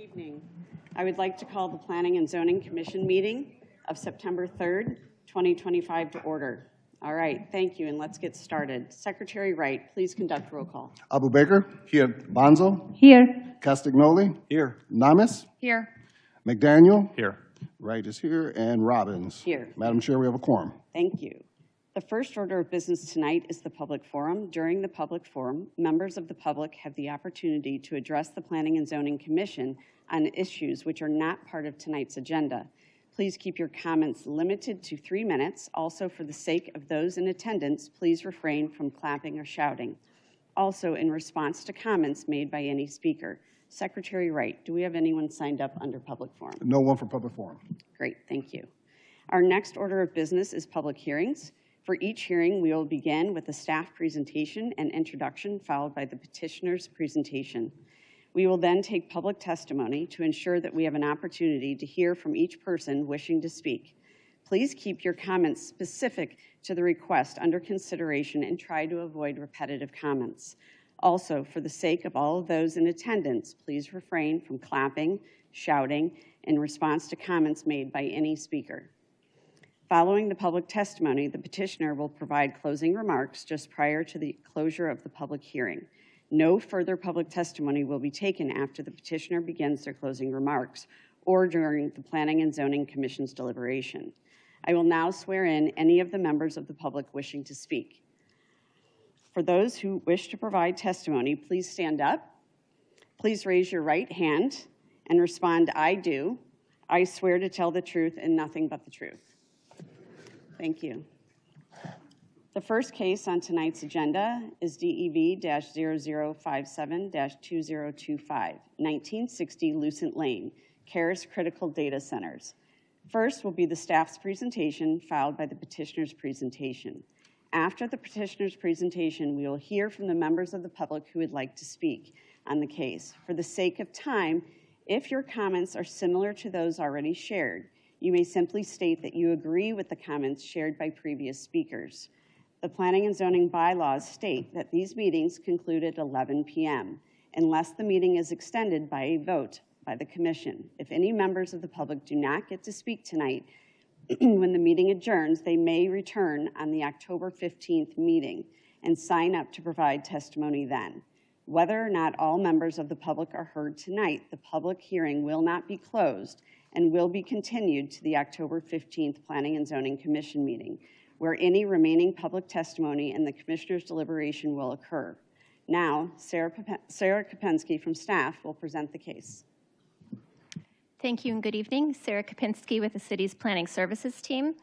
evening. I would like to call the Planning and Zoning Commission meeting of September 3rd, 2025 to order. All right, thank you, and let's get started. Secretary Wright, please conduct roll call. Abu Baker. Here. Bonzo. Here. Castagnoli. Here. Namis. Here. McDaniel. Here. Wright is here, and Robbins. Here. Madam Chair, we have a quorum. Thank you. The first order of business tonight is the public forum. During the public forum, members of the public have the opportunity to address the Planning and Zoning Commission on issues which are not part of tonight's agenda. Please keep your comments limited to 3 minutes. Also, for the sake of those in attendance, please refrain from clapping or shouting. Also, in response to comments made by any speaker. Secretary Wright, do we have anyone signed up under public forum? No one for public forum. Great, thank you. Our next order of business is public hearings. For each hearing, we will begin with a staff presentation and introduction, followed by the petitioner's presentation. We will then take public testimony to ensure that we have an opportunity to hear from each person wishing to speak. Please keep your comments specific to the request under consideration and try to avoid repetitive comments. Also, for the sake of all of those in attendance, please refrain from clapping, shouting, in response to comments made by any speaker. Following the public testimony, the petitioner will provide closing remarks just prior to the closure of the public hearing. No further public testimony will be taken after the petitioner begins their closing remarks or during the Planning and Zoning Commission's deliberation. I will now swear in any of the members of the public wishing to speak. For those who wish to provide testimony, please stand up. Please raise your right hand and respond, "I do. I swear to tell the truth and nothing but the truth." Thank you. The first case on tonight's agenda is DEV-0057-2025, 1960 Lucent Lane, Karis Critical Data Centers. First will be the staff's presentation, followed by the petitioner's presentation. After the petitioner's presentation, we will hear from the members of the public who would like to speak on the case. For the sake of time, if your comments are similar to those already shared, you may simply state that you agree with the comments shared by previous speakers. The Planning and Zoning bylaws state that these meetings conclude at 11 p.m. unless the meeting is extended by a vote by the Commission. If any members of the public do not get to speak tonight, when the meeting adjourns, they may return on the October 15th meeting and sign up to provide testimony then. Whether or not all members of the public are heard tonight, the public hearing will not be closed and will be continued to the October 15th Planning and Zoning Commission meeting, where any remaining public testimony and the Commissioner's deliberation will occur. Now, Sarah Kopensky from staff will present the case. Thank you and good evening. Sarah Kopensky with the city's Planning Services team.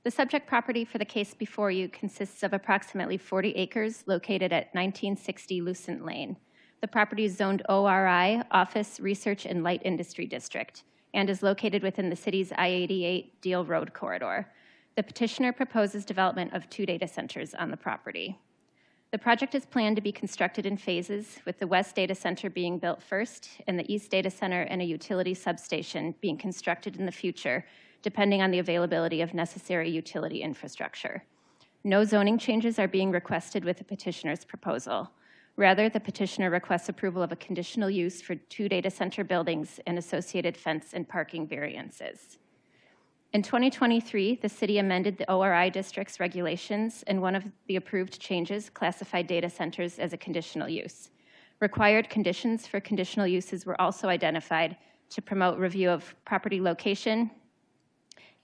The subject property for the case before you consists of approximately 40 acres located at 1960 Lucent Lane. The property is zoned ORI, Office, Research, and Light Industry District, and is located within the city's I-88 Deal Road corridor. The petitioner proposes development of 2 data centers on the property. The project is planned to be constructed in phases, with the West Data Center being built first and the East Data Center and a utility substation being constructed in the future, depending on the availability of necessary utility infrastructure. No zoning changes are being requested with the petitioner's proposal. Rather, the petitioner requests approval of a conditional use for 2 data center buildings and associated fence and parking variances. In 2023, the city amended the ORI district's regulations, and one of the approved changes classified data centers as a conditional use. Required conditions for conditional uses were also identified to promote review of property location,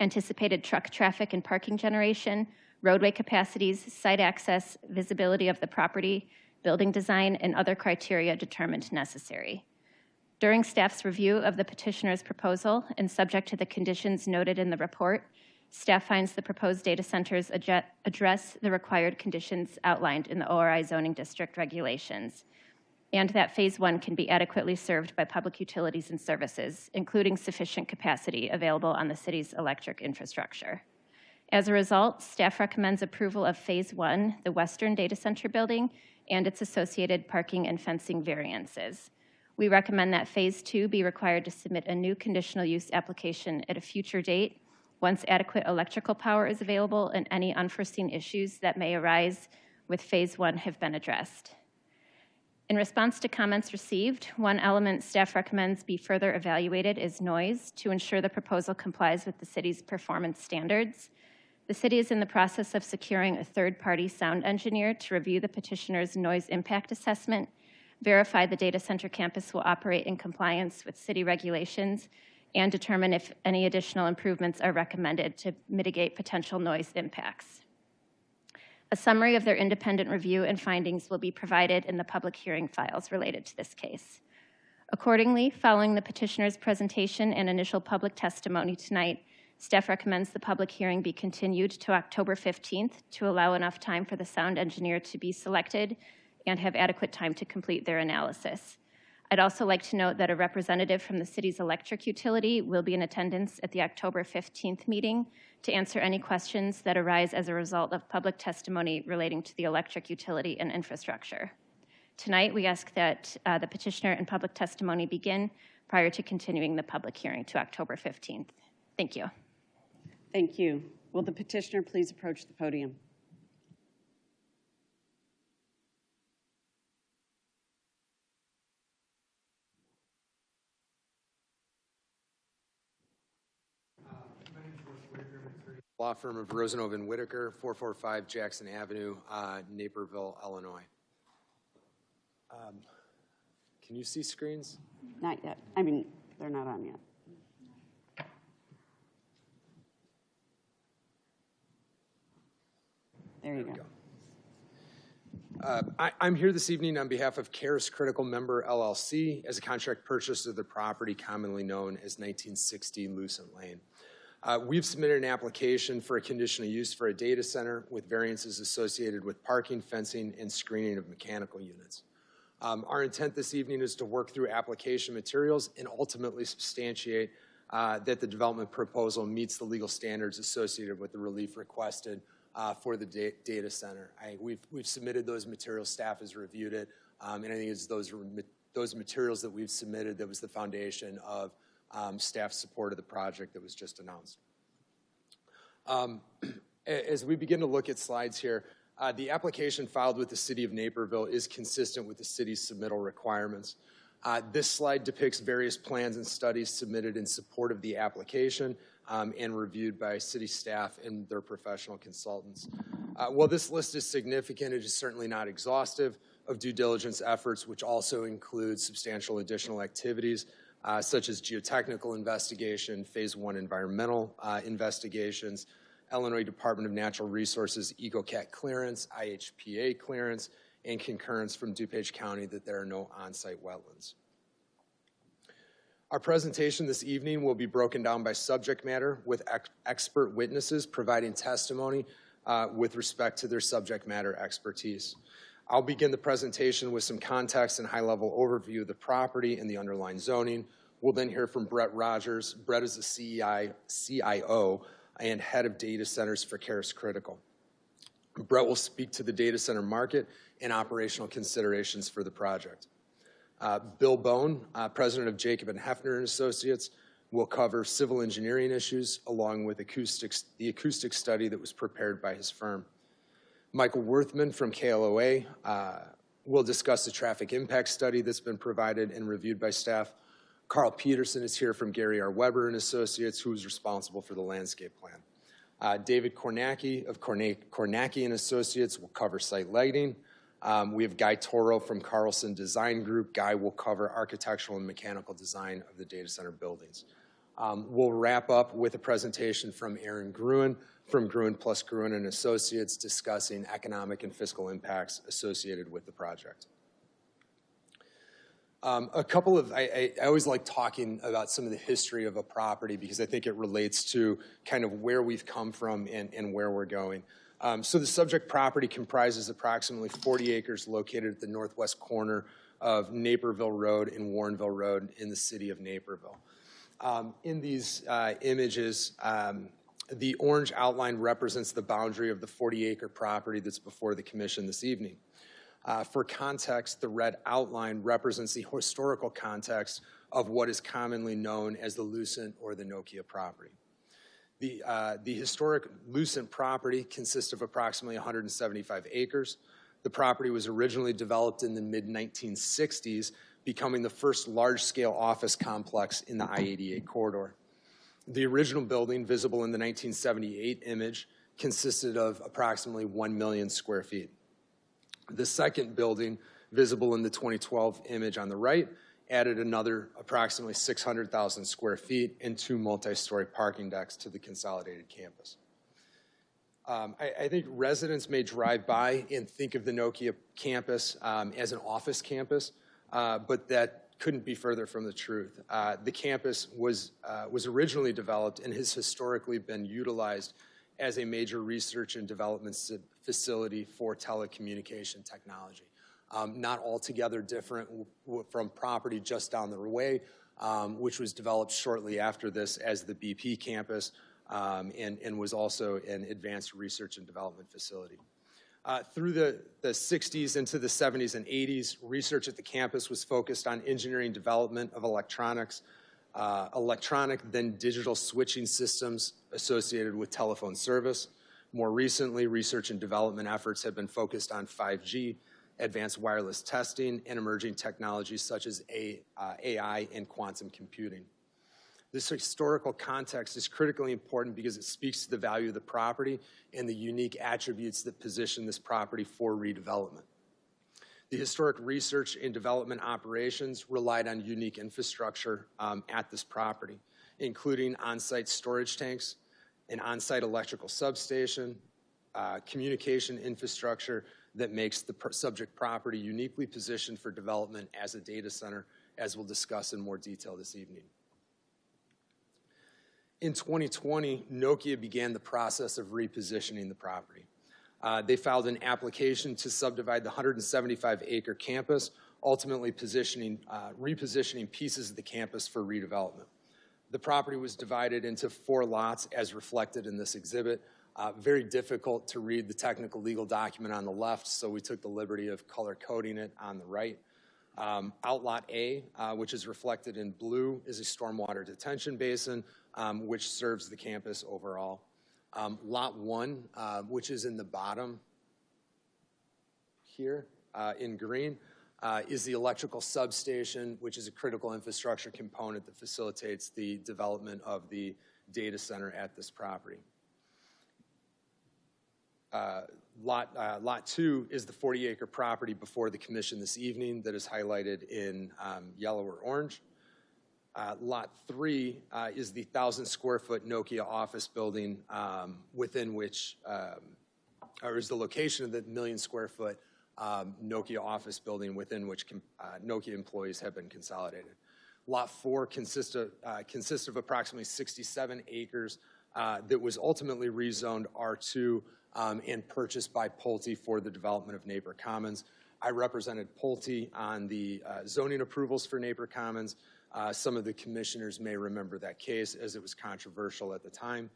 anticipated truck traffic and parking generation, roadway capacities, site access, visibility of the property, building design, and other criteria determined necessary. During staff's review of the petitioner's proposal and subject to the conditions noted in the report, staff finds the proposed data centers address the required conditions outlined in the ORI zoning district regulations, and that phase 1 can be adequately served by public utilities and services, including sufficient capacity available on the city's electric infrastructure. As a result, staff recommends approval of phase 1, the Western Data Center building, and its associated parking and fencing variances. We recommend that phase 2 be required to submit a new conditional use application at a future date once adequate electrical power is available and any unforeseen issues that may arise with phase 1 have been addressed. In response to comments received, one element staff recommends be further evaluated is noise to ensure the proposal complies with the city's performance standards. The city is in the process of securing a third-party sound engineer to review the petitioner's noise impact assessment, verify the data center campus will operate in compliance with city regulations, and determine if any additional improvements are recommended to mitigate potential noise impacts. A summary of their independent review and findings will be provided in the public hearing files related to this case. Accordingly, following the petitioner's presentation and initial public testimony tonight, staff recommends the public hearing be continued to October 15th to allow enough time for the sound engineer to be selected and have adequate time to complete their analysis. I'd also like to note that a representative from the city's electric utility will be in attendance at the October 15th meeting to answer any questions that arise as a result of public testimony relating to the electric utility and infrastructure. Tonight, we ask that the petitioner and public testimony begin prior to continuing the public hearing to October 15th. Thank you. Thank you. Will the petitioner please approach the podium? Law firm of Rosenhoven and Whitaker, 445 Jackson Avenue, Naperville, Illinois. Can you see screens? Not yet. I mean, they're not on yet. There you go. I'm here this evening on behalf of Karis Critical Member LLC as a contract purchaser of the property commonly known as 1960 Lucent Lane. We've submitted an application for a conditional use for a data center with variances associated with parking, fencing, and screening of mechanical units. Our intent this evening is to work through application materials and ultimately substantiate that the development proposal meets the legal standards associated with the relief requested for the data center. We've submitted those materials, staff has reviewed it, and I think it's those materials that we've submitted that was the foundation of staff support of the project that was just announced. As we begin to look at slides here, the application filed with the City of Naperville is consistent with the city's submittal requirements. This slide depicts various plans and studies submitted in support of the application and reviewed by city staff and their professional consultants. While this list is significant, it is certainly not exhaustive of due diligence efforts, which also include substantial additional activities such as geotechnical investigation, phase 1 environmental investigations, Illinois Department of Natural Resources EcoCat clearance, IHPA clearance, and concurrence from DuPage County that there are no on-site wetlands. Our presentation this evening will be broken down by subject matter with expert witnesses providing testimony with respect to their subject matter expertise. I'll begin the presentation with some context and high-level overview of the property and the underlying zoning. We'll then hear from Brett Rogers. Brett is the CIO and head of data centers for Karis Critical. Brett will speak to the data center market and operational considerations for the project. Bill Bone, president of Jacob and Hefner and Associates, will cover civil engineering issues along with the acoustic study that was prepared by his firm. Michael Worthman from KLOA will discuss the traffic impact study that's been provided and reviewed by staff. Carl Peterson is here from Gary R. Weber and Associates, who is responsible for the landscape plan. David Kornacki of Kornacki and Associates will cover site lighting. We have Guy Toro from Carlson Design Group. Guy will cover architectural and mechanical design of the data center buildings. We'll wrap up with a presentation from Aaron Gruen from Gruen plus Gruen and Associates discussing economic and fiscal impacts associated with the project. I always like talking about some of the history of a property because I think it relates to kind of where we've come from and where we're going. So the subject property comprises approximately 40 acres located at the northwest corner of Naperville Road and Warrenville Road in the city of Naperville. In these images, the orange outline represents the boundary of the 40-acre property that's before the commission this evening. For context, the red outline represents the historical context of what is commonly known as the Lucent or the Nokia property. The historic Lucent property consists of approximately 175 acres. The property was originally developed in the mid-1960s, becoming the first large-scale office complex in the I-88 corridor. The original building, visible in the 1978 image, consisted of approximately 1 million square feet. The second building, visible in the 2012 image on the right, added another approximately 600,000 square feet and 2 multi-story parking decks to the consolidated campus. I think residents may drive by and think of the Nokia campus as an office campus, but that couldn't be further from the truth. The campus was originally developed and has historically been utilized as a major research and development facility for telecommunication technology. Not altogether different from property just down the way, which was developed shortly after this as the BP campus, and was also an advanced research and development facility. Through the 60s into the 70s and 80s, research at the campus was focused on engineering development of electronics, electronic then digital switching systems associated with telephone service. More recently, research and development efforts have been focused on 5G, advanced wireless testing, and emerging technologies such as AI and quantum computing. This historical context is critically important because it speaks to the value of the property and the unique attributes that position this property for redevelopment. The historic research and development operations relied on unique infrastructure at this property, including on-site storage tanks, an on-site electrical substation, communication infrastructure that makes the subject property uniquely positioned for development as a data center, as we'll discuss in more detail this evening. In 2020, Nokia began the process of repositioning the property. They filed an application to subdivide the 175-acre campus, ultimately repositioning pieces of the campus for redevelopment. The property was divided into 4 lots as reflected in this exhibit. Very difficult to read the technical legal document on the left, so we took the liberty of color coding it on the right. Outlot A, which is reflected in blue, is a stormwater detention basin, which serves the campus overall. Lot 1, which is in the bottom here in green, is the electrical substation, which is a critical infrastructure component that facilitates the development of the data center at this property. Lot 2 is the 40-acre property before the commission this evening that is highlighted in yellow or orange. Lot 3 is the 1,000-square-foot Nokia office building within which, or is the location of the million-square-foot Nokia office building within which Nokia employees have been consolidated. Lot 4 consists of approximately 67 acres that was ultimately rezoned R2 and purchased by Pulte for the development of Napier Commons. I represented Pulte on the zoning approvals for Napier Commons. Some of the commissioners may remember that case as it was controversial at the time.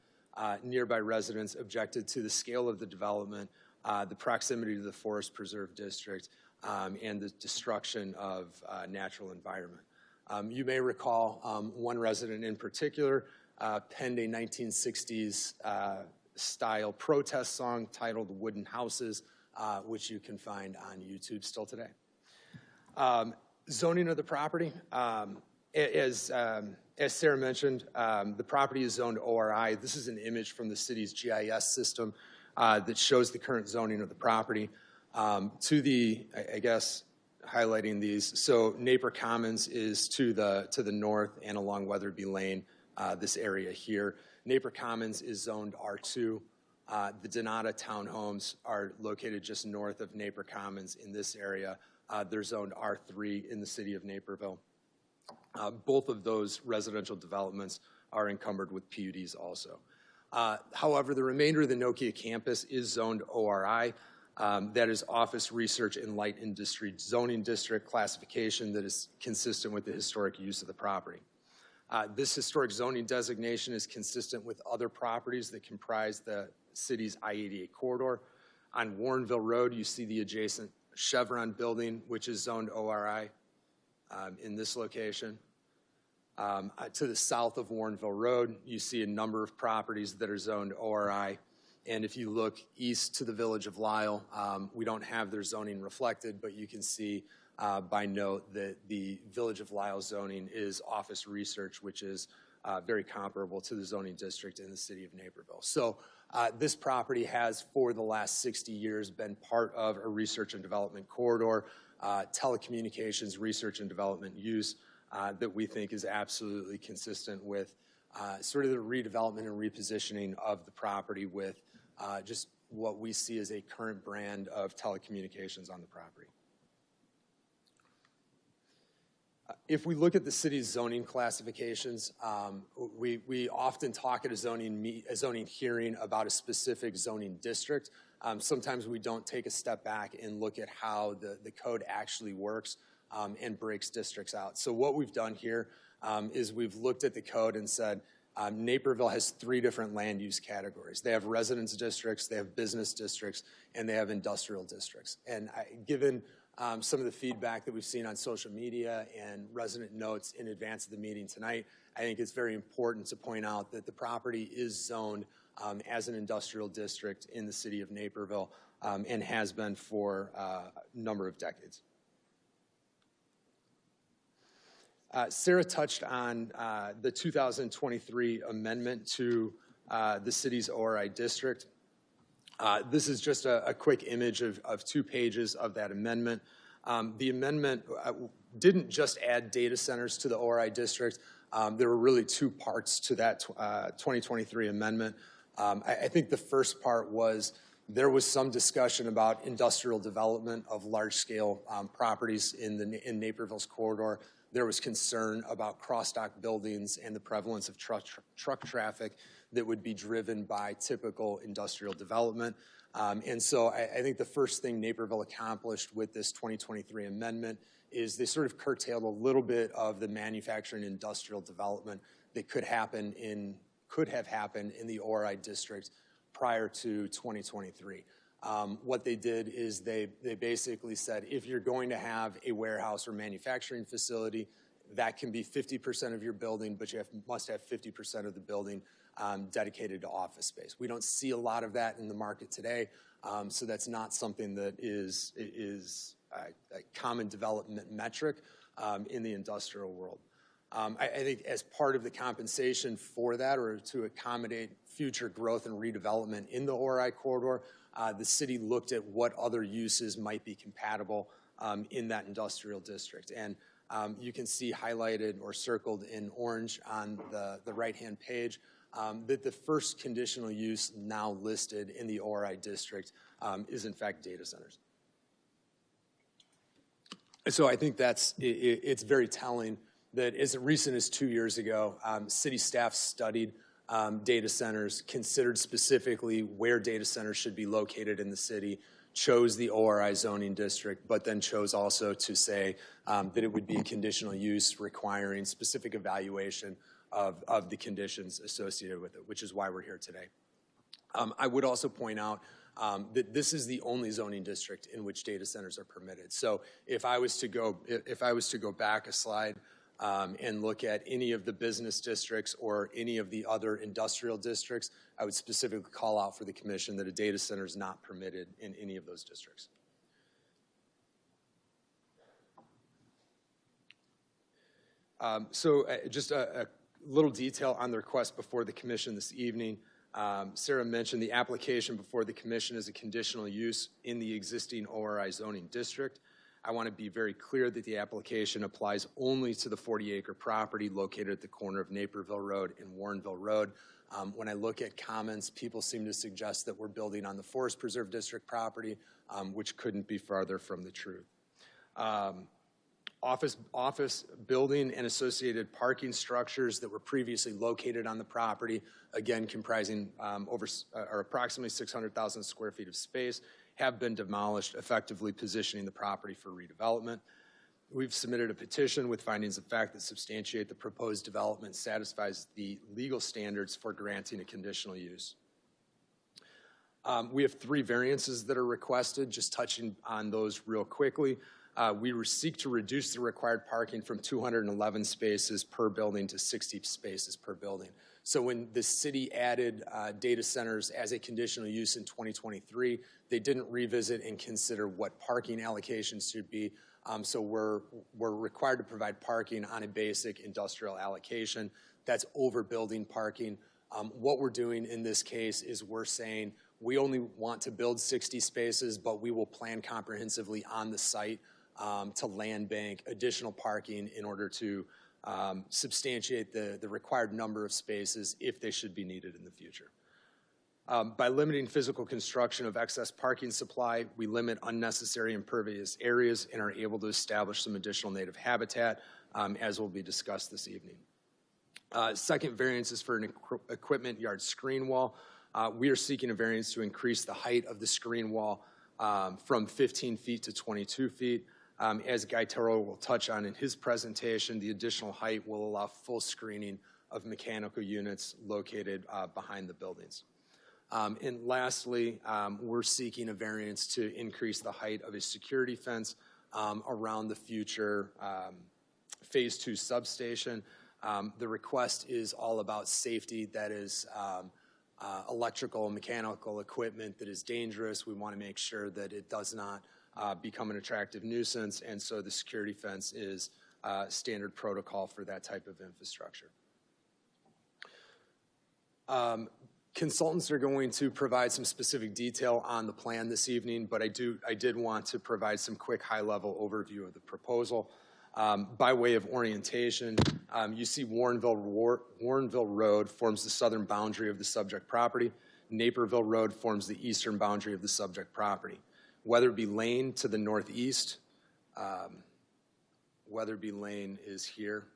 Nearby residents objected to the scale of the development, the proximity to the Forest Preserve District, and the destruction of natural environment. You may recall one resident in particular penned a 1960s style protest song titled Wooden Houses, which you can find on YouTube still today. Zoning of the property. As Sarah mentioned, the property is zoned ORI. This is an image from the city's GIS system that shows the current zoning of the property. To the, I guess, highlighting these, so Napier Commons is to the north and along Weatherby Lane, this area here. Napier Commons is zoned R2. The Donata townhomes are located just north of Napier Commons in this area. They're zoned R3 in the city of Naperville. Both of those residential developments are encumbered with PUDs also. However, the remainder of the Nokia campus is zoned ORI. That is Office Research and Light Industry Zoning District classification that is consistent with the historic use of the property. This historic zoning designation is consistent with other properties that comprise the city's I-88 corridor. On Warrenville Road, you see the adjacent Chevron building, which is zoned ORI in this location. To the south of Warrenville Road, you see a number of properties that are zoned ORI. And if you look east to the village of Lisle, we don't have their zoning reflected, but you can see by note that the village of Lisle zoning is office research, which is very comparable to the zoning district in the city of Naperville. So this property has, for the last 60 years, been part of a research and development corridor, telecommunications research and development use that we think is absolutely consistent with sort of the redevelopment and repositioning of the property with just what we see as a current brand of telecommunications on the property. If we look at the city's zoning classifications, we often talk at a zoning hearing about a specific zoning district. Sometimes we don't take a step back and look at how the code actually works and breaks districts out. So what we've done here is we've looked at the code and said, Naperville has 3 different land use categories. They have residence districts, they have business districts, and they have industrial districts. And given some of the feedback that we've seen on social media and resident notes in advance of the meeting tonight, I think it's very important to point out that the property is zoned as an industrial district in the city of Naperville and has been for a number of decades. Sarah touched on the 2023 amendment to the city's ORI district. This is just a quick image of 2 pages of that amendment. The amendment didn't just add data centers to the ORI district. There were really 2 parts to that 2023 amendment. I think the first part was there was some discussion about industrial development of large-scale properties in Naperville's corridor. There was concern about cross-dock buildings and the prevalence of truck traffic that would be driven by typical industrial development. And so I think the first thing Naperville accomplished with this 2023 amendment is they sort of curtailed a little bit of the manufacturing industrial development that could have happened in the ORI district prior to 2023. What they did is they basically said, if you're going to have a warehouse or manufacturing facility, that can be 50% of your building, but you must have 50% of the building dedicated to office space. We don't see a lot of that in the market today, so that's not something that is a common development metric in the industrial world. I think as part of the compensation for that, or to accommodate future growth and redevelopment in the ORI corridor, the city looked at what other uses might be compatible in that industrial district. And you can see highlighted or circled in orange on the right-hand page that the first conditional use now listed in the ORI district is in fact data centers. So I think it's very telling that as recent as 2 years ago, city staff studied data centers, considered specifically where data centers should be located in the city, chose the ORI zoning district, but then chose also to say that it would be a conditional use requiring specific evaluation of the conditions associated with it, which is why we're here today. I would also point out that this is the only zoning district in which data centers are permitted. So if I was to go back a slide and look at any of the business districts or any of the other industrial districts, I would specifically call out for the commission that a data center is not permitted in any of those districts. Just a little detail on the request before the commission this evening. Sarah mentioned the application before the commission is a conditional use in the existing ORI zoning district. I want to be very clear that the application applies only to the 40-acre property located at the corner of Naperville Road and Warrenville Road. When I look at comments, people seem to suggest that we're building on the Forest Preserve District property, which couldn't be farther from the truth. Office building and associated parking structures that were previously located on the property, again comprising approximately 600,000 square feet of space, have been demolished, effectively positioning the property for redevelopment. We've submitted a petition with findings of fact that substantiate the proposed development satisfies the legal standards for granting a conditional use. We have 3 variances that are requested, just touching on those real quickly. We seek to reduce the required parking from 211 spaces per building to 60 spaces per building. So when the city added data centers as a conditional use in 2023, they didn't revisit and consider what parking allocations should be. So we're required to provide parking on a basic industrial allocation. That's overbuilding parking. What we're doing in this case is we're saying we only want to build 60 spaces, but we will plan comprehensively on the site to land bank additional parking in order to substantiate the required number of spaces if they should be needed in the future. By limiting physical construction of excess parking supply, we limit unnecessary impervious areas and are able to establish some additional native habitat, as will be discussed this evening. Second variance is for an equipment yard screen wall. We are seeking a variance to increase the height of the screen wall from 15 feet to 22 feet. As Guy Terrell will touch on in his presentation, the additional height will allow full screening of mechanical units located behind the buildings. And lastly, we're seeking a variance to increase the height of a security fence around the future Phase 2 substation. The request is all about safety, that is electrical and mechanical equipment that is dangerous. We want to make sure that it does not become an attractive nuisance, and so the security fence is standard protocol for that type of infrastructure. Consultants are going to provide some specific detail on the plan this evening, but I did want to provide some quick high-level overview of the proposal. By way of orientation, you see Warrenville Road forms the southern boundary of the subject property. Naperville Road forms the eastern boundary of the subject property. Weatherby Lane to the northeast, Weatherby Lane is here,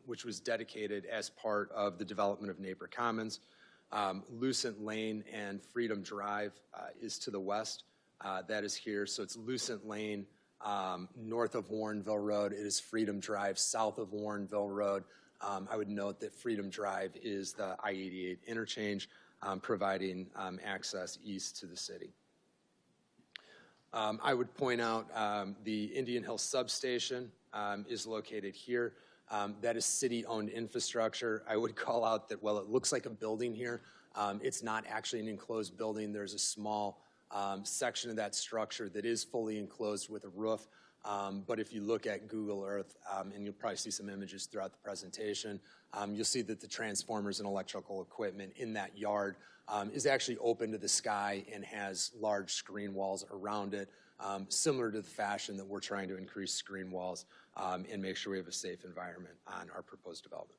which was dedicated as part of the development of Napier Commons. Lucent Lane and Freedom Drive is to the west. That is here, so it's Lucent Lane north of Warrenville Road. It is Freedom Drive south of Warrenville Road. I would note that Freedom Drive is the I-88 interchange, providing access east to the city. I would point out the Indian Hill substation is located here. That is city-owned infrastructure. I would call out that while it looks like a building here, it's not actually an enclosed building. There's a small section of that structure that is fully enclosed with a roof. But if you look at Google Earth, and you'll probably see some images throughout the presentation, you'll see that the transformers and electrical equipment in that yard is actually open to the sky and has large screen walls around it, similar to the fashion that we're trying to increase screen walls and make sure we have a safe environment on our proposed development.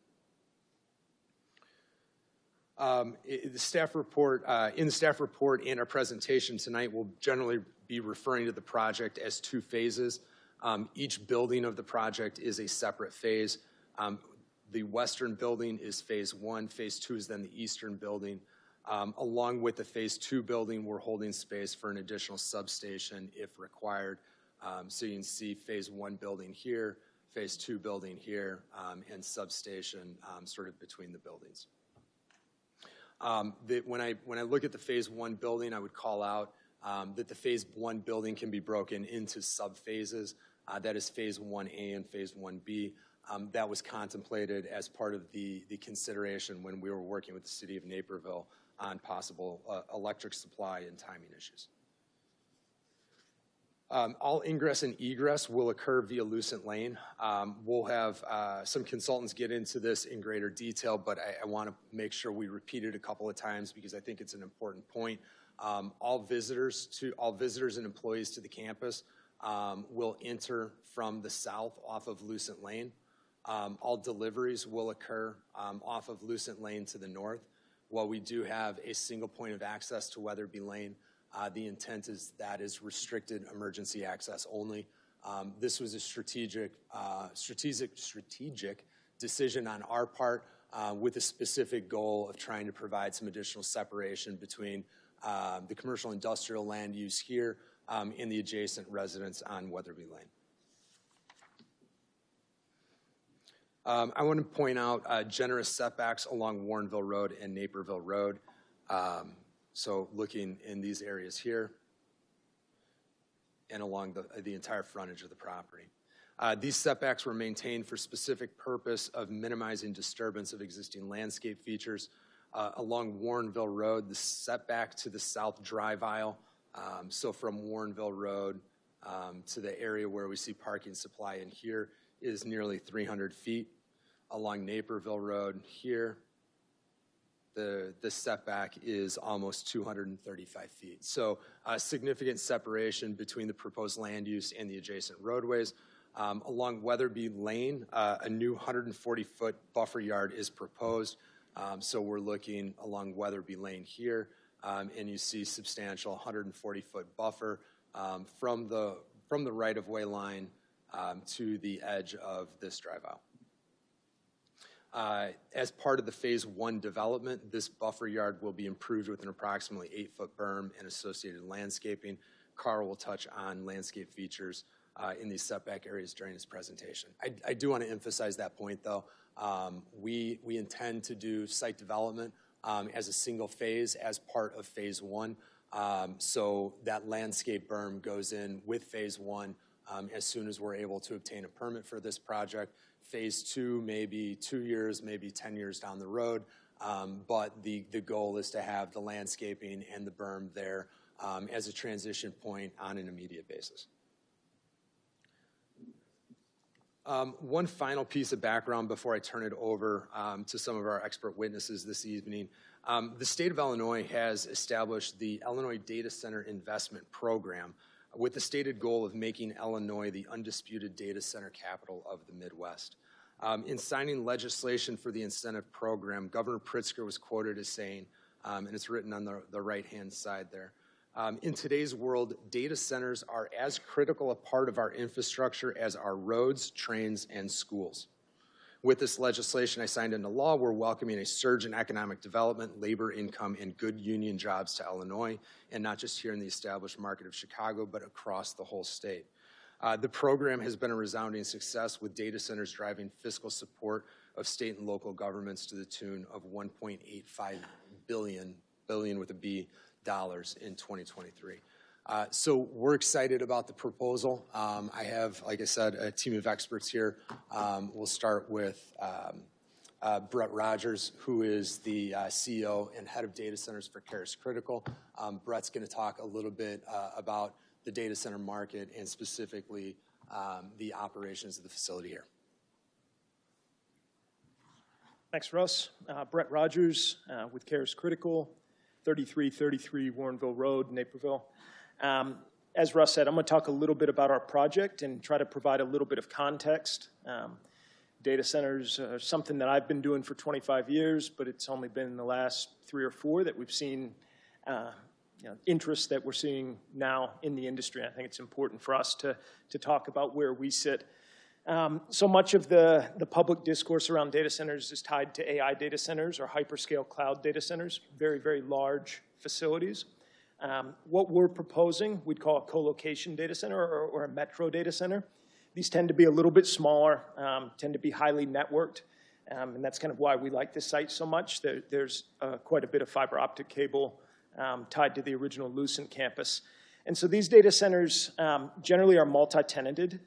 In the staff report and our presentation tonight, we'll generally be referring to the project as two phases. Each building of the project is a separate phase. The western building is phase 1. Phase 2 is then the eastern building. Along with the phase 2 building, we're holding space for an additional substation if required. So you can see phase 1 building here, phase 2 building here, and substation sort of between the buildings. When I look at the phase 1 building, I would call out that the phase 1 building can be broken into subphases. That is phase 1A and phase 1B. That was contemplated as part of the consideration when we were working with the city of Naperville on possible electric supply and timing issues. All ingress and egress will occur via Lucent Lane. We'll have some consultants get into this in greater detail, but I want to make sure we repeat it a couple of times because I think it's an important point. All visitors and employees to the campus will enter from the south off of Lucent Lane. All deliveries will occur off of Lucent Lane to the north. While we do have a single point of access to Weatherby Lane, the intent is that is restricted emergency access only. This was a strategic decision on our part with a specific goal of trying to provide some additional separation between the commercial industrial land use here and the adjacent residents on Weatherby Lane. I want to point out generous setbacks along Warrenville Road and Naperville Road. So looking in these areas here and along the entire frontage of the property. These setbacks were maintained for specific purpose of minimizing disturbance of existing landscape features. Along Warrenville Road, the setback to the south drive aisle, so from Warrenville Road to the area where we see parking supply in here is nearly 300 feet. Along Naperville Road here, the setback is almost 235 feet. So a significant separation between the proposed land use and the adjacent roadways. Along Weatherby Lane, a new 140-foot buffer yard is proposed. So we're looking along Weatherby Lane here, and you see substantial 140-foot buffer from the right-of-way line to the edge of this drive aisle. As part of the Phase 1 development, this buffer yard will be improved with an approximately 8-foot berm and associated landscaping. Carl will touch on landscape features in these setback areas during his presentation. I do want to emphasize that point, though. We intend to do site development as a single phase as part of Phase 1. So that landscape berm goes in with Phase 1 as soon as we're able to obtain a permit for this project. Phase 2, maybe 2 years, maybe 10 years down the road, but the goal is to have the landscaping and the berm there as a transition point on an immediate basis. One final piece of background before I turn it over to some of our expert witnesses this evening. The state of Illinois has established the Illinois Data Center Investment Program with the stated goal of making Illinois the undisputed data center capital of the Midwest. In signing legislation for the incentive program, Governor Pritzker was quoted as saying, and it's written on the right-hand side there, in today's world, data centers are as critical a part of our infrastructure as our roads, trains, and schools. With this legislation I signed into law, we're welcoming a surge in economic development, labor income, and good union jobs to Illinois, and not just here in the established market of Chicago, but across the whole state. The program has been a resounding success, with data centers driving fiscal support of state and local governments to the tune of $1.85 billion with a B, dollars in 2023. So we're excited about the proposal. I have, like I said, a team of experts here. We'll start with Brett Rogers, who is the CEO and head of data centers for Karis Critical. Brett's going to talk a little bit about the data center market and specifically the operations of the facility here. Thanks, Russ. Brett Rogers with Karis Critical, 3333 Warrenville Road, Naperville. As Russ said, I'm going to talk a little bit about our project and try to provide a little bit of context. Data centers are something that I've been doing for 25 years, but it's only been in the last 3 or 4 that we've seen interest that we're seeing now in the industry. I think it's important for us to talk about where we sit. So much of the public discourse around data centers is tied to AI data centers or hyperscale cloud data centers, very, very large facilities. What we're proposing, we'd call a co-location data center or a metro data center. These tend to be a little bit smaller, tend to be highly networked, and that's kind of why we like this site so much. There's quite a bit of fiber optic cable tied to the original Lucent campus. And so these data centers generally are multi-tenanted,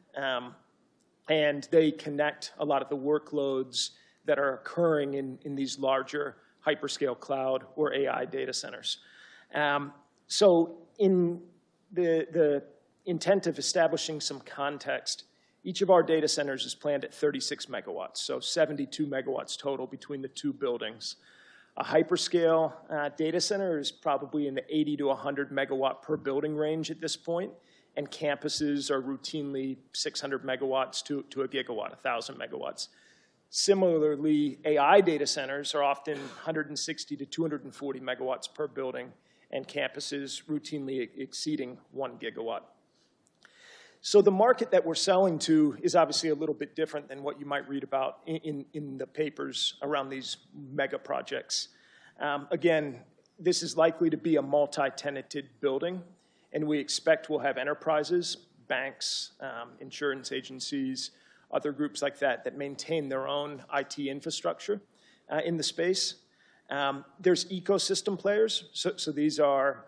and they connect a lot of the workloads that are occurring in these larger hyperscale cloud or AI data centers. So in the intent of establishing some context, each of our data centers is planned at 36 megawatts, so 72 megawatts total between the 2 buildings. A hyperscale data center is probably in the 80 to 100 megawatt per building range at this point, and campuses are routinely 600 megawatts to a gigawatt, 1,000 megawatts. Similarly, AI data centers are often 160 to 240 megawatts per building, and campuses routinely exceeding 1 gigawatt. So the market that we're selling to is obviously a little bit different than what you might read about in the papers around these mega projects. Again, this is likely to be a multi-tenanted building, and we expect we'll have enterprises, banks, insurance agencies, other groups like that maintain their own IT infrastructure in the space. There's ecosystem players, so these are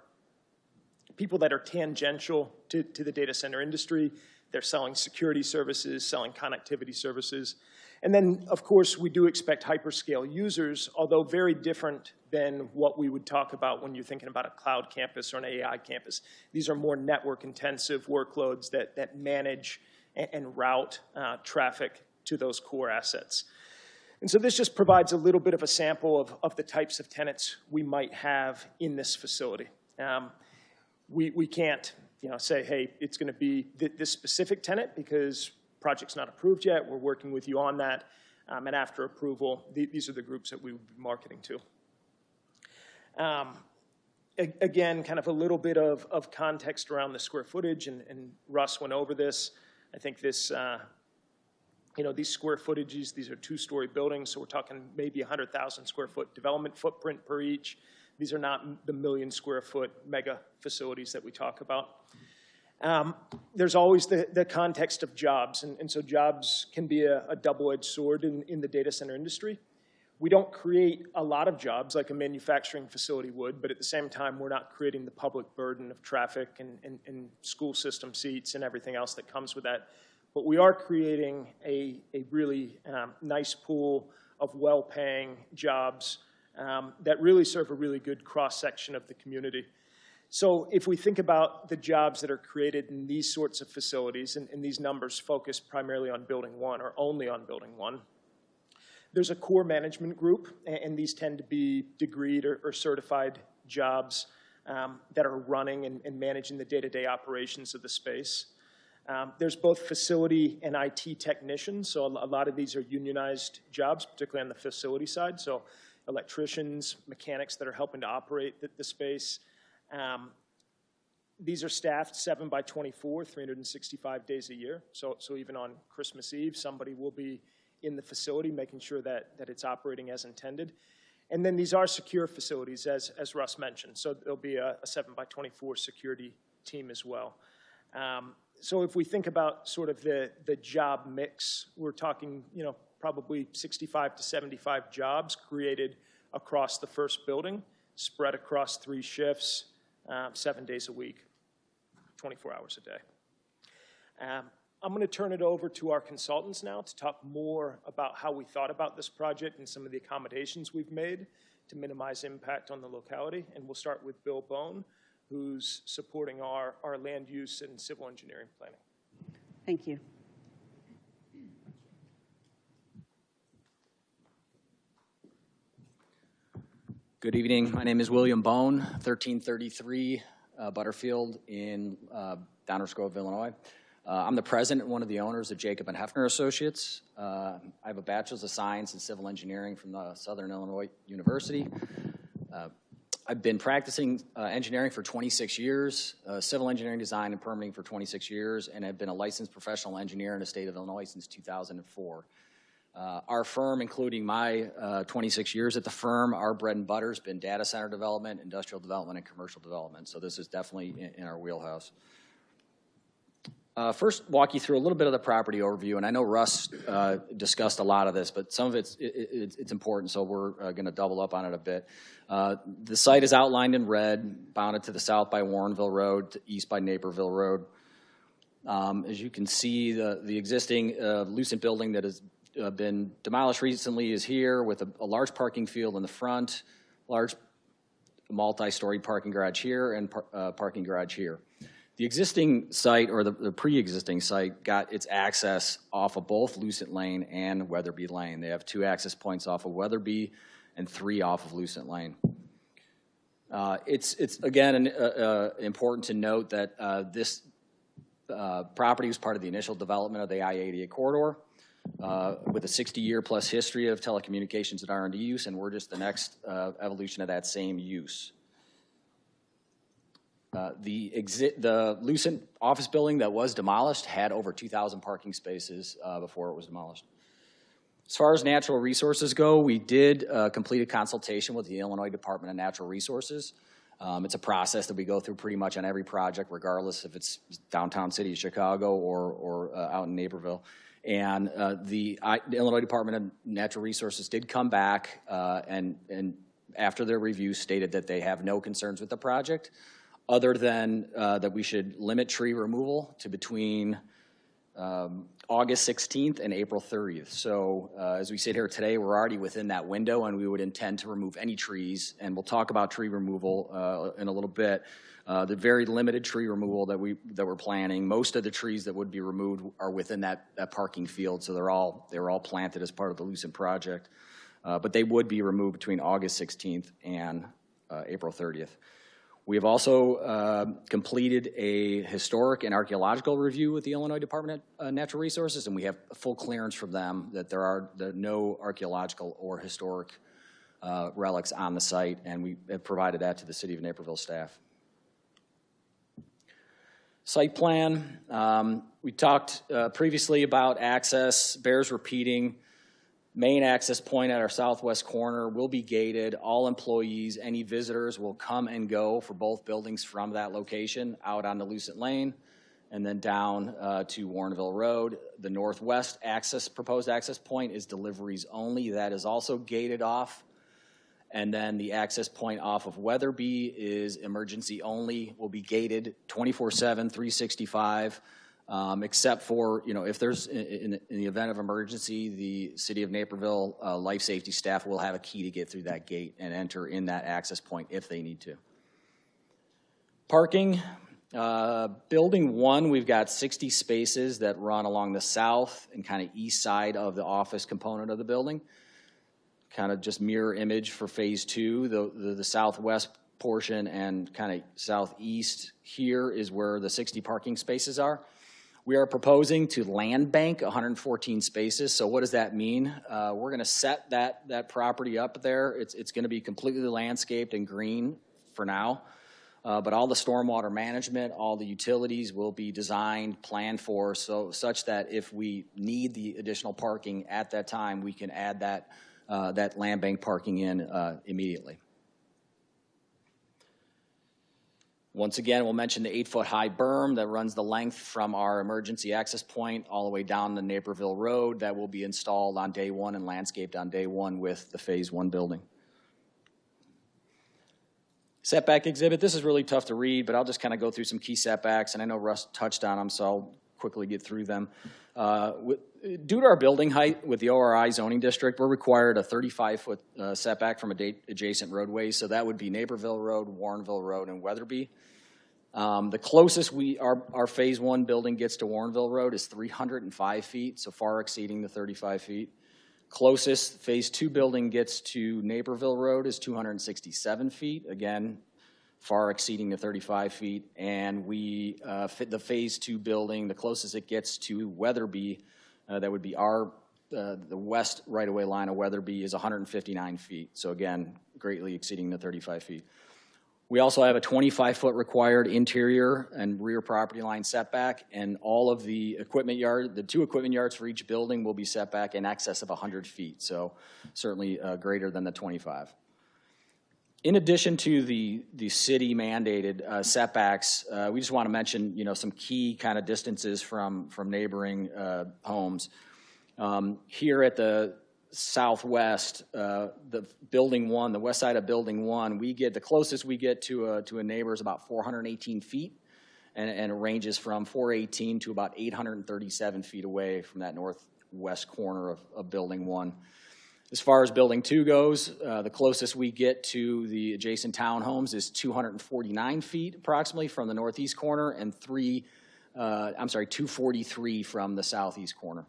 people that are tangential to the data center industry. They're selling security services, selling connectivity services. And then, of course, we do expect hyperscale users, although very different than what we would talk about when you're thinking about a cloud campus or an AI campus. These are more network-intensive workloads that manage and route traffic to those core assets. And so this just provides a little bit of a sample of the types of tenants we might have in this facility. We can't say, hey, it's going to be this specific tenant because project's not approved yet. We're working with you on that. And after approval, these are the groups that we would be marketing to. Again, kind of a little bit of context around the square footage, and Russ went over this. I think this, these square footages, these are two-story buildings, so we're talking maybe 100,000 square foot development footprint per each. These are not the million square foot mega facilities that we talk about. There's always the context of jobs, and so jobs can be a double-edged sword in the data center industry. We don't create a lot of jobs like a manufacturing facility would, but at the same time, we're not creating the public burden of traffic and school system seats and everything else that comes with that. But we are creating a really nice pool of well-paying jobs that really serve a really good cross-section of the community. So if we think about the jobs that are created in these sorts of facilities, and these numbers focus primarily on Building 1 or only on Building 1, there's a core management group, and these tend to be degreed or certified jobs that are running and managing the day-to-day operations of the space. There's both facility and IT technicians, so a lot of these are unionized jobs, particularly on the facility side, so electricians, mechanics that are helping to operate the space. These are staffed 7 by 24, 365 days a year, so even on Christmas Eve, somebody will be in the facility, making sure that it's operating as intended. And then these are secure facilities, as Russ mentioned. So there'll be a 7 by 24 security team as well. So if we think about sort of the job mix, we're talking, probably 65 to 75 jobs created across the first building, spread across 3 shifts, 7 days a week, 24 hours a day. I'm going to turn it over to our consultants now to talk more about how we thought about this project and some of the accommodations we've made to minimize impact on the locality. And we'll start with Bill Bone, who's supporting our land use and civil engineering planning. Thank you. Good evening. My name is William Bone, 1333 Butterfield in Downers Grove, Illinois. I'm the president and one of the owners of Jacob and Hefner Associates. I have a bachelor's of science in civil engineering from the Southern Illinois University. I've been practicing engineering for 26 years, civil engineering design and permitting for 26 years, and have been a licensed professional engineer in the state of Illinois since 2004. Our firm, including my 26 years at the firm, our bread and butter has been data center development, industrial development, and commercial development. So this is definitely in our wheelhouse. First, walk you through a little bit of the property overview, and I know Russ discussed a lot of this, but some of it's important, so we're going to double up on it a bit. The site is outlined in red, bounded to the south by Warrenville Road, to east by Naperville Road. As you can see, the existing Lucent building that has been demolished recently is here with a large parking field in the front, large multi-story parking garage here, and parking garage here. The existing site, or the pre-existing site, got its access off of both Lucent Lane and Weatherby Lane. They have 2 access points off of Weatherby and 3 off of Lucent Lane. It's again important to note that this property was part of the initial development of the I-88 corridor with a 60-year plus history of telecommunications and R&D use, and we're just the next evolution of that same use. The Lucent office building that was demolished had over 2,000 parking spaces before it was demolished. As far as natural resources go, we did complete a consultation with the Illinois Department of Natural Resources. It's a process that we go through pretty much on every project, regardless if it's downtown city of Chicago or out in Naperville. And the Illinois Department of Natural Resources did come back and after their review stated that they have no concerns with the project, other than that we should limit tree removal to between August 16th and April 30th. So as we sit here today, we're already within that window, and we would intend to remove any trees, and we'll talk about tree removal in a little bit. The very limited tree removal that we're planning, most of the trees that would be removed are within that parking field, so they were all planted as part of the Lucent project. But they would be removed between August 16th and April 30th. We have also completed a historic and archaeological review with the Illinois Department of Natural Resources, and we have full clearance from them that there are no archaeological or historic relics on the site, and we have provided that to the City of Naperville staff. Site plan, we talked previously about access, bears repeating. Main access point at our southwest corner will be gated. All employees, any visitors will come and go for both buildings from that location out onto Lucent Lane and then down to Warrenville Road. The northwest proposed access point is deliveries only. That is also gated off. And then the access point off of Weatherby is emergency only, will be gated 24/7, 365. Except for, if there's, in the event of emergency, the City of Naperville life safety staff will have a key to get through that gate and enter in that access point if they need to. Parking, building 1, we've got 60 spaces that run along the south and kind of east side of the office component of the building. Kind of just mirror image for phase 2, the southwest portion and kind of southeast here is where the 60 parking spaces are. We are proposing to land bank 114 spaces. So what does that mean? We're going to set that property up there. It's going to be completely landscaped and green for now. But all the stormwater management, all the utilities will be designed, planned for, such that if we need the additional parking at that time, we can add that land bank parking in immediately. Once again, we'll mention the 8-foot-high berm that runs the length from our emergency access point all the way down the Naperville Road. That will be installed on day 1 and landscaped on day 1 with the phase 1 building. Setback exhibit, this is really tough to read, but I'll just kind of go through some key setbacks, and I know Russ touched on them, so I'll quickly get through them. Due to our building height with the ORI zoning district, we're required a 35-foot setback from adjacent roadways, so that would be Naperville Road, Warrenville Road, and Weatherby. The closest our phase 1 building gets to Warrenville Road is 305 feet, so far exceeding the 35 feet. Closest phase 2 building gets to Naperville Road is 267 feet, again, far exceeding the 35 feet. And the phase 2 building, the closest it gets to Weatherby, that would be the west right-of-way line of Weatherby is 159 feet. So again, greatly exceeding the 35 feet. We also have a 25-foot required interior and rear property line setback, and all of the the 2 equipment yards for each building will be set back in excess of 100 feet, so certainly greater than the 25. In addition to the city mandated setbacks, we just want to mention, some key kind of distances from neighboring homes. Here at the southwest, the building 1, the west side of building 1, the closest we get to a neighbor is about 418 feet, and it ranges from 418 to about 837 feet away from that northwest corner of building 1. As far as building 2 goes, the closest we get to the adjacent townhomes is 249 feet approximately from the northeast corner, and 243 from the southeast corner.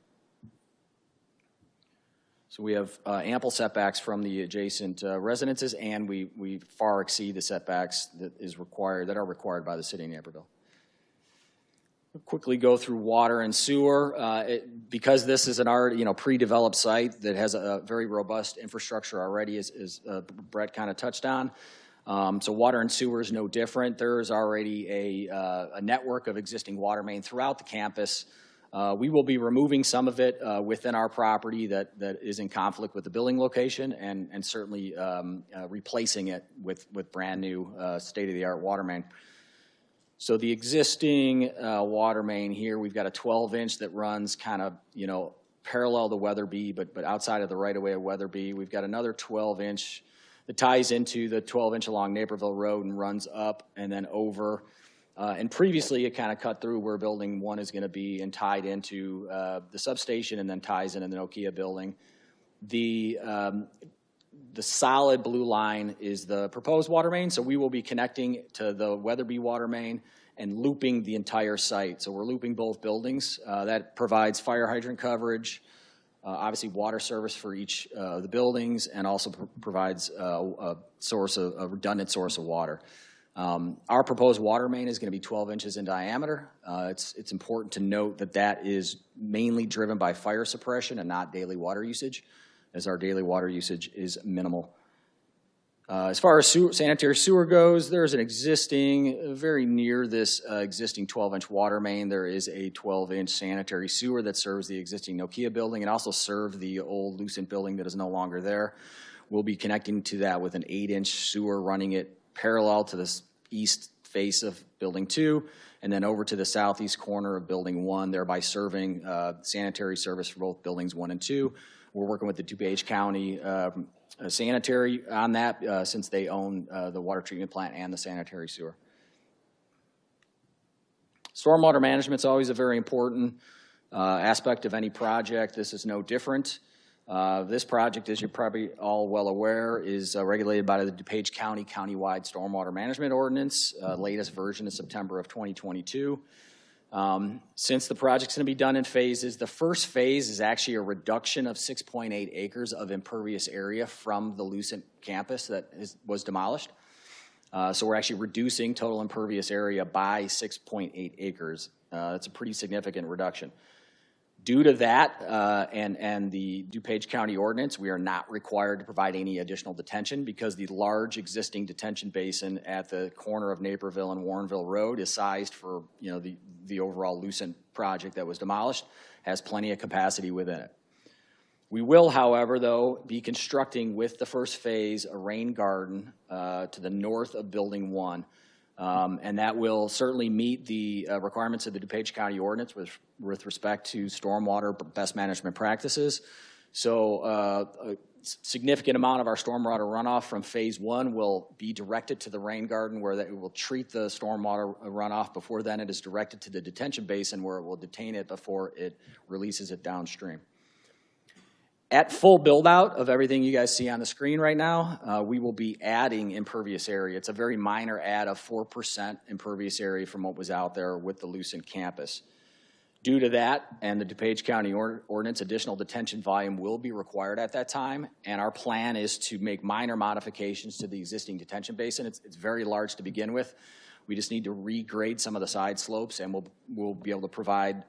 So we have ample setbacks from the adjacent residences, and we far exceed the setbacks that are required by the City of Naperville. We'll quickly go through water and sewer. Because this is an already pre-developed site that has a very robust infrastructure already, as Brett kind of touched on. So water and sewer is no different. There is already a network of existing water main throughout the campus. We will be removing some of it within our property that is in conflict with the building location, and certainly replacing it with brand new state-of-the-art water main. So the existing water main here, we've got a 12-inch that runs kind of parallel to Weatherby, but outside of the right-of-way of Weatherby. We've got another 12-inch that ties into the 12-inch along Naperville Road and runs up and then over And previously, it kind of cut through where Building 1 is going to be and tied into the substation and then ties into the Nokia building. The solid blue line is the proposed water main, so we will be connecting to the Weatherby water main and looping the entire site. So we're looping both buildings. That provides fire hydrant coverage, obviously water service for each of the buildings, and also provides a redundant source of water. Our proposed water main is going to be 12 inches in diameter. It's important to note that that is mainly driven by fire suppression and not daily water usage, as our daily water usage is minimal. As far as sanitary sewer goes, there's an existing, very near this existing 12-inch water main, there is a 12-inch sanitary sewer that serves the existing Nokia building and also served the old Lucent building that is no longer there. We'll be connecting to that with an 8-inch sewer, running it parallel to the east face of Building 2, and then over to the southeast corner of Building 1, thereby serving sanitary service for both Buildings 1 and 2. We're working with the DuPage County sanitary on that since they own the water treatment plant and the sanitary sewer. Stormwater management is always a very important aspect of any project. This is no different. This project, as you're probably all well aware, is regulated by the DuPage County Countywide Stormwater Management Ordinance. Latest version is September of 2022. Since the project's going to be done in phases, the first phase is actually a reduction of 6.8 acres of impervious area from the Lucent campus that was demolished. So we're actually reducing total impervious area by 6.8 acres. That's a pretty significant reduction. Due to that and the DuPage County ordinance, we are not required to provide any additional detention because the large existing detention basin at the corner of Naperville and Warrenville Road is sized for the overall Lucent project that was demolished, has plenty of capacity within it. We will, however, though, be constructing with the first phase a rain garden to the north of Building 1. And that will certainly meet the requirements of the DuPage County ordinance with respect to stormwater best management practices. So a significant amount of our stormwater runoff from phase 1 will be directed to the rain garden where it will treat the stormwater runoff. Before then it is directed to the detention basin where it will detain it before it releases it downstream. At full build-out of everything you guys see on the screen right now, we will be adding impervious area. It's a very minor add of 4% impervious area from what was out there with the Lucent campus. Due to that and the DuPage County ordinance, additional detention volume will be required at that time, and our plan is to make minor modifications to the existing detention basin. It's very large to begin with. We just need to regrade some of the side slopes, and we'll be able to provide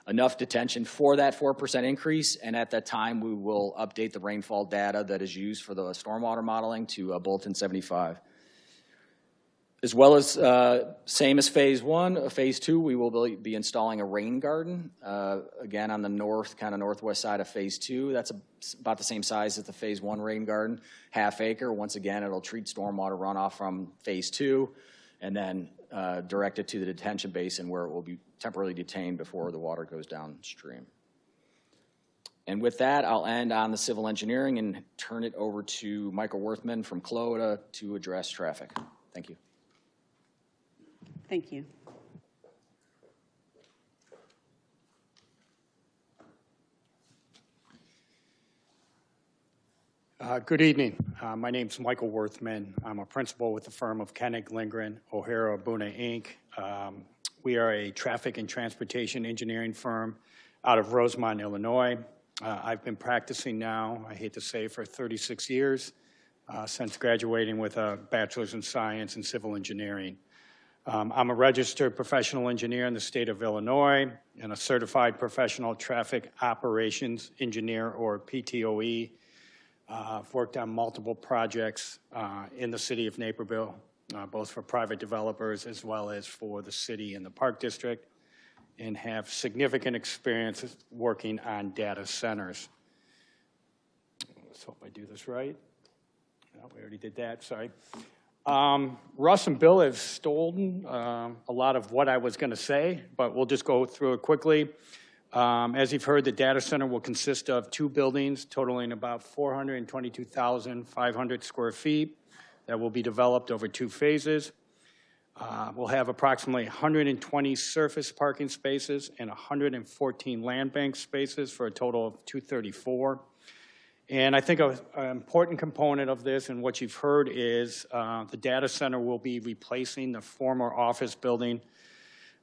enough detention for that 4% increase, and at that time we will update the rainfall data that is used for the stormwater modeling to Bulletin 75. As well as, same as phase 1, phase 2, we will be installing a rain garden, again on the northwest side of phase 2. That's about the same size as the phase 1 rain garden, half acre. Once again, it'll treat stormwater runoff from phase 2 and then direct it to the detention basin where it will be temporarily detained before the water goes downstream. And with that, I'll end on the civil engineering and turn it over to Michael Worthman from CLOTA to address traffic. Thank you. Thank you. Good evening. My name is Michael Worthman. I'm a principal with the firm of Koenig, Lindgren, O'Hara, Buna, Inc. We are a traffic and transportation engineering firm out of Rosemont, Illinois. I've been practicing now, I hate to say, for 36 years, since graduating with a bachelor's in science and civil engineering. I'm a registered professional engineer in the state of Illinois and a certified professional traffic operations engineer, or PTOE. I've worked on multiple projects in the city of Naperville, both for private developers as well as for the city and the Park District, and have significant experience working on data centers. Let's hope I do this right. No, we already did that, sorry. Russ and Bill have stolen a lot of what I was going to say, but we'll just go through it quickly. As you've heard, the data center will consist of 2 buildings totaling about 422,500 square feet that will be developed over 2 phases. We'll have approximately 120 surface parking spaces and 114 land bank spaces for a total of 234. And I think an important component of this and what you've heard is the data center will be replacing the former office building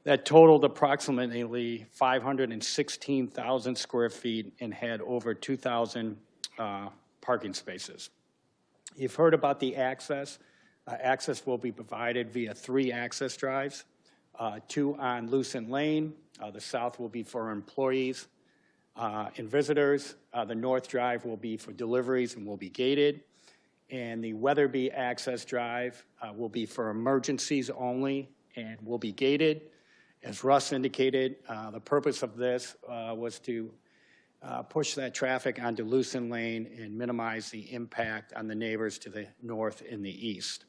that totaled approximately 516,000 square feet and had over 2,000 parking spaces. You've heard about the access. Access will be provided via 3 access drives, 2 on Lucent Lane. The south will be for employees and visitors. The north drive will be for deliveries and will be gated. And the Weatherby access drive will be for emergencies only and will be gated. As Russ indicated, the purpose of this was to push that traffic onto Lucent Lane and minimize the impact on the neighbors to the north and the east.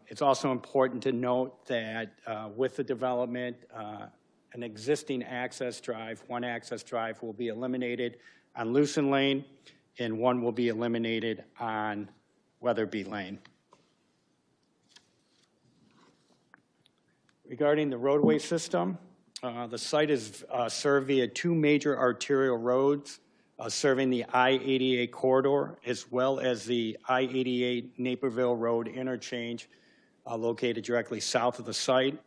It's also important to note that with the development, an existing access drive, 1 access drive will be eliminated on Lucent Lane, and 1 will be eliminated on Weatherby Lane. Regarding the roadway system, the site is served via 2 major arterial roads serving the I-88 corridor, as well as the I-88 Naperville Road interchange located directly south of the site.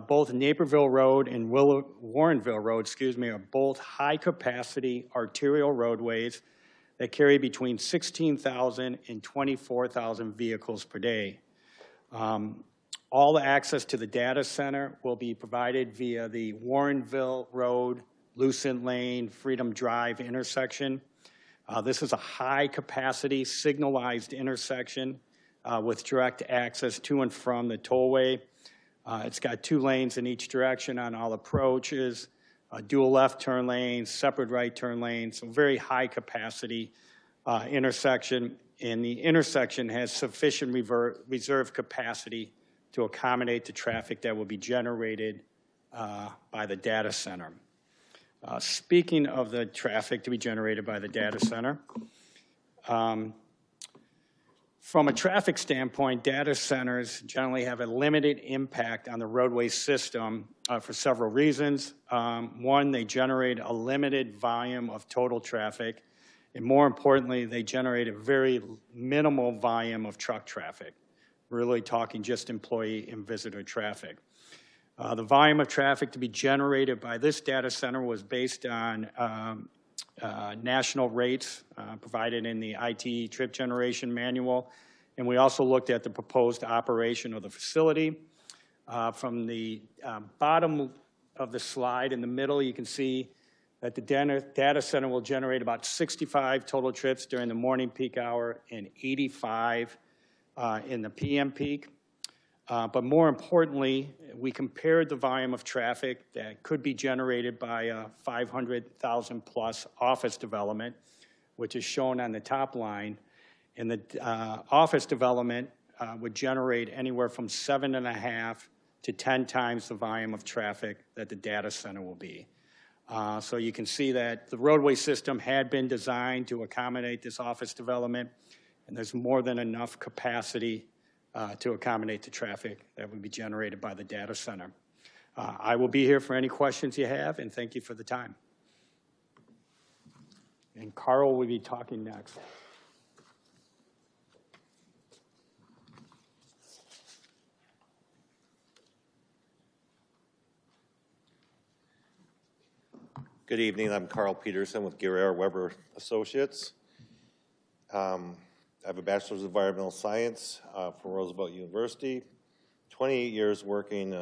Both Naperville Road and Warrenville Road, are both high-capacity arterial roadways that carry between 16,000 and 24,000 vehicles per day. All the access to the data center will be provided via the Warrenville Road, Lucent Lane, Freedom Drive intersection. This is a high-capacity signalized intersection with direct access to and from the tollway. It's got 2 lanes in each direction on all approaches, dual left turn lanes, separate right turn lanes, so very high-capacity intersection. And the intersection has sufficient reserve capacity to accommodate the traffic that will be generated by the data center. Speaking of the traffic to be generated by the data center, from a traffic standpoint, data centers generally have a limited impact on the roadway system for several reasons. 1, they generate a limited volume of total traffic, and more importantly, they generate a very minimal volume of truck traffic. We're really talking just employee and visitor traffic. The volume of traffic to be generated by this data center was based on national rates provided in the IT trip generation manual, and we also looked at the proposed operation of the facility. From the bottom of the slide in the middle, you can see that the data center will generate about 65 total trips during the morning peak hour and 85 in the PM peak. But more importantly, we compared the volume of traffic that could be generated by a 500,000 plus office development, which is shown on the top line. And the office development would generate anywhere from 7.5 to 10 times the volume of traffic that the data center will be. So you can see that the roadway system had been designed to accommodate this office development, and there's more than enough capacity to accommodate the traffic that would be generated by the data center. I will be here for any questions you have, and thank you for the time. And Carl will be talking next. Good evening. I'm Carl Peterson with Guerrero Weber Associates. I have a Bachelor's of Environmental Science from Roosevelt University, 28 years working,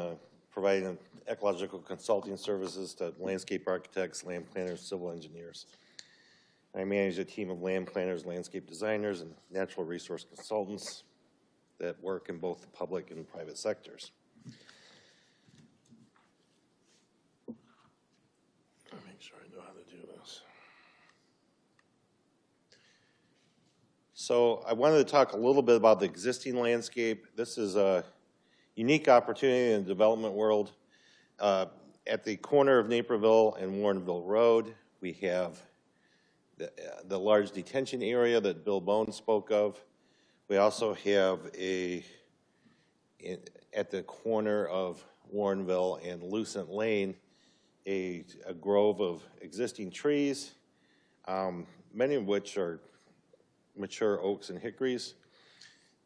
providing ecological consulting services to landscape architects, land planners, civil engineers. I manage a team of land planners, landscape designers, and natural resource consultants that work in both the public and private sectors. Make sure I know how to do this. So I wanted to talk a little bit about the existing landscape. This is a unique opportunity in the development world. At the corner of Naperville and Warrenville Road, we have the large detention area that Bill Bone spoke of. We also have at the corner of Warrenville and Lucent Lane, a grove of existing trees, many of which are mature oaks and hickories.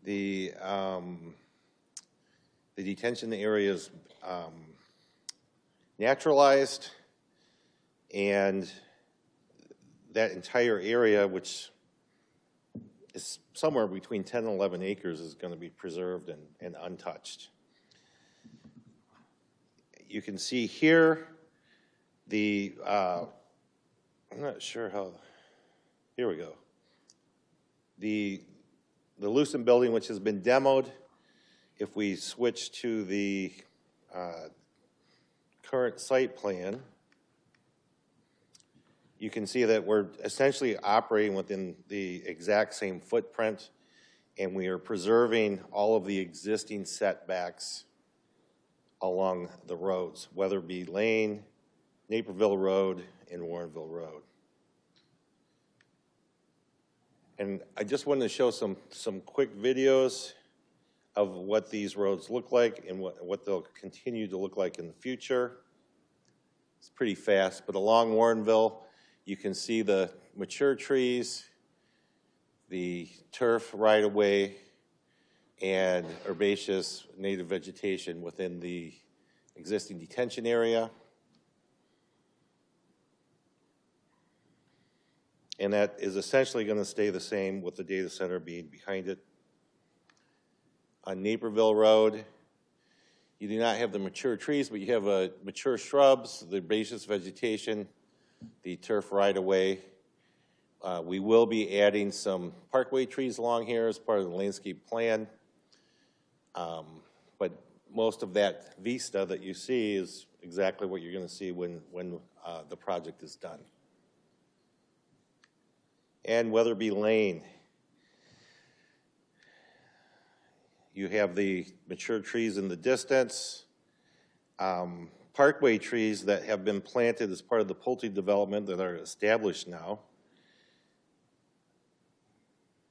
The detention area is naturalized, and that entire area, which is somewhere between 10 and 11 acres, is going to be preserved and untouched. You can see here I'm not sure how, here we go. The Lucent building, which has been demoed, if we switch to the current site plan, you can see that we're essentially operating within the exact same footprint, and we are preserving all of the existing setbacks along the roads, Weatherby Lane, Naperville Road, and Warrenville Road. And I just wanted to show some quick videos of what these roads look like and what they'll continue to look like in the future. It's pretty fast, but along Warrenville, you can see the mature trees, the turf right-of-way, and herbaceous native vegetation within the existing detention area. And that is essentially going to stay the same with the data center being behind it. On Naperville Road, you do not have the mature trees, but you have mature shrubs, the herbaceous vegetation, the turf right-of-way. We will be adding some parkway trees along here as part of the landscape plan. But most of that vista that you see is exactly what you're going to see when the project is done. And Weatherby Lane. You have the mature trees in the distance, parkway trees that have been planted as part of the Pulte development that are established now,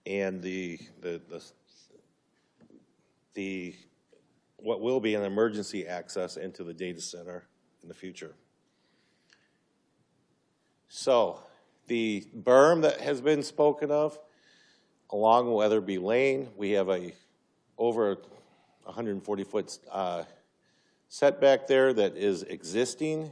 and what will be an emergency access into the data center in the future. So the berm that has been spoken of along Weatherby Lane, we have over 140-foot setback there that is existing.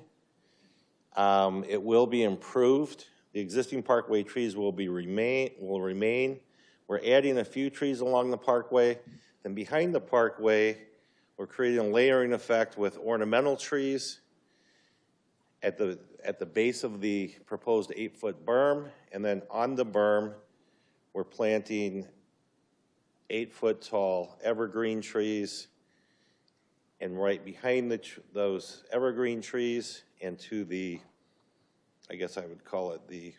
It will be improved. The existing parkway trees will remain. We're adding a few trees along the parkway. Then behind the parkway, we're creating a layering effect with ornamental trees at the base of the proposed 8-foot berm, and then on the berm, we're planting 8-foot tall evergreen trees, and right behind those evergreen trees and to the, I guess I would call it the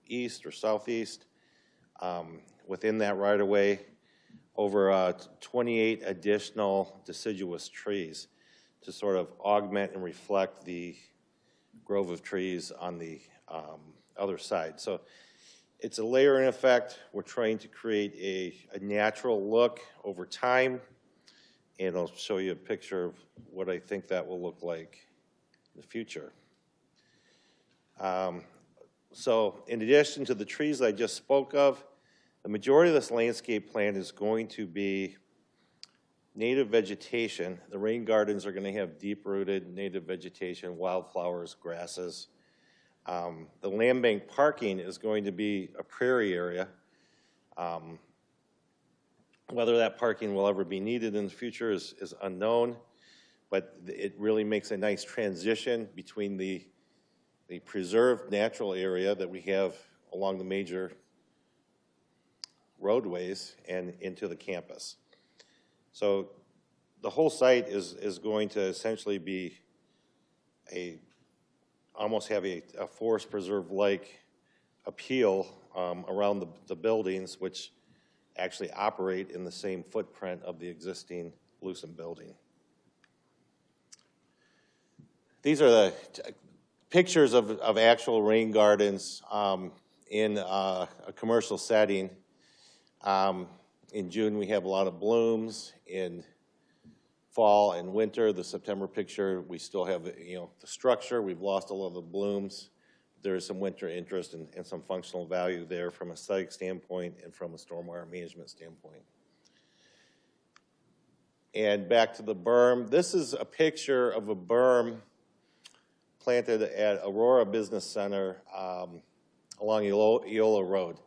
east or southeast, within that right-of-way, over 28 additional deciduous trees to sort of augment and reflect the grove of trees on the other side. So it's a layering effect. We're trying to create a natural look over time, and I'll show you a picture of what I think that will look like in the future. So in addition to the trees I just spoke of, the majority of this landscape plan is going to be native vegetation. The rain gardens are going to have deep-rooted native vegetation, wildflowers, grasses. The land bank parking is going to be a prairie area. Whether that parking will ever be needed in the future is unknown, but it really makes a nice transition between the preserved natural area that we have along the major roadways and into the campus. So the whole site is going to essentially be almost have a forest preserve-like appeal around the buildings, which actually operate in the same footprint of the existing Lucent building. These are the pictures of actual rain gardens in a commercial setting. In June, we have a lot of blooms. In fall and winter. The September picture, we still have, the structure. We've lost a lot of the blooms. There is some winter interest and some functional value there from a aesthetic standpoint and from a stormwater management standpoint. And back to the berm. This is a picture of a berm planted at Aurora Business Center along Eola Road.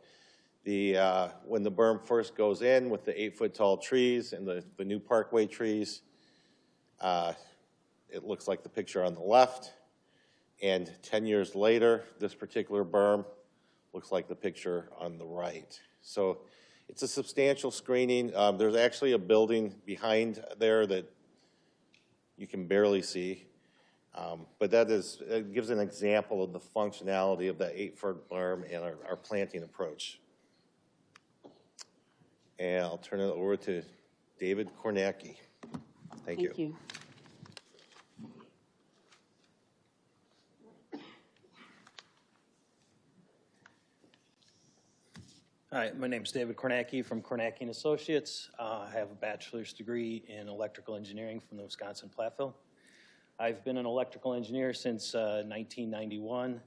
When the berm first goes in with the 8-foot tall trees and the new parkway trees, it looks like the picture on the left. And 10 years later, this particular berm looks like the picture on the right. So it's a substantial screening. There's actually a building behind there that you can barely see. But it gives an example of the functionality of that 8-foot berm and our planting approach. And I'll turn it over to David Kornacki. Thank you. Thank you. Hi, my name is David Kornacki from Kornacki & Associates. I have a bachelor's degree in electrical engineering from the Wisconsin Platteville. I've been an electrical engineer since 1991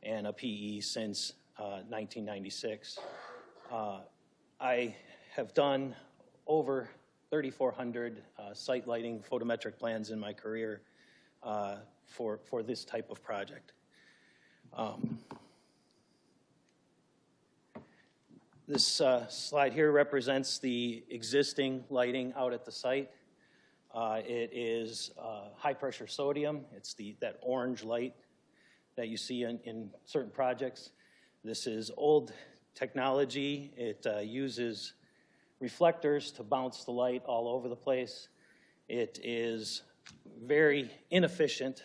and a PE since 1996. I have done over 3,400 site lighting photometric plans in my career for this type of project. This slide here represents the existing lighting out at the site. It is high-pressure sodium. It's that orange light that you see in certain projects. This is old technology. It uses reflectors to bounce the light all over the place. It is very inefficient.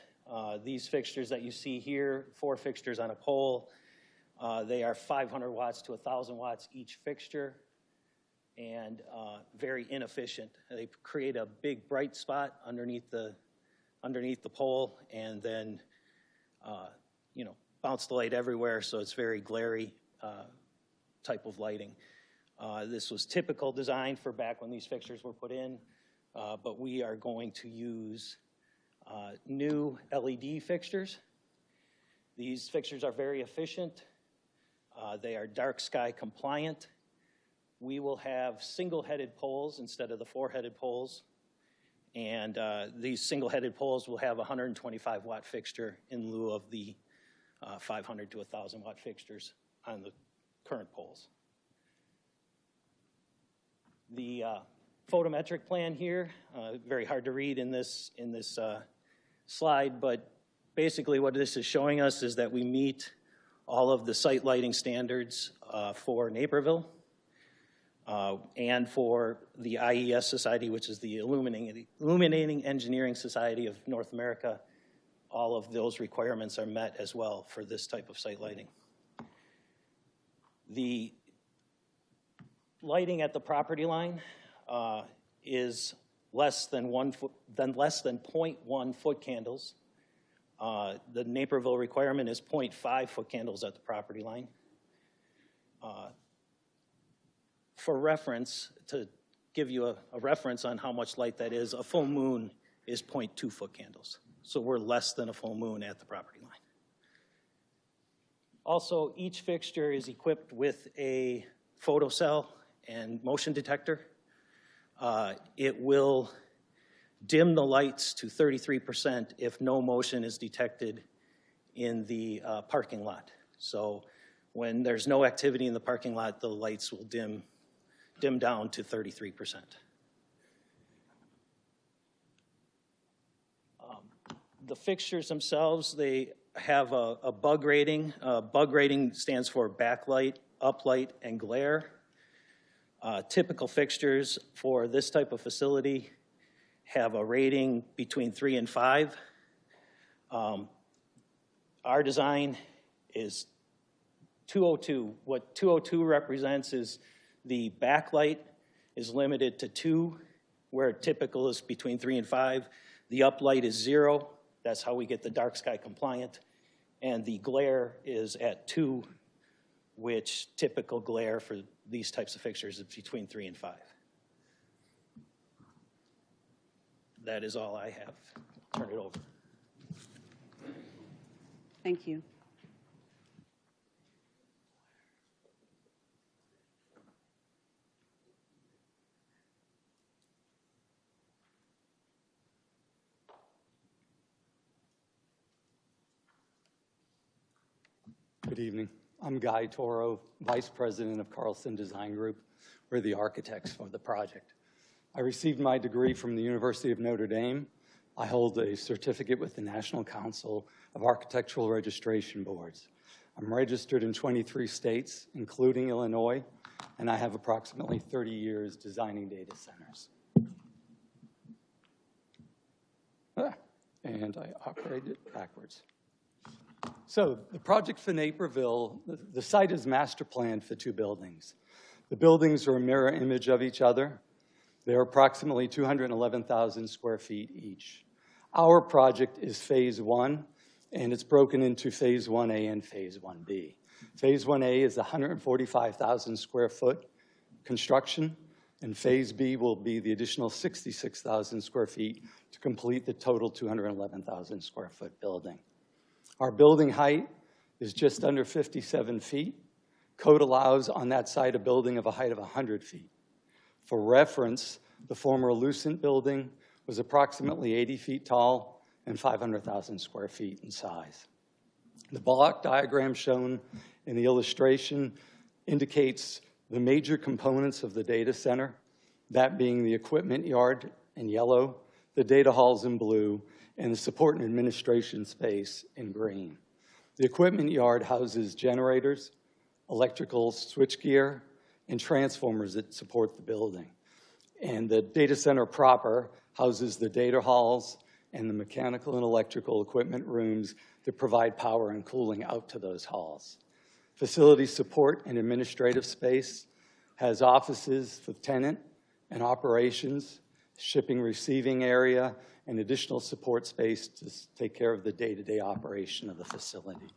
These fixtures that you see here, 4 fixtures on a pole, they are 500 watts to 1,000 watts each fixture, and very inefficient. They create a big bright spot underneath the pole, and then bounce the light everywhere. So it's very glary type of lighting. This was typical design for back when these fixtures were put in, but we are going to use new LED fixtures. These fixtures are very efficient. They are dark sky compliant. We will have single-headed poles instead of the 4-headed poles. And these single-headed poles will have a 125 watt fixture in lieu of the 500 to 1,000 watt fixtures on the current poles. The photometric plan here, very hard to read in this slide, but basically what this is showing us is that we meet all of the site lighting standards for Naperville and for the IES Society, which is the Illuminating Engineering Society of North America. All of those requirements are met as well for this type of site lighting. The lighting at the property line is less than 0.1 foot candles. The Naperville requirement is 0.5 foot candles at the property line. For reference, to give you a reference on how much light that is, a full moon is 0.2 foot candles. So we're less than a full moon at the property line. Also, each fixture is equipped with a photocell and motion detector. It will dim the lights to 33% if no motion is detected in the parking lot. So when there's no activity in the parking lot, the lights will dim down to 33%. The fixtures themselves, they have a bug rating. Bug rating stands for backlight, uplight, and glare. Typical fixtures for this type of facility have a rating between 3 and 5. Our design is 202. What 202 represents is the backlight is limited to 2, where typical is between 3 and 5. The uplight is 0. That's how we get the dark sky compliant. And the glare is at 2, which typical glare for these types of fixtures is between 3 and 5. that is all I have. Turn it over. Thank you. Good evening. I'm Guy Toro, Vice President of Carlson Design Group. We're the architects for the project. I received my degree from the University of Notre Dame. I hold a certificate with the National Council of Architectural Registration Boards. I'm registered in 23 states, including Illinois, and I have approximately 30 years designing data centers. And I operate it backwards. So the project for Naperville, the site is master planned for 2 buildings. The buildings are a mirror image of each other. They're approximately 211,000 square feet each. Our project is phase 1, and it's broken into phase 1A and phase 1B. Phase 1A is 145,000 square foot construction, and phase B will be the additional 66,000 square feet to complete the total 211,000 square foot building. Our building height is just under 57 feet. Code allows on that site a building of a height of 100 feet. For reference, the former Lucent building was approximately 80 feet tall and 500,000 square feet in size. The block diagram shown in the illustration indicates the major components of the data center, that being the equipment yard in yellow, the data halls in blue, and the support and administration space in green. The equipment yard houses generators, electrical switchgear, and transformers that support the building. And the data center proper houses the data halls and the mechanical and electrical equipment rooms that provide power and cooling out to those halls. Facility support and administrative space has offices for tenant and operations, shipping receiving area, and additional support space to take care of the day-to-day operation of the facility.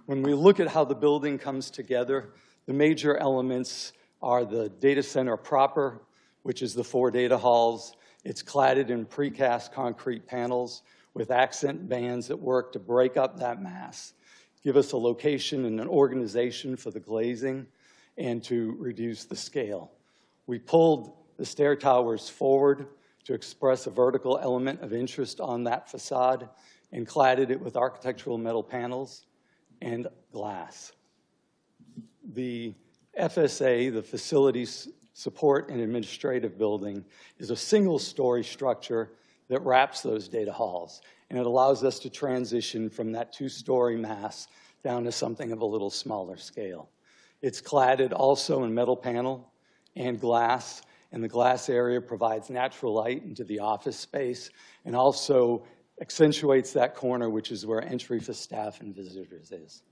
When we look at how the building comes together, the major elements are the data center proper, which is the 4 data halls. It's cladded in precast concrete panels with accent bands that work to break up that mass, give us a location and an organization for the glazing, and to reduce the scale. We pulled the stair towers forward to express a vertical element of interest on that facade and cladded it with architectural metal panels and glass. The FSA, the Facilities Support and Administrative Building, is a single-story structure that wraps those data halls, and it allows us to transition from that 2-story mass down to something of a little smaller scale. It's cladded also in metal panel and glass, and the glass area provides natural light into the office space and also accentuates that corner, which is where entry for staff and visitors is.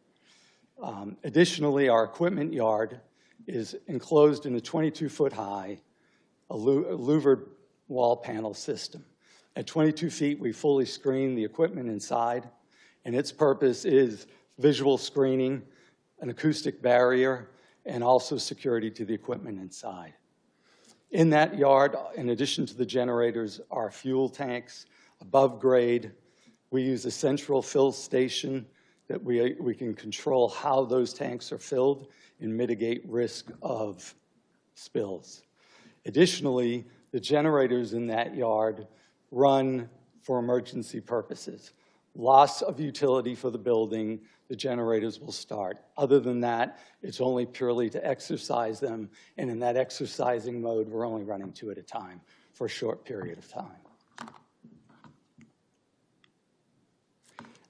Additionally, our equipment yard is enclosed in a 22-foot high, louvered wall panel system. At 22 feet, we fully screen the equipment inside, and its purpose is visual screening, an acoustic barrier, and also security to the equipment inside. In that yard, in addition to the generators, are fuel tanks above grade. We use a central fill station that we can control how those tanks are filled and mitigate risk of spills. Additionally, the generators in that yard run for emergency purposes. Loss of utility for the building, the generators will start. Other than that, it's only purely to exercise them, and in that exercising mode, we're only running 2 at a time for a short period of time.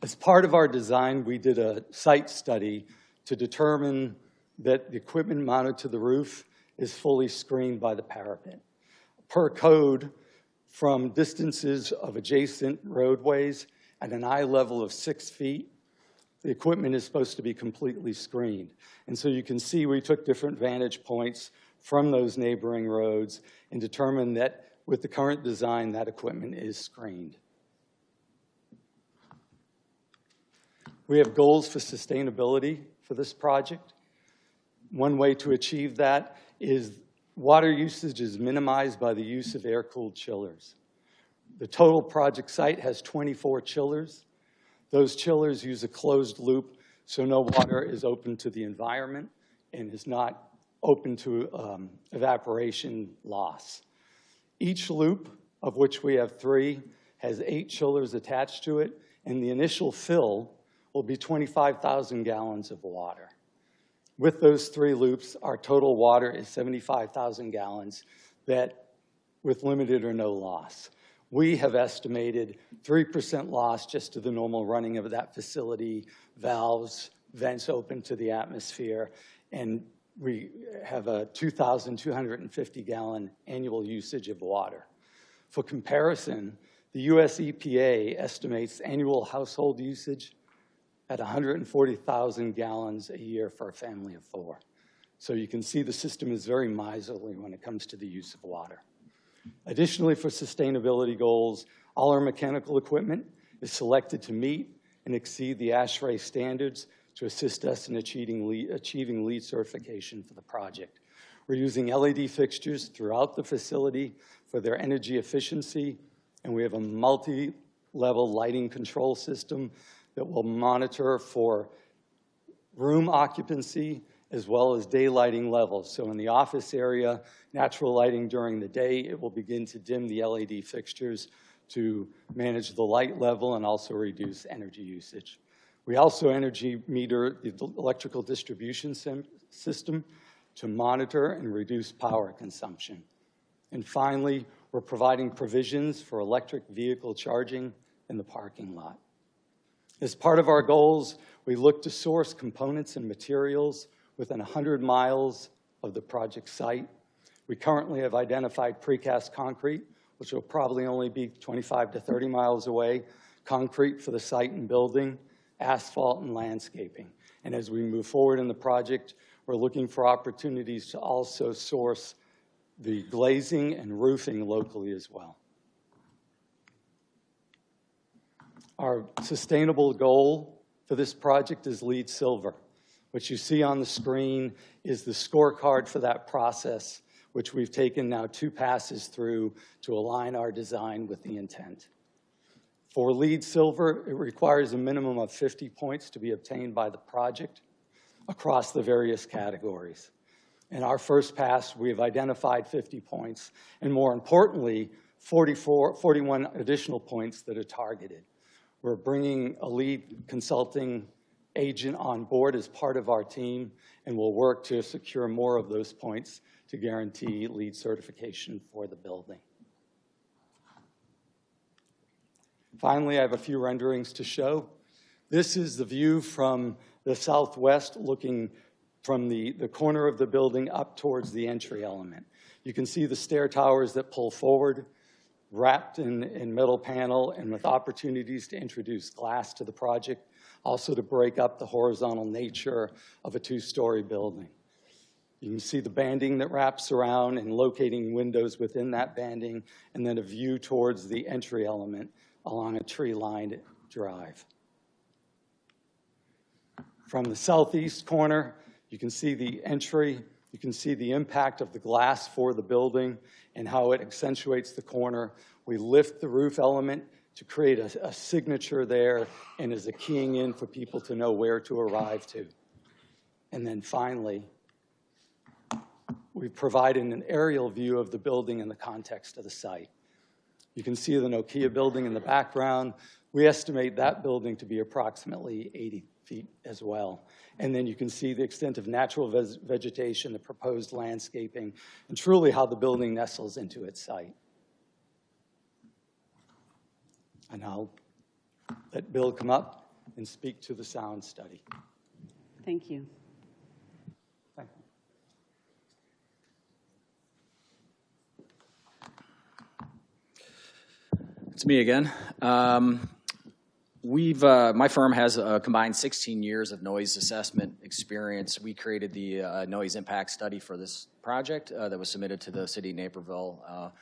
As part of our design, we did a site study to determine that the equipment mounted to the roof is fully screened by the parapet. Per code, from distances of adjacent roadways at an eye level of 6 feet, the equipment is supposed to be completely screened. And so you can see we took different vantage points from those neighboring roads and determined that with the current design, that equipment is screened. We have goals for sustainability for this project. One way to achieve that is water usage is minimized by the use of air-cooled chillers. The total project site has 24 chillers. Those chillers use a closed loop, so no water is open to the environment and is not open to evaporation loss. Each loop, of which we have 3, has 8 chillers attached to it, and the initial fill will be 25,000 gallons of water. With those 3 loops, our total water is 75,000 gallons that with limited or no loss. We have estimated 3% loss just to the normal running of that facility, valves, vents open to the atmosphere, and we have a 2,250 gallon annual usage of water. For comparison, the US EPA estimates annual household usage at 140,000 gallons a year for a family of 4. So you can see the system is very miserly when it comes to the use of water. Additionally, for sustainability goals, all our mechanical equipment is selected to meet and exceed the ASHRAE standards to assist us in achieving LEED certification for the project. We're using LED fixtures throughout the facility for their energy efficiency, and we have a multi-level lighting control system that will monitor for room occupancy as well as daylighting levels. So in the office area, natural lighting during the day, it will begin to dim the LED fixtures to manage the light level and also reduce energy usage. We also energy meter the electrical distribution system to monitor and reduce power consumption. And finally, we're providing provisions for electric vehicle charging in the parking lot. As part of our goals, we look to source components and materials within 100 miles of the project site. We currently have identified precast concrete, which will probably only be 25 to 30 miles away, concrete for the site and building, asphalt and landscaping. And as we move forward in the project, we're looking for opportunities to also source the glazing and roofing locally as well. Our sustainable goal for this project is LEED Silver. What you see on the screen is the scorecard for that process, which we've taken now 2 passes through to align our design with the intent. For LEED Silver, it requires a minimum of 50 points to be obtained by the project across the various categories. In our first pass, we have identified 50 points, and more importantly, 41 additional points that are targeted. We're bringing a lead consulting agent on board as part of our team, and we'll work to secure more of those points to guarantee LEED certification for the building. Finally, I have a few renderings to show. This is the view from the southwest, looking from the corner of the building up towards the entry element. You can see the stair towers that pull forward, wrapped in metal panel and with opportunities to introduce glass to the project, also to break up the horizontal nature of a 2-story building. You can see the banding that wraps around and locating windows within that banding, and then a view towards the entry element along a tree-lined drive. From the southeast corner, you can see the entry, you can see the impact of the glass for the building and how it accentuates the corner. We lift the roof element to create a signature there and as a keying in for people to know where to arrive to. And then finally, we've provided an aerial view of the building in the context of the site. You can see the Nokia building in the background. We estimate that building to be approximately 80 feet as well. And then you can see the extent of natural vegetation, the proposed landscaping, and truly how the building nestles into its site. And I'll let Bill come up and speak to the sound study. Thank you. Thank you. It's me again. My firm has a combined 16 years of noise assessment experience. We created the noise impact study for this project that was submitted to the city of Naperville.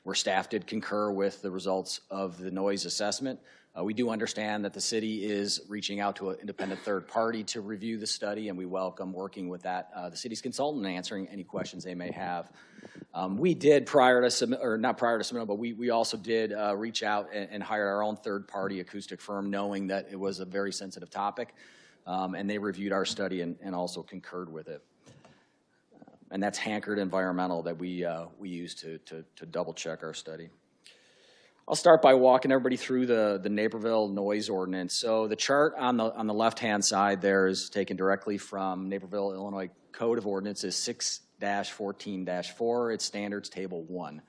where staff did concur with the results of the noise assessment. We do understand that the city is reaching out to an independent third party to review the study, and we welcome working with that, the city's consultant, and answering any questions they may have. We did prior to submit, or not prior to submit, but we also did reach out and hire our own third party acoustic firm, knowing that it was a very sensitive topic, and they reviewed our study and also concurred with it. And that's Hankered Environmental that we use to double check our study. I'll start by walking everybody through the Naperville noise ordinance. So the chart on the left-hand side there is taken directly from Naperville, Illinois Code of Ordinances 6-14-4. It's Standards Table 1.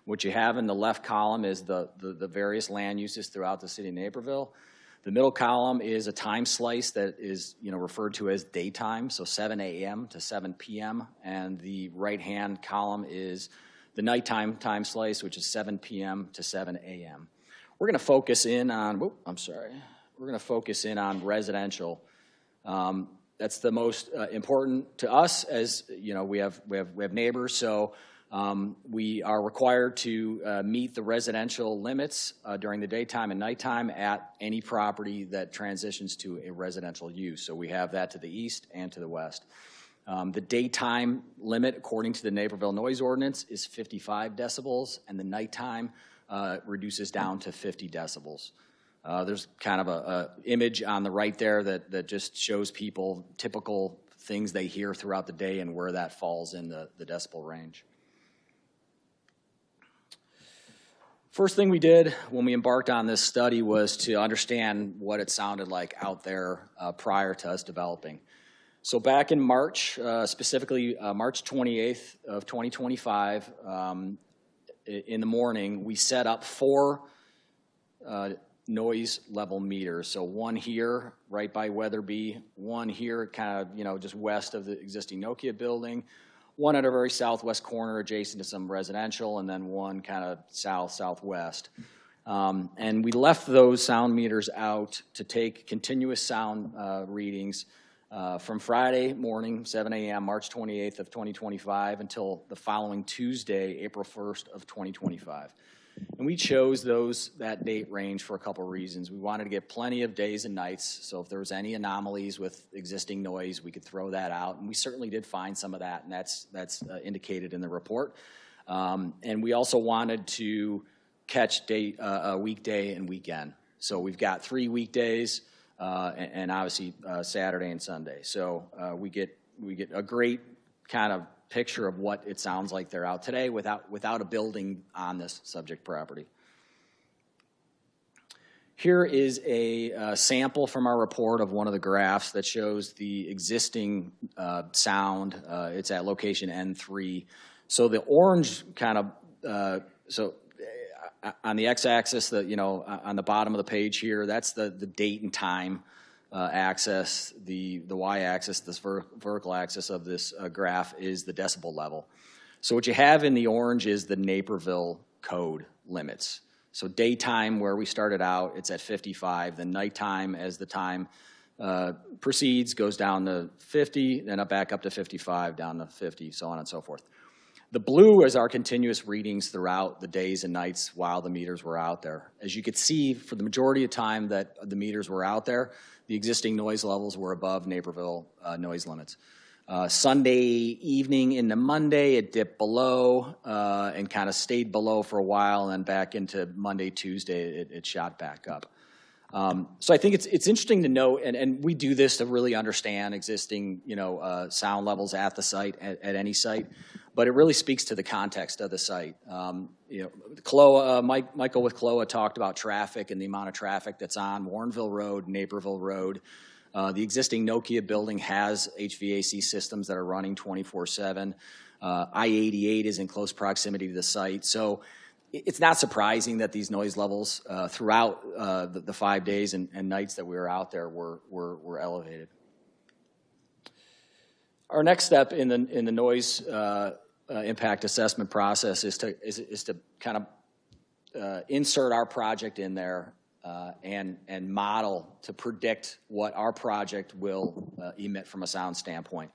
What you have in the left column is the various land uses throughout the city of Naperville. The middle column is a time slice that is referred to as daytime, so 7 a.m. to 7 p.m. And the right-hand column is the nighttime time slice, which is 7 p.m. to 7 a.m. We're going to focus in on, We're going to focus in on residential. That's the most important to us, as we have neighbors. So we are required to meet the residential limits during the daytime and nighttime at any property that transitions to a residential use. So we have that to the east and to the west. The daytime limit, according to the Naperville Noise Ordinance, is 55 decibels, and the nighttime reduces down to 50 decibels. There's kind of a image on the right there that just shows people typical things they hear throughout the day and where that falls in the decibel range. First thing we did when we embarked on this study was to understand what it sounded like out there prior to us developing. So back in March, specifically March 28th of 2025, in the morning, we set up 4 noise level meters. So one here right by Weatherby, one here kind of, just west of the existing Nokia building, one at a very southwest corner adjacent to some residential, and then one kind of southwest. And we left those sound meters out to take continuous sound readings from Friday morning, 7 a.m., March 28th of 2025, until the following Tuesday, April 1st of 2025. And we chose that date range for a couple reasons. We wanted to get plenty of days and nights, so if there was any anomalies with existing noise, we could throw that out. And we certainly did find some of that, and that's indicated in the report. And we also wanted to catch a weekday and weekend. So we've got 3 weekdays, and obviously Saturday and Sunday. So we get a great kind of picture of what it sounds like they're out today without a building on this subject property. Here is a sample from our report of one of the graphs that shows the existing sound. It's at location N3. So the orange kind of, on the x-axis, on the bottom of the page here, that's the date and time axis. The y-axis, this vertical axis of this graph, is the decibel level. So what you have in the orange is the Naperville code limits. So daytime, where we started out, it's at 55. The nighttime, as the time proceeds, goes down to 50, then back up to 55, down to 50, so on and so forth. The blue is our continuous readings throughout the days and nights while the meters were out there. As you could see, for the majority of time that the meters were out there, the existing noise levels were above Naperville noise limits. Sunday evening into Monday, it dipped below and kind of stayed below for a while, and then back into Monday, Tuesday, it shot back up. So I think it's interesting to note, and we do this to really understand existing sound levels at the site, at any site, but it really speaks to the context of the site. Michael with CLOA talked about traffic and the amount of traffic that's on Warrenville Road, Naperville Road. The existing Nokia building has HVAC systems that are running 24/7. I-88 is in close proximity to the site. So it's not surprising that these noise levels throughout the 5 days and nights that we were out there were elevated. Our next step in the noise impact assessment process is to kind of insert our project in there and model to predict what our project will emit from a sound standpoint.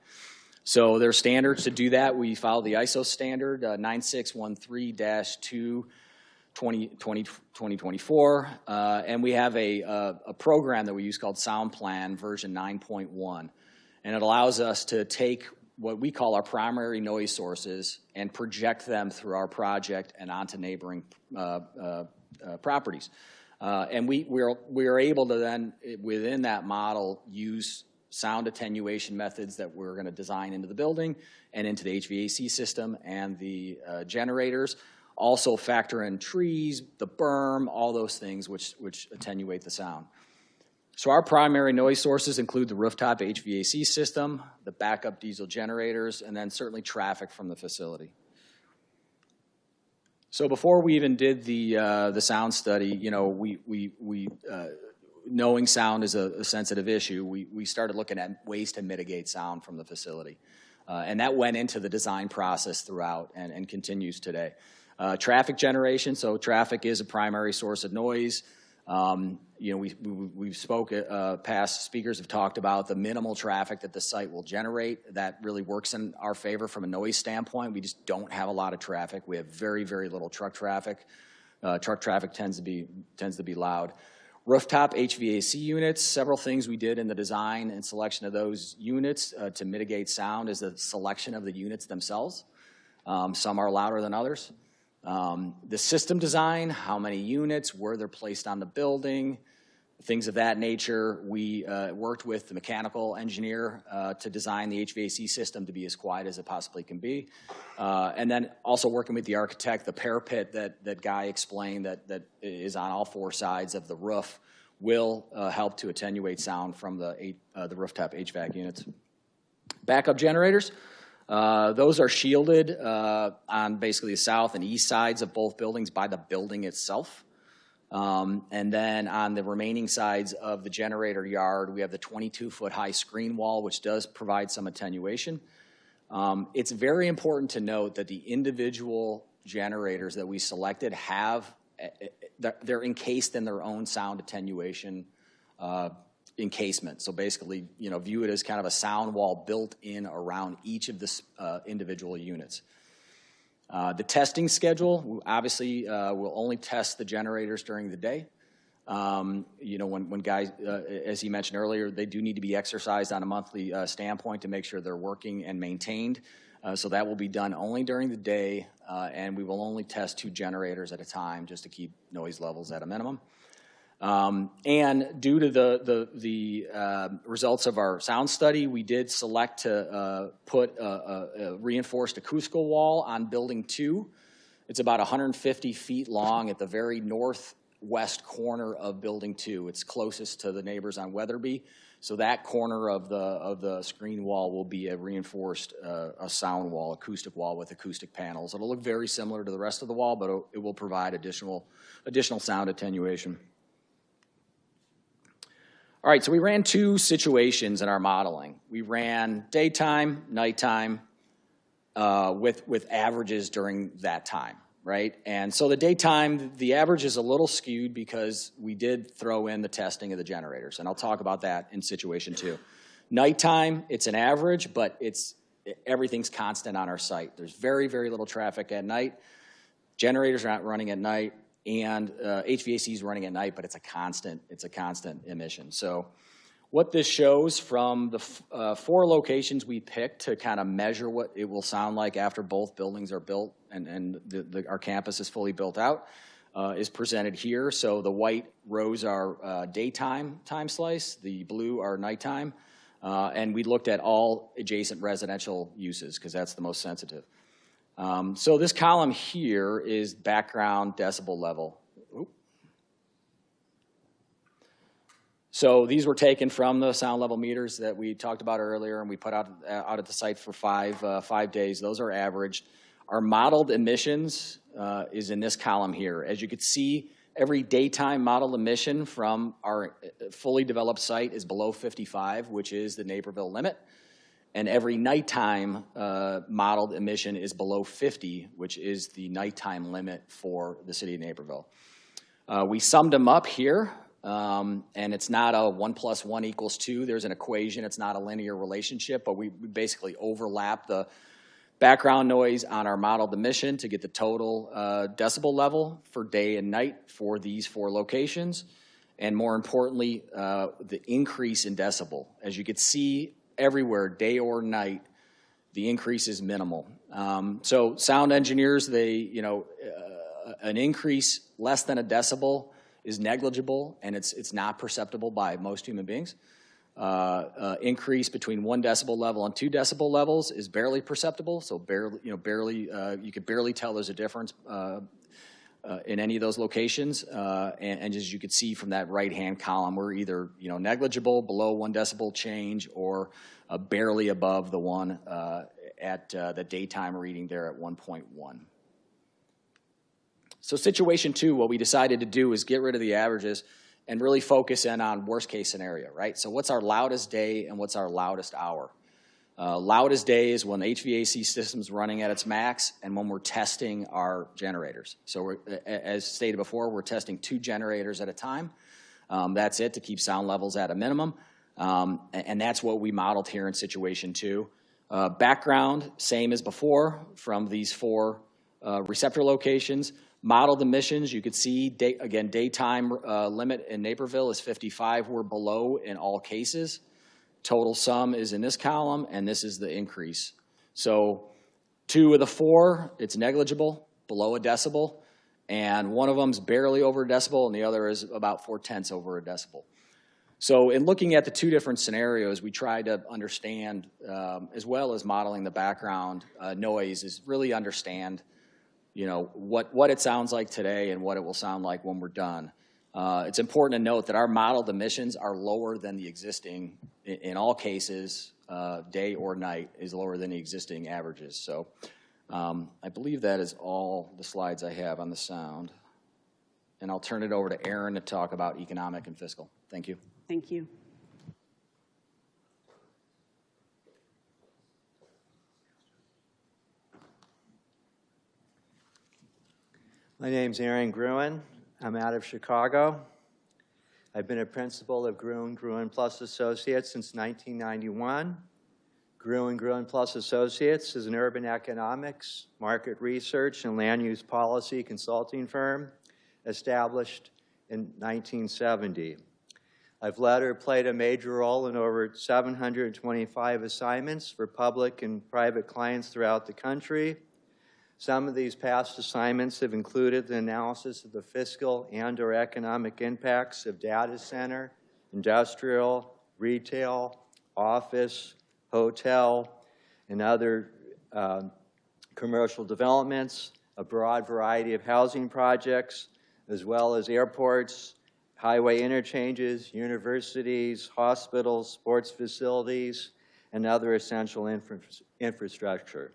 So there are standards to do that. We follow the ISO standard 9613-2-2024, and we have a program that we use called Sound Plan version 9.1, and it allows us to take what we call our primary noise sources and project them through our project and onto neighboring properties. And we are able to then, within that model, use sound attenuation methods that we're going to design into the building and into the HVAC system and the generators. Also factor in trees, the berm, all those things which attenuate the sound. So our primary noise sources include the rooftop HVAC system, the backup diesel generators, and then certainly traffic from the facility. So before we even did the sound study, you know, knowing sound is a sensitive issue, we started looking at ways to mitigate sound from the facility. And that went into the design process throughout and continues today. Traffic generation, so traffic is a primary source of noise. You know, we've past speakers have talked about the minimal traffic that the site will generate. That really works in our favor from a noise standpoint. We just don't have a lot of traffic. We have very, very little truck traffic. Truck traffic tends to be loud. Rooftop HVAC units, several things we did in the design and selection of those units to mitigate sound is the selection of the units themselves. Some are louder than others. The system design, how many units, where they're placed on the building, things of that nature. We worked with the mechanical engineer to design the HVAC system to be as quiet as it possibly can be. And then also working with the architect, the parapet that Guy explained that is on all four sides of the roof will help to attenuate sound from the rooftop HVAC units. Backup generators. Those are shielded on basically the south and east sides of both buildings by the building itself. And then on the remaining sides of the generator yard, we have the 22-foot high screen wall, which does provide some attenuation. It's very important to note that the individual generators that we selected they're encased in their own sound attenuation encasement. So basically, you know, view it as kind of a sound wall built in around each of the individual units. The testing schedule, obviously, we'll only test the generators during the day. You know, when guys, as he mentioned earlier, they do need to be exercised on a monthly standpoint to make sure they're working and maintained. So that will be done only during the day, and we will only test 2 generators at a time just to keep noise levels at a minimum. And due to the results of our sound study, we did select to put a reinforced acoustical wall on Building 2. It's about 150 feet long at the very northwest corner of Building 2. It's closest to the neighbors on Weatherby. So that corner of the screen wall will be a reinforced a sound wall, acoustic wall with acoustic panels. It'll look very similar to the rest of the wall, but it will provide additional sound attenuation. All right, so we ran 2 situations in our modeling. We ran daytime, nighttime, with averages during that time, right? And so the daytime, the average is a little skewed because we did throw in the testing of the generators, and I'll talk about that in situation 2. Nighttime, it's an average, but everything's constant on our site. There's very, very little traffic at night. Generators are not running at night. And HVAC is running at night, but it's a constant emission. So what this shows from the 4 locations we picked to kind of measure what it will sound like after both buildings are built and our campus is fully built out is presented here. So the white rows are daytime time slice, the blue are nighttime, and we looked at all adjacent residential uses because that's the most sensitive. So this column here is background decibel level. Oop. So these were taken from the sound level meters that we talked about earlier, and we put out at the site for 5 days. Those are averaged. Our modeled emissions is in this column here. As you can see, every daytime modeled emission from our fully developed site is below 55, which is the Naperville limit. And every nighttime modeled emission is below 50, which is the nighttime limit for the city of Naperville. We summed them up here and it's not a 1 + 1 = 2. There's an equation. It's not a linear relationship, but we basically overlap the background noise on our modeled emission to get the total decibel level for day and night for these 4 locations. And more importantly, the increase in decibel. As you can see everywhere, day or night, the increase is minimal. So sound engineers, an increase less than a decibel is negligible, and it's not perceptible by most human beings. Increase between 1 decibel level and 2 decibel levels is barely perceptible, so you could barely tell there's a difference in any of those locations. And as you could see from that right-hand column, we're either negligible, below 1 decibel change, or barely above the one at the daytime reading there at 1.1. So situation 2, what we decided to do is get rid of the averages and really focus in on worst case scenario, right? So what's our loudest day and what's our loudest hour? Loudest day is when the HVAC system's running at its max and when we're testing our generators. So as stated before, we're testing 2 generators at a time. That's it to keep sound levels at a minimum. And that's what we modeled here in situation 2. Background, same as before from these 4 receptor locations. Modeled emissions, you could see, again, daytime limit in Naperville is 55. We're below in all cases. Total sum is in this column, and this is the increase. So 2 of the 4, it's negligible, below a decibel, and one of them's barely over a decibel, and the other is about 4/10 over a decibel. So in looking at the 2 different scenarios, we tried to understand, as well as modeling the background noise, is really understand what it sounds like today and what it will sound like when we're done. It's important to note that our modeled emissions are lower than the existing, in all cases, day or night, is lower than the existing averages. So I believe that is all the slides I have on the sound. And I'll turn it over to Aaron to talk about economic and fiscal. Thank you. Thank you. My name's Aaron Gruen. I'm out of Chicago. I've been a principal of Gruen Plus Associates since 1991. Gruen Plus Associates is an urban economics, market research, and land use policy consulting firm established in 1970. I've led or played a major role in over 725 assignments for public and private clients throughout the country. Some of these past assignments have included the analysis of the fiscal and/or economic impacts of data center, industrial, retail, office, hotel, and other commercial developments, a broad variety of housing projects, as well as airports, highway interchanges, universities, hospitals, sports facilities, and other essential infrastructure.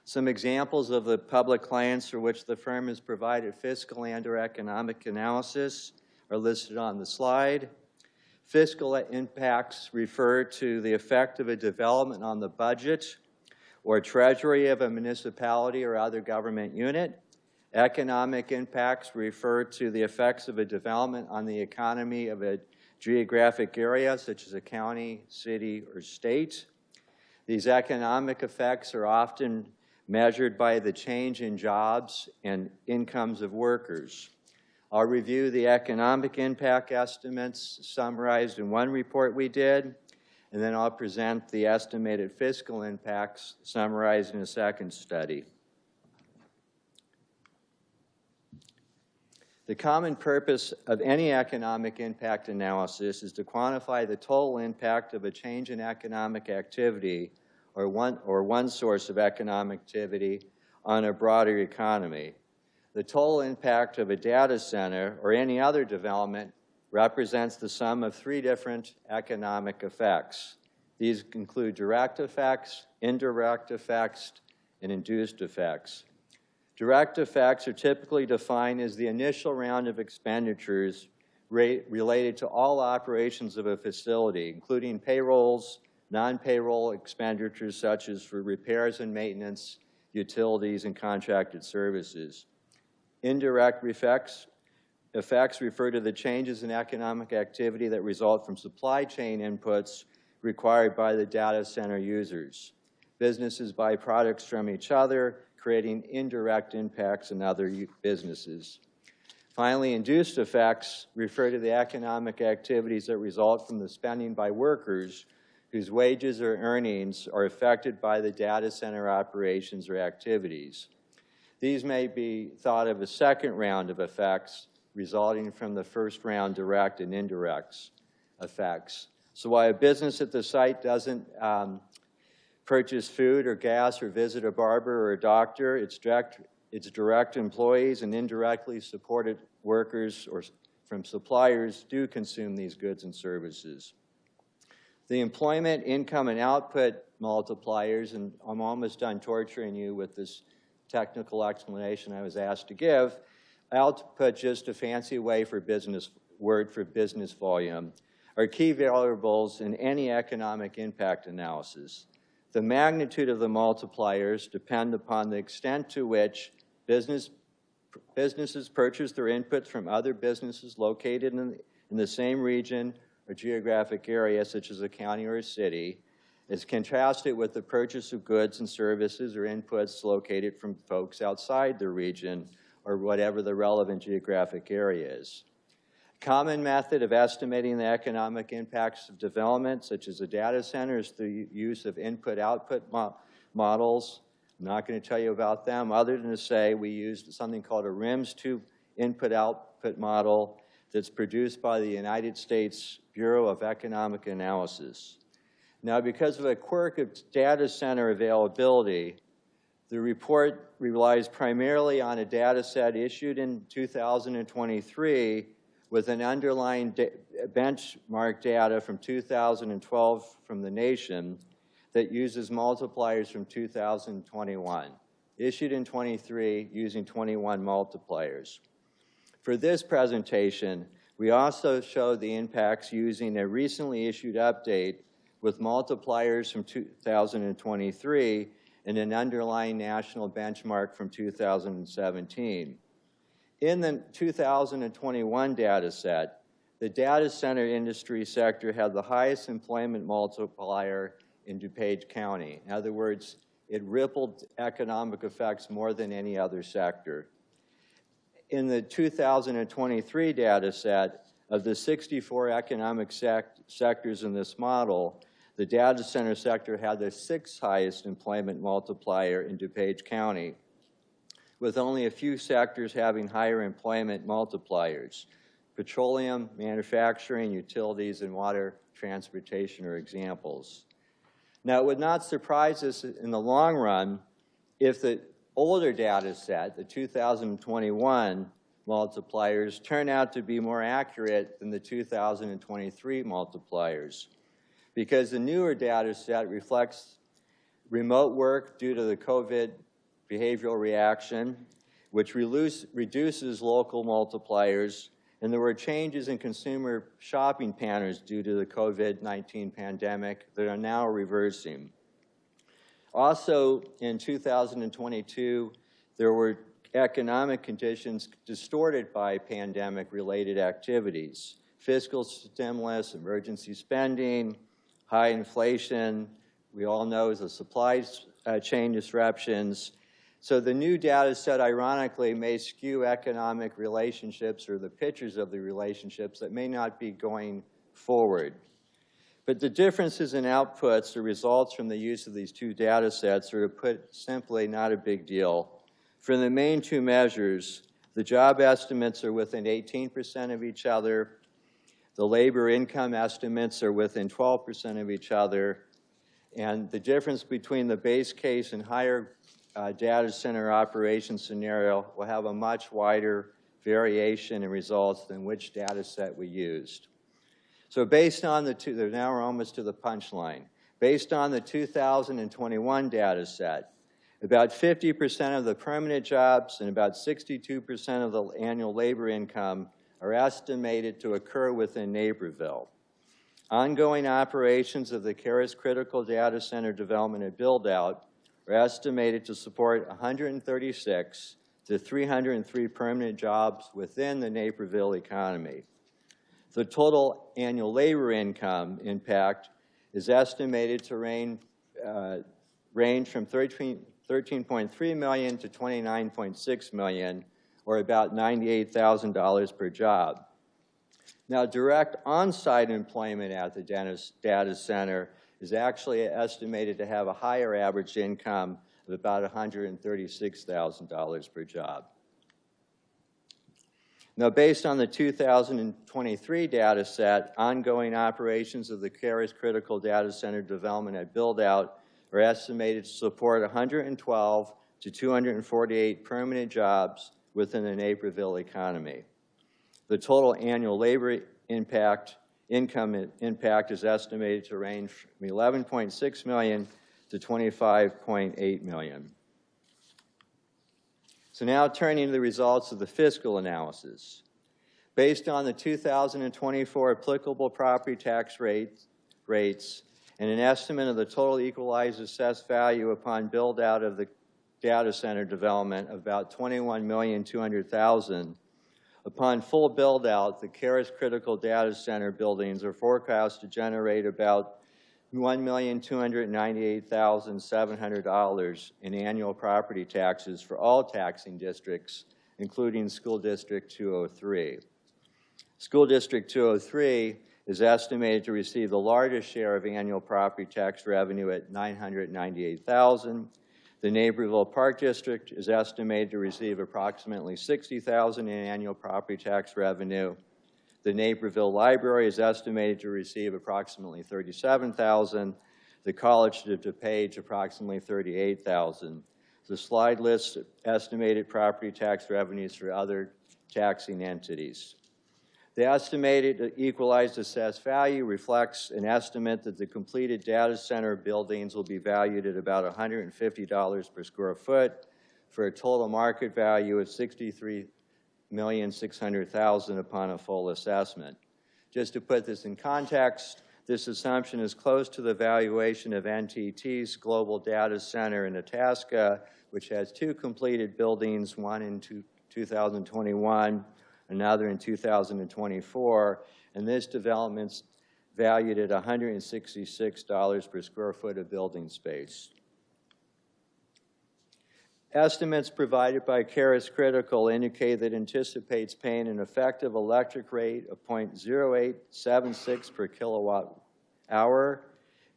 Some examples of the public clients for which the firm has provided fiscal and/or economic analysis are listed on the slide. Fiscal impacts refer to the effect of a development on the budget or treasury of a municipality or other government unit. Economic impacts refer to the effects of a development on the economy of a geographic area, such as a county, city, or state. These economic effects are often measured by the change in jobs and incomes of workers. I'll review the economic impact estimates summarized in one report we did, and then I'll present the estimated fiscal impacts summarized in a second study. The common purpose of any economic impact analysis is to quantify the total impact of a change in economic activity or one source of economic activity on a broader economy. The total impact of a data center or any other development represents the sum of 3 different economic effects. These include direct effects, indirect effects, and induced effects. Direct effects are typically defined as the initial round of expenditures related to all operations of a facility, including payrolls, non-payroll expenditures such as for repairs and maintenance, utilities, and contracted services. Indirect effects effects refer to the changes in economic activity that result from supply chain inputs required by the data center users. Businesses buy products from each other, creating indirect impacts on other businesses. Finally, induced effects refer to the economic activities that result from the spending by workers whose wages or earnings are affected by the data center operations or activities. These may be thought of as second round of effects resulting from the first round direct and indirect effects. So while a business at the site doesn't purchase food or gas or visit a barber or a doctor, its direct employees and indirectly supported workers or from suppliers do consume these goods and services. The employment, income, and output multipliers, and I'm almost done torturing you with this technical explanation I was asked to give. Output, just a fancy word for business volume, are key variables in any economic impact analysis. The magnitude of the multipliers depend upon the extent to which businesses purchase their inputs from other businesses located in the same region or geographic area, such as a county or a city, is contrasted with the purchase of goods and services or inputs located from folks outside the region or whatever the relevant geographic area is. A common method of estimating the economic impacts of development, such as a data center, is the use of input-output models. I'm not going to tell you about them other than to say we used something called a RIMS-2 input-output model that's produced by the United States Bureau of Economic Analysis. Now, because of a quirk of data center availability, the report relies primarily on a data set issued in 2023 with an underlying benchmark data from 2012 from the nation that uses multipliers from 2021, issued in 23 using 21 multipliers. For this presentation, we also showed the impacts using a recently issued update with multipliers from 2023 and an underlying national benchmark from 2017. In the 2021 data set, the data center industry sector had the highest employment multiplier in DuPage County. In other words, it rippled economic effects more than any other sector. In the 2023 data set, of the 64 economic sectors in this model, the data center sector had the sixth highest employment multiplier in DuPage County, with only a few sectors having higher employment multipliers. Petroleum, manufacturing, utilities, and water transportation are examples. Now, it would not surprise us in the long run if the older data set, the 2021 multipliers, turn out to be more accurate than the 2023 multipliers, because the newer data set reflects remote work due to the COVID behavioral reaction, which reduces local multipliers, and there were changes in consumer shopping patterns due to the COVID-19 pandemic that are now reversing. Also, in 2022, there were economic conditions distorted by pandemic-related activities. Fiscal stimulus, emergency spending, high inflation, we all know the supply chain disruptions. So the new data set, ironically, may skew economic relationships or the pictures of the relationships that may not be going forward. But the differences in outputs, the results from the use of these two data sets, are, to put simply, not a big deal. For the main two measures, the job estimates are within 18% of each other. The labor income estimates are within 12% of each other. And the difference between the base case and higher data center operation scenario will have a much wider variation in results than which data set we used. So based on the two, now we're almost to the punchline. Based on the 2021 data set, about 50% of the permanent jobs and about 62% of the annual labor income are estimated to occur within Naperville. Ongoing operations of the Karis Critical Data Center development and build-out are estimated to support 136 to 303 permanent jobs within the Naperville economy. The total annual labor income impact is estimated to range from $13.3 million to $29.6 million, or about $98,000 per job. Now, direct on-site employment at the data center is actually estimated to have a higher average income of about $136,000 per job. Now, based on the 2023 data set, ongoing operations of the Karis Critical Data Center development at build-out are estimated to support 112 to 248 permanent jobs within the Naperville economy. The total annual labor income impact is estimated to range from $11.6 million to $25.8 million. So now turning to the results of the fiscal analysis. Based on the 2024 applicable property tax rates and an estimate of the total equalized assessed value upon build-out of the data center development of about $21,200,000, upon full build-out, the Karis Critical Data Center buildings are forecast to generate about $1,298,700 in annual property taxes for all taxing districts, including School District 203. School District 203 is estimated to receive the largest share of annual property tax revenue at $998,000. The Naperville Park District is estimated to receive approximately $60,000 in annual property tax revenue. The Naperville Library is estimated to receive approximately $37,000. The College of DuPage approximately $38,000. The slide lists estimated property tax revenues for other taxing entities. The estimated equalized assessed value reflects an estimate that the completed data center buildings will be valued at about $150 per square foot for a total market value of $63,600,000 upon a full assessment. Just to put this in context, this assumption is close to the valuation of NTT's Global Data Center in Itasca, which has two completed buildings, one in 2021, another in 2024, and this development's valued at $166 per square foot of building space. Estimates provided by Karis Critical indicate that it anticipates paying an effective electric rate of 0.0876 per kilowatt hour,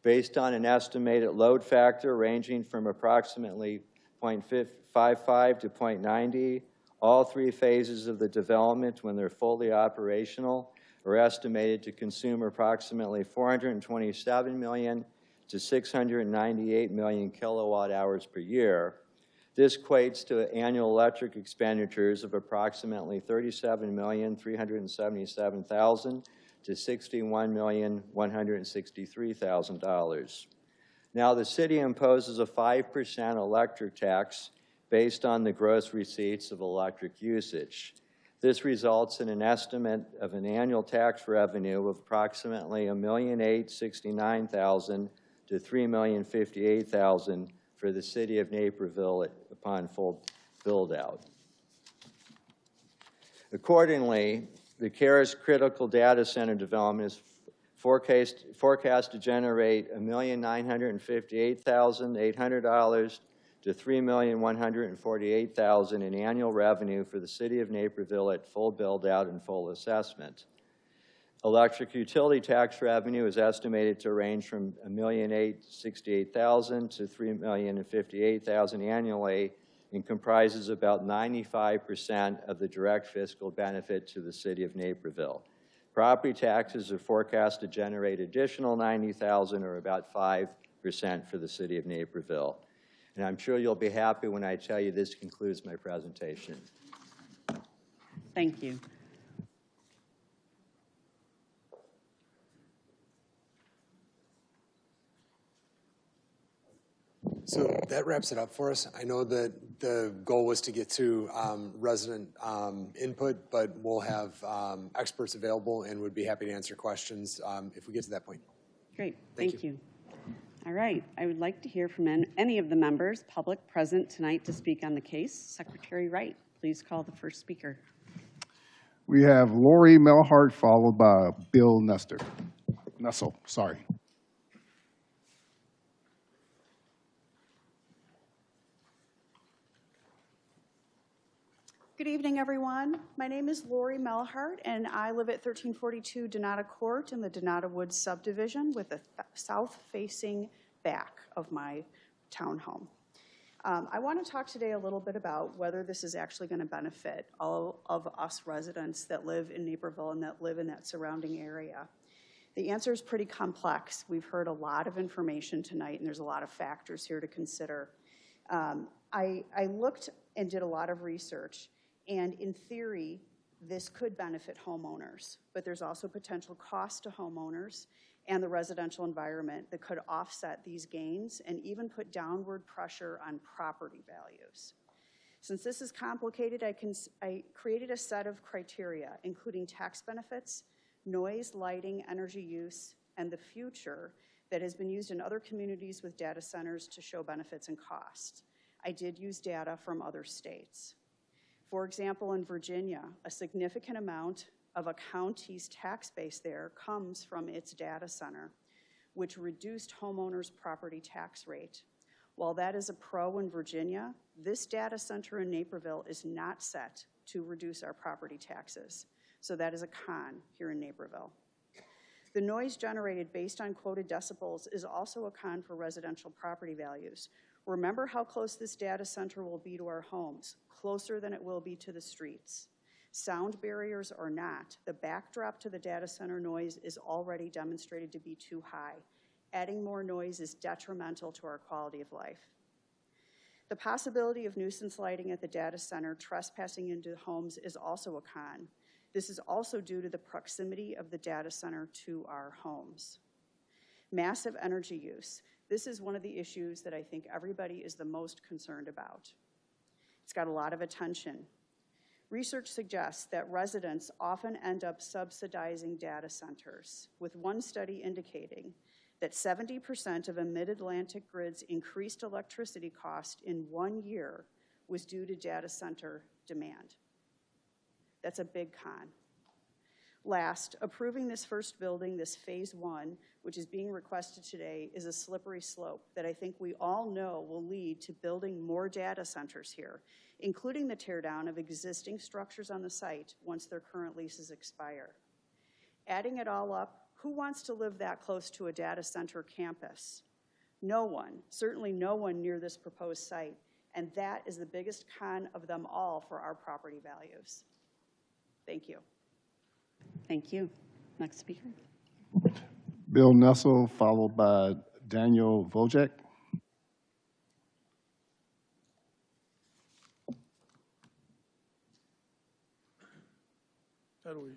based on an estimated load factor ranging from approximately 0.55 to 0.90. All three phases of the development, when they're fully operational, are estimated to consume approximately 427 million to 698 million kilowatt hours per year. This equates to annual electric expenditures of approximately $37,377,000 to $61,163,000. Now, the city imposes a 5% electric tax based on the gross receipts of electric usage. This results in an estimate of an annual tax revenue of approximately $1,869,000 to $3,058,000 for the city of Naperville upon full build-out. Accordingly, the Karis Critical Data Center development is forecast to generate $1,958,800 to $3,148,000 in annual revenue for the city of Naperville at full build-out and full assessment. Electric utility tax revenue is estimated to range from $1,868,000 to $3,058,000 annually, and comprises about 95% of the direct fiscal benefit to the city of Naperville. Property taxes are forecast to generate additional $90,000, or about 5% for the city of Naperville. And I'm sure you'll be happy when I tell you this concludes my presentation. Thank you. So that wraps it up for us. I know that the goal was to get to resident input, but we'll have experts available and would be happy to answer questions if we get to that point. Great, thank you. All right, I would like to hear from any of the members, public, present tonight to speak on the case. Secretary Wright, please call the first speaker. We have Lori Melhart, followed by Bill Nestor. Nessel, sorry. Good evening, everyone. My name is Lori Melhart, and I live at 1342 Donata Court in the Donata Woods subdivision with a south-facing back of my townhome. I want to talk today a little bit about whether this is actually going to benefit all of us residents that live in Naperville and that live in that surrounding area. The answer is pretty complex. We've heard a lot of information tonight, and there's a lot of factors here to consider. I looked and did a lot of research, and in theory, this could benefit homeowners, but there's also potential cost to homeowners and the residential environment that could offset these gains and even put downward pressure on property values. Since this is complicated, I created a set of criteria, including tax benefits, noise, lighting, energy use, and the future that has been used in other communities with data centers to show benefits and costs. I did use data from other states. For example, in Virginia, a significant amount of a county's tax base there comes from its data center, which reduced homeowners' property tax rate. While that is a pro in Virginia, this data center in Naperville is not set to reduce our property taxes. So that is a con here in Naperville. The noise generated based on quoted decibels is also a con for residential property values. Remember how close this data center will be to our homes, closer than it will be to the streets. Sound barriers or not, the backdrop to the data center noise is already demonstrated to be too high. Adding more noise is detrimental to our quality of life. The possibility of nuisance lighting at the data center trespassing into homes is also a con. This is also due to the proximity of the data center to our homes. Massive energy use. This is one of the issues that I think everybody is the most concerned about. It's got a lot of attention. Research suggests that residents often end up subsidizing data centers, with one study indicating that 70% of Mid-Atlantic Grid's increased electricity cost in 1 year was due to data center demand. That's a big con. Last, approving this first building, this phase 1, which is being requested today, is a slippery slope that I think we all know will lead to building more data centers here, including the teardown of existing structures on the site once their current leases expire. Adding it all up, who wants to live that close to a data center campus? No one, certainly no one near this proposed site, and that is the biggest con of them all for our property values. Thank you. Thank you. Next speaker. Bill Nessel, followed by Daniel Vojek. How do we?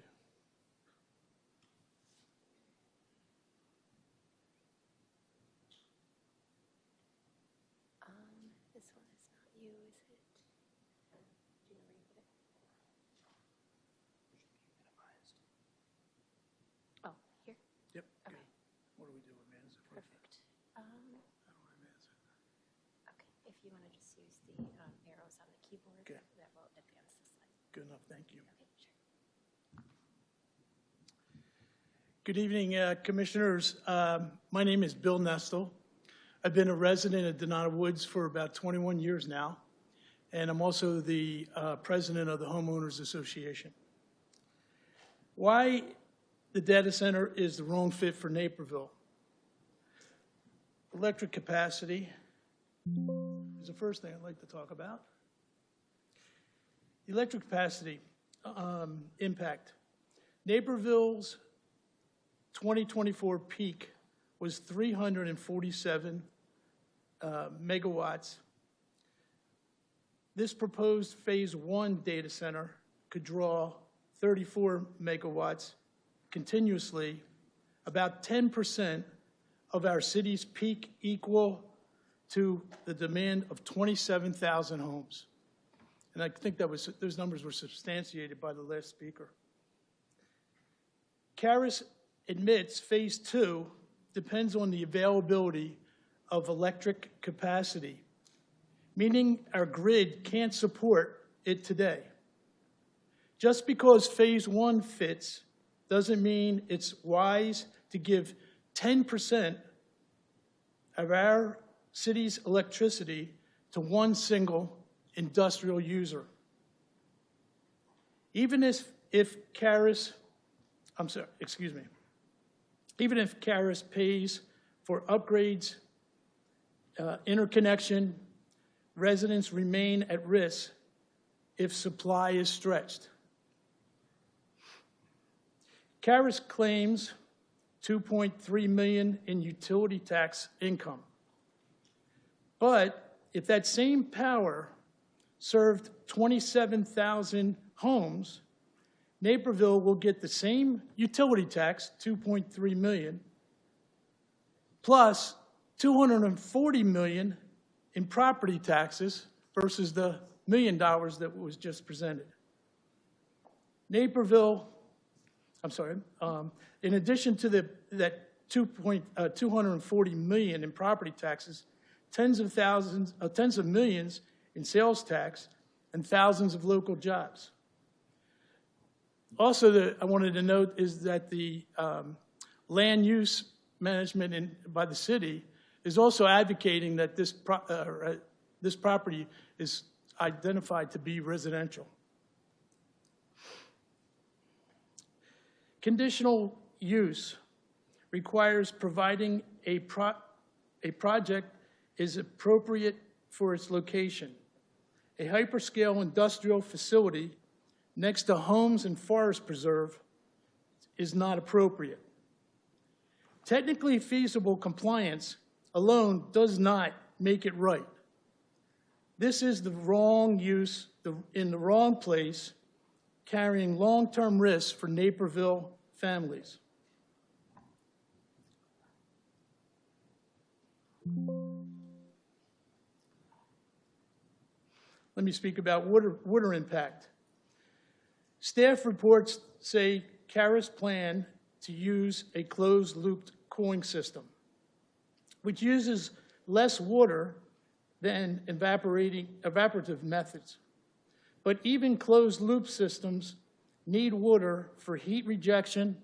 This one is not you, is it? Do you know where you put it? Oh, here? Yep. Okay. What do we do? Advance it? Perfect. How do I advance it? Okay, if you want to just use the arrows on the keyboard, Okay. that will advance the slide. Good enough, thank you. Okay, sure. Good evening, Commissioners. My name is Bill Nestel. I've been a resident of Donata Woods for about 21 years now, and I'm also the president of the Homeowners Association. Why the data center is the wrong fit for Naperville? Electric capacity is the first thing I'd like to talk about. Electric capacity impact. Naperville's 2024 peak was 347 megawatts. This proposed phase 1 data center could draw 34 megawatts continuously, about 10% of our city's peak, equal to the demand of 27,000 homes. And I think those numbers were substantiated by the last speaker. Karis admits phase 2 depends on the availability of electric capacity, meaning our grid can't support it today. Just because phase one fits doesn't mean it's wise to give 10% of our city's electricity to one single industrial user. Even if Karis pays for upgrades, interconnection, residents remain at risk if supply is stretched. Karis claims $2.3 million in utility tax income. But if that same power served 27,000 homes, Naperville will get the same utility tax, $2.3 million, plus $240 million in property taxes versus the $1 million that was just presented. Naperville, in addition to that $240 million in property taxes, tens of millions in sales tax, and thousands of local jobs. Also, I wanted to note is that the land use management by the city is also advocating that this property is identified to be residential. Conditional use requires providing a project is appropriate for its location. A hyperscale industrial facility next to homes and forest preserve is not appropriate. Technically feasible compliance alone does not make it right. This is the wrong use in the wrong place, carrying long-term risks for Naperville families. Let me speak about water impact. Staff reports say Karis plan to use a closed-loop cooling system, which uses less water than evaporative methods. But even closed-loop systems need water for heat rejection,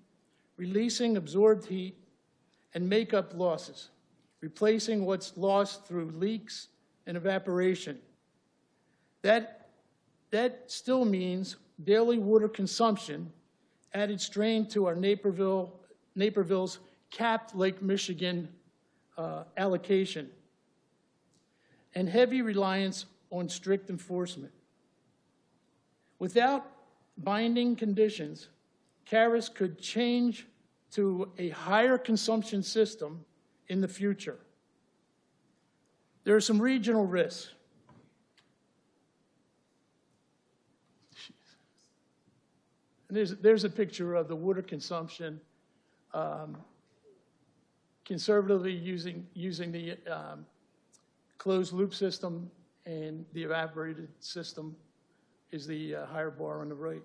releasing absorbed heat, and makeup losses, replacing what's lost through leaks and evaporation. That still means daily water consumption, added strain to our Naperville's capped Lake Michigan allocation, and heavy reliance on strict enforcement. Without binding conditions, Karis could change to a higher consumption system in the future. There are some regional risks. And there's a picture of the water consumption, conservatively using the closed loop system, and the evaporated system is the higher bar on the right.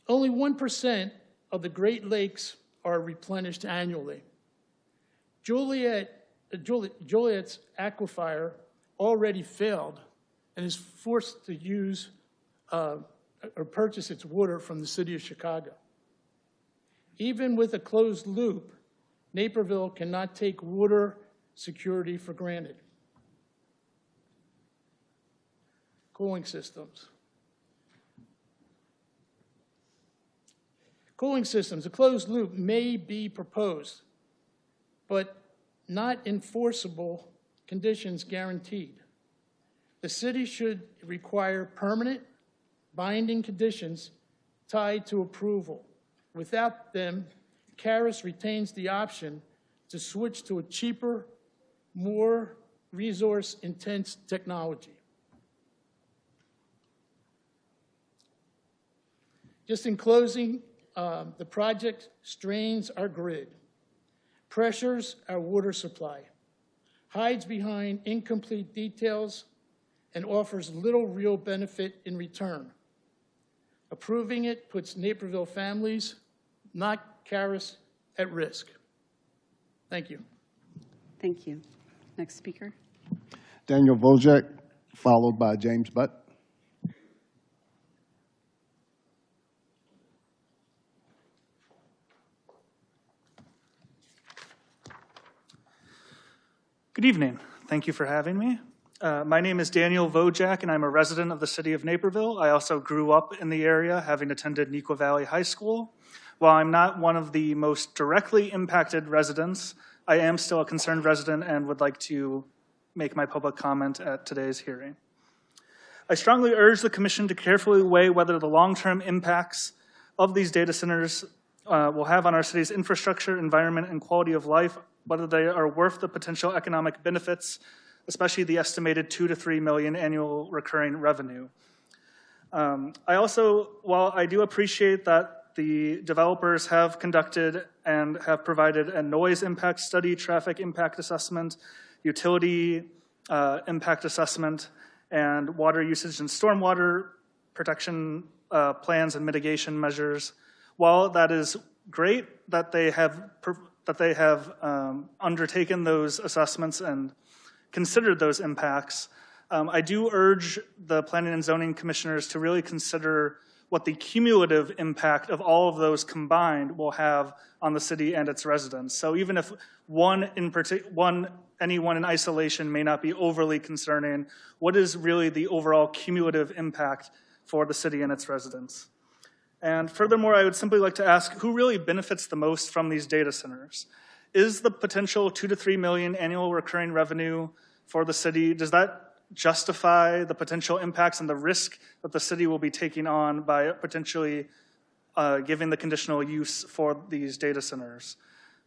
Only 1% of the Great Lakes are replenished annually. Joliet's aquifer already failed and is forced to use or purchase its water from the city of Chicago. Even with a closed loop, Naperville cannot take water security for granted. Cooling systems. Cooling systems, a closed loop may be proposed, but not enforceable conditions guaranteed. The city should require permanent binding conditions tied to approval. Without them, Karis retains the option to switch to a cheaper, more resource-intense technology. Just in closing, the project strains our grid, pressures our water supply, hides behind incomplete details, and offers little real benefit in return. Approving it puts Naperville families, not Karis at risk. Thank you. Thank you. Next speaker. Daniel Wojcik, followed by James Butt. Good evening. Thank you for having me. My name is Daniel Wojcik, and I'm a resident of the city of Naperville. I also grew up in the area, having attended Neuqua Valley High School. While I'm not one of the most directly impacted residents, I am still a concerned resident and would like to make my public comment at today's hearing. I strongly urge the Commission to carefully weigh whether the long-term impacts of these data centers will have on our city's infrastructure, environment, and quality of life, whether they are worth the potential economic benefits, especially the estimated 2 to 3 million annual recurring revenue. While I do appreciate that the developers have conducted and have provided a noise impact study, traffic impact assessment, utility impact assessment, and water usage and stormwater protection plans and mitigation measures, while that is great that they have undertaken those assessments and considered those impacts, I do urge the Planning and Zoning Commissioners to really consider what the cumulative impact of all of those combined will have on the city and its residents. So even if any one in isolation may not be overly concerning, what is really the overall cumulative impact for the city and its residents? And furthermore, I would simply like to ask, who really benefits the most from these data centers? Is the potential 2 to 3 million annual recurring revenue for the city, does that justify the potential impacts and the risk that the city will be taking on by potentially giving the conditional use for these data centers?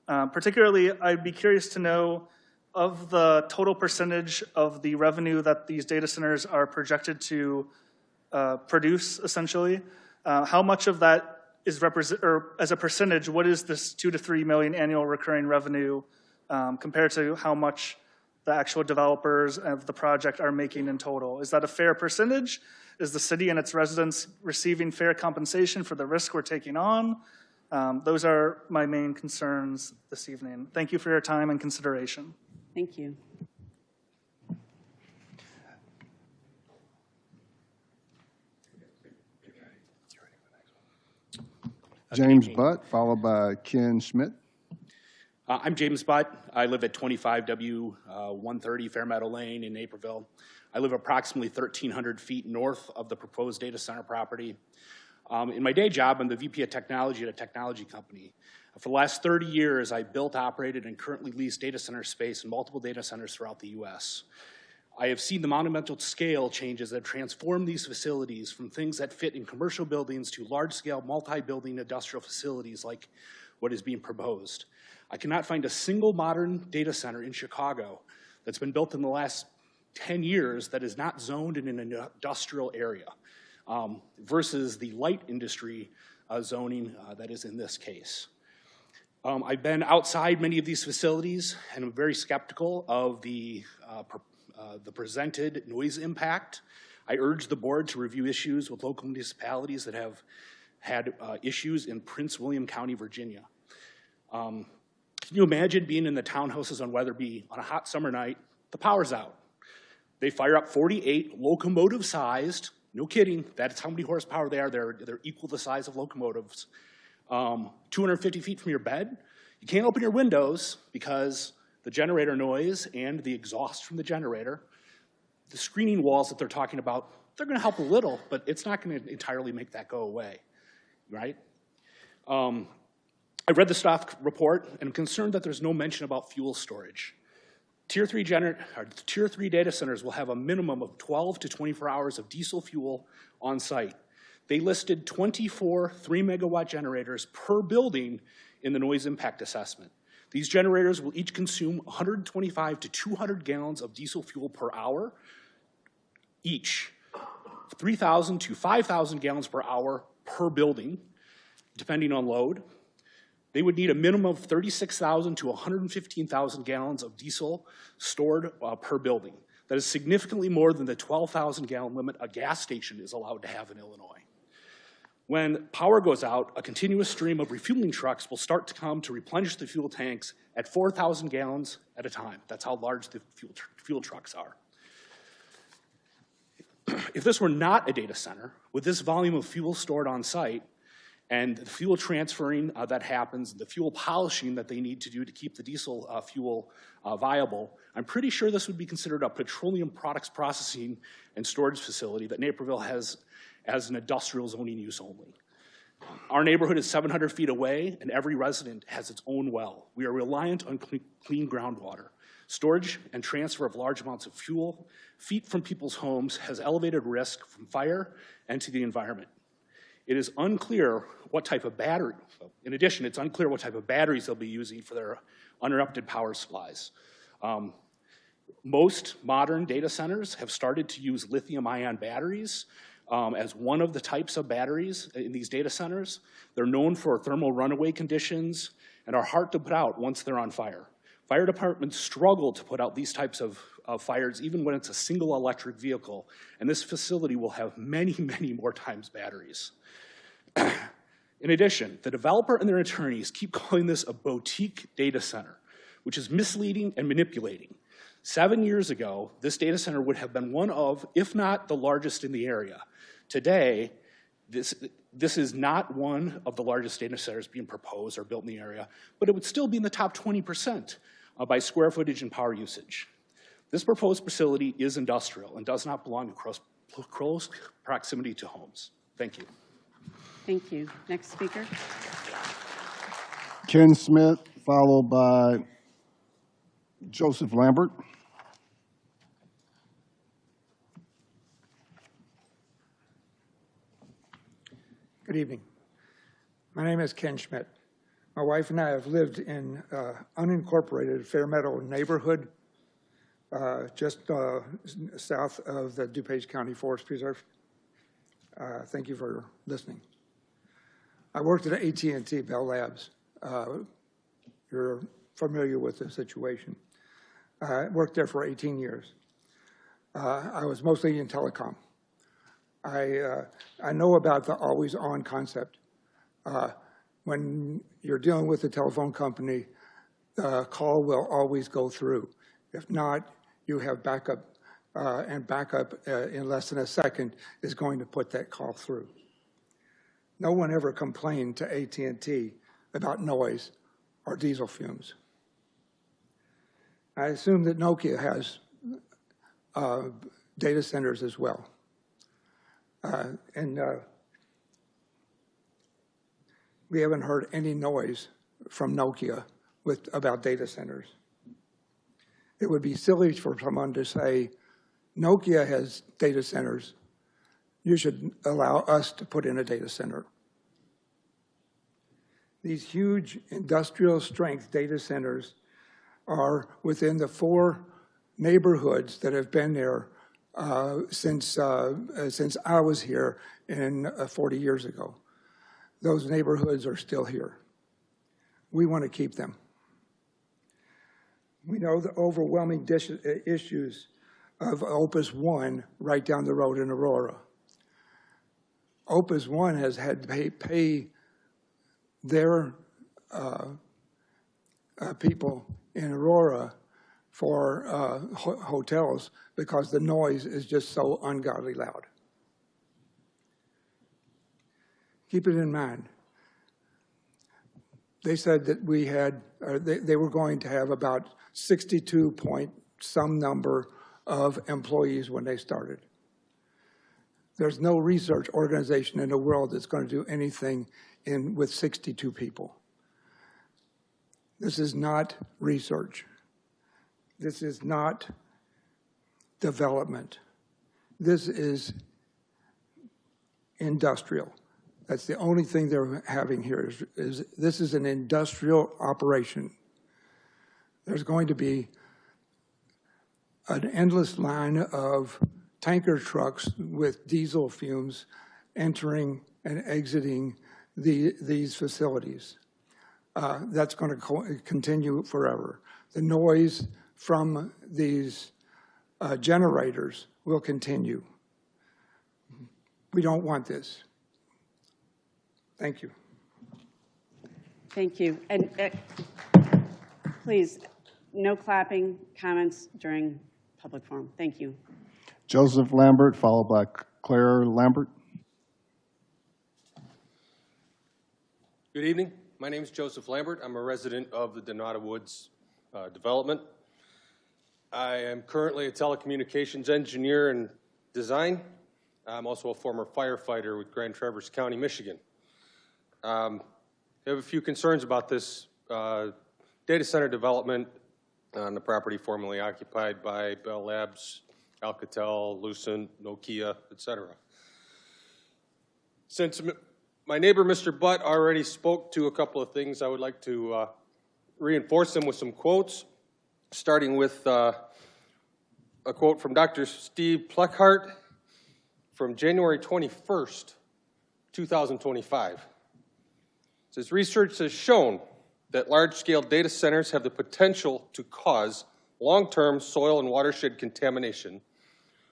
Particularly, I'd be curious to know, of the total percentage of the revenue that these data centers are projected to produce, essentially, how much of that is or as a percentage, what is this 2 to 3 million annual recurring revenue compared to how much the actual developers of the project are making in total? Is that a fair percentage? Is the city and its residents receiving fair compensation for the risk we're taking on? Those are my main concerns this evening. Thank you for your time and consideration. Thank you. James Butt, followed by Ken Schmidt. I'm James Butt. I live at 25W 130 Fairmeadow Lane in Naperville. I live approximately 1,300 feet north of the proposed data center property. In my day job, I'm the VP of Technology at a technology company. For the last 30 years, I built, operated, and currently lease data center space in multiple data centers throughout the U.S. I have seen the monumental scale changes that transform these facilities from things that fit in commercial buildings to large-scale, multi-building industrial facilities like what is being proposed. I cannot find a single modern data center in Chicago that's been built in the last 10 years that is not zoned in an industrial area versus the light industry zoning that is in this case. I've been outside many of these facilities and I'm very skeptical of the presented noise impact. I urge the board to review issues with local municipalities that have had issues in Prince William County, Virginia. Can you imagine being in the townhouses on Weatherby on a hot summer night? The power's out. They fire up 48 locomotive-sized, no kidding, that's how many horsepower they are. They're equal the size of locomotives. 250 feet from your bed. You can't open your windows because the generator noise and the exhaust from the generator, the screening walls that they're talking about, they're gonna help a little, but it's not gonna entirely make that go away, right? I read the staff report and I'm concerned that there's no mention about fuel storage. Tier 3 data centers will have a minimum of 12 to 24 hours of diesel fuel on site. They listed 24 3-megawatt generators per building in the noise impact assessment. These generators will each consume 125 to 200 gallons of diesel fuel per hour each, 3,000 to 5,000 gallons per hour per building, depending on load. They would need a minimum of 36,000 to 115,000 gallons of diesel stored per building. That is significantly more than the 12,000 gallon limit a gas station is allowed to have in Illinois. When power goes out, a continuous stream of refueling trucks will start to come to replenish the fuel tanks at 4,000 gallons at a time. That's how large the fuel trucks are. If this were not a data center, with this volume of fuel stored on site and the fuel transferring that happens, the fuel polishing that they need to do to keep the diesel fuel viable, I'm pretty sure this would be considered a petroleum products processing and storage facility that Naperville has as an industrial zoning use only. Our neighborhood is 700 feet away, and every resident has its own well. We are reliant on clean groundwater. Storage and transfer of large amounts of fuel, feet from people's homes, has elevated risk from fire and to the environment. It is unclear what type of battery, in addition, it's unclear what type of batteries they'll be using for their uninterrupted power supplies. Most modern data centers have started to use lithium-ion batteries as one of the types of batteries in these data centers. They're known for thermal runaway conditions and are hard to put out once they're on fire. Fire departments struggle to put out these types of fires even when it's a single electric vehicle, and this facility will have many, many more times batteries. In addition, the developer and their attorneys keep calling this a boutique data center, which is misleading and manipulating. 7 years ago, this data center would have been one of, if not the largest in the area. Today, this is not one of the largest data centers being proposed or built in the area, but it would still be in the top 20% by square footage and power usage. This proposed facility is industrial and does not belong to close proximity to homes. Thank you. Thank you. Next speaker. Ken Smith, followed by Joseph Lambert. Good evening. My name is Ken Schmidt. My wife and I have lived in unincorporated Fairmeadow neighborhood just south of the DuPage County Forest Preserve. Thank you for listening. I worked at AT&T Bell Labs. You're familiar with the situation. I worked there for 18 years. I was mostly in telecom. I know about the always-on concept. When you're dealing with a telephone company, the call will always go through. If not, you have backup, and backup in less than a second is going to put that call through. No one ever complained to AT&T about noise or diesel fumes. I assume that Nokia has data centers as well. We haven't heard any noise from Nokia about data centers. It would be silly for someone to say, Nokia has data centers, you should allow us to put in a data center. These huge industrial strength data centers are within the 4 neighborhoods that have been there since I was here 40 years ago. Those neighborhoods are still here. We want to keep them. We know the overwhelming issues of Opus One right down the road in Aurora. Opus One has had to pay their people in Aurora for hotels because the noise is just so ungodly loud. Keep it in mind. They said that we had, they were going to have about 62 point some number of employees when they started. There's no research organization in the world that's going to do anything with 62 people. This is not research. This is not development. This is industrial. That's the only thing they're having here is this is an industrial operation. There's going to be an endless line of tanker trucks with diesel fumes entering and exiting these facilities. That's going to continue forever. The noise from these generators will continue. We don't want this. Thank you. Thank you. And please, no clapping comments during public forum. Thank you. Joseph Lambert, followed by Claire Lambert. Good evening. My name is Joseph Lambert. I'm a resident of the Donata Woods development. I am currently a telecommunications engineer and design. I'm also a former firefighter with Grand Traverse County, Michigan. I have a few concerns about this data center development on the property formerly occupied by Bell Labs, Alcatel, Lucent, Nokia, etc. Since my neighbor, Mr. Butt, already spoke to a couple of things, I would like to reinforce them with some quotes, starting with a quote from Dr. Steve Plekhart from January 21st, 2025. It says, research has shown that large-scale data centers have the potential to cause long-term soil and watershed contamination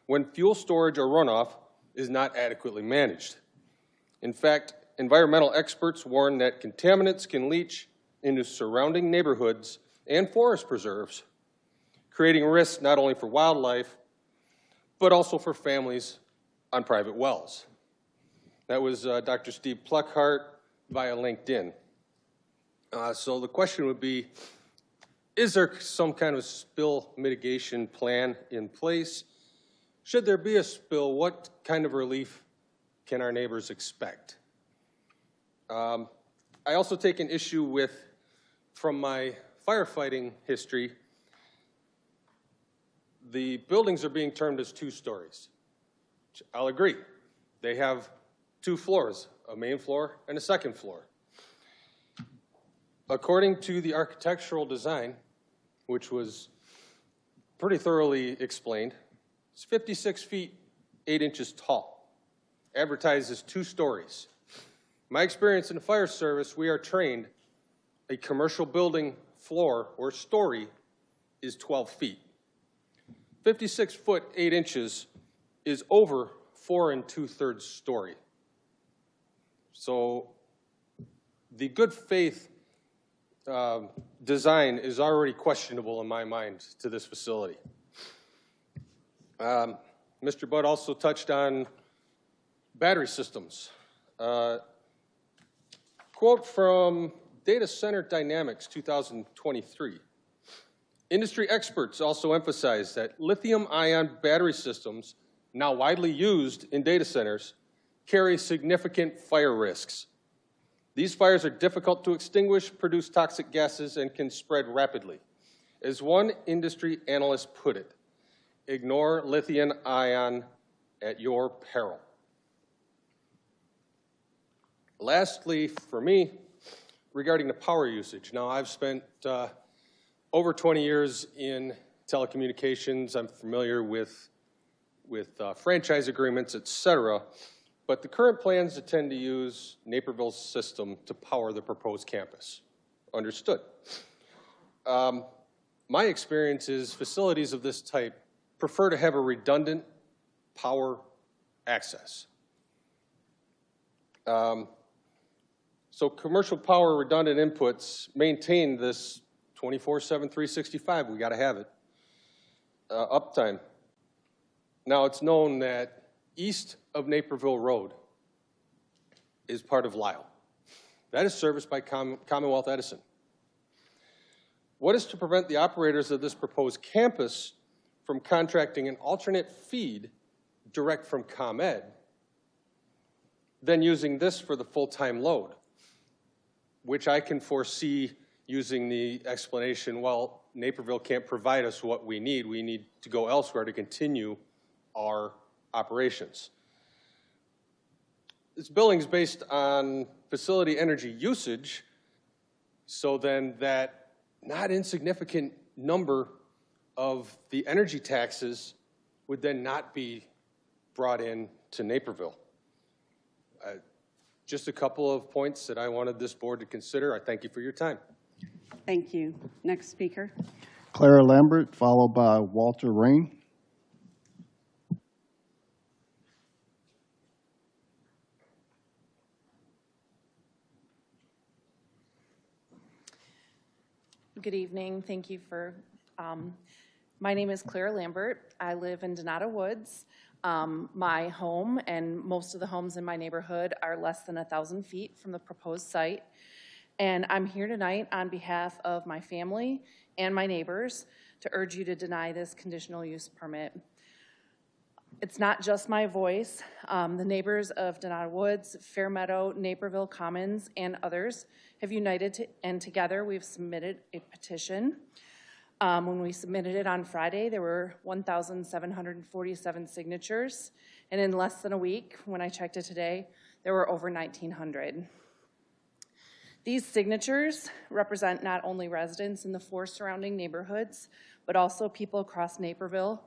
when fuel storage or runoff is not adequately managed. In fact, environmental experts warn that contaminants can leach into surrounding neighborhoods and forest preserves, creating risks not only for wildlife, but also for families on private wells. That was Dr. Steve Plekhart via LinkedIn. So the question would be, is there some kind of spill mitigation plan in place? Should there be a spill, what kind of relief can our neighbors expect? I also take an issue with, from my firefighting history, the buildings are being termed as 2 stories. I'll agree. They have 2 floors, a main floor and a second floor. According to the architectural design, which was pretty thoroughly explained, it's 56 feet, 8 inches tall, advertised as 2 stories. My experience in the fire service, we are trained a commercial building floor or story is 12 feet. 56 foot, 8 inches is over 4 2/3 story. So the good faith design is already questionable in my mind to this facility. Mr. Budd also touched on battery systems. Quote from Data Center Dynamics 2023. Industry experts also emphasize that lithium-ion battery systems, now widely used in data centers, carry significant fire risks. These fires are difficult to extinguish, produce toxic gases, and can spread rapidly. As one industry analyst put it, ignore lithium-ion at your peril. Lastly, for me, regarding the power usage. Now, I've spent over 20 years in telecommunications. I'm familiar with franchise agreements, et cetera. But the current plans tend to use Naperville's system to power the proposed campus. Understood. My experience is facilities of this type prefer to have a redundant power access. So commercial power redundant inputs maintain this 24/7, 365. We got to have it. Uptime. Now it's known that east of Naperville Road is part of Lyle. That is serviced by Commonwealth Edison. What is to prevent the operators of this proposed campus from contracting an alternate feed direct from ComEd, then using this for the full-time load, which I can foresee using the explanation, well, Naperville can't provide us what we need to go elsewhere to continue our operations. This building is based on facility energy usage, so then that not insignificant number of the energy taxes would then not be brought in to Naperville. Just a couple of points that I wanted this board to consider. I thank you for your time. Thank you. Next speaker. Clara Lambert, followed by Walter Rain. Good evening. Thank you for, my name is Claire Lambert. I live in Donata Woods. My home and most of the homes in my neighborhood are less than 1,000 feet from the proposed site. And I'm here tonight on behalf of my family and my neighbors to urge you to deny this conditional use permit. It's not just my voice. The neighbors of Donata Woods, Fairmeadow, Naperville Commons, and others have united, and together we've submitted a petition. When we submitted it on Friday, there were 1,747 signatures, and in less than a week, when I checked it today, there were over 1,900. These signatures represent not only residents in the 4 surrounding neighborhoods, but also people across Naperville,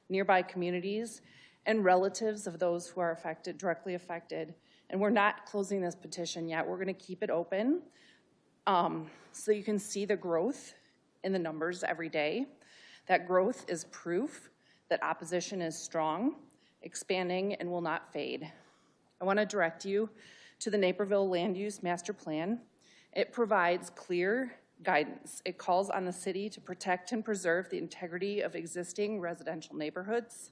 nearby communities, and relatives of those who are directly affected. And we're not closing this petition yet. We're going to keep it open so you can see the growth in the numbers every day. That growth is proof that opposition is strong, expanding, and will not fade. I want to direct you to the Naperville Land Use Master Plan. It provides clear guidance. It calls on the city to protect and preserve the integrity of existing residential neighborhoods,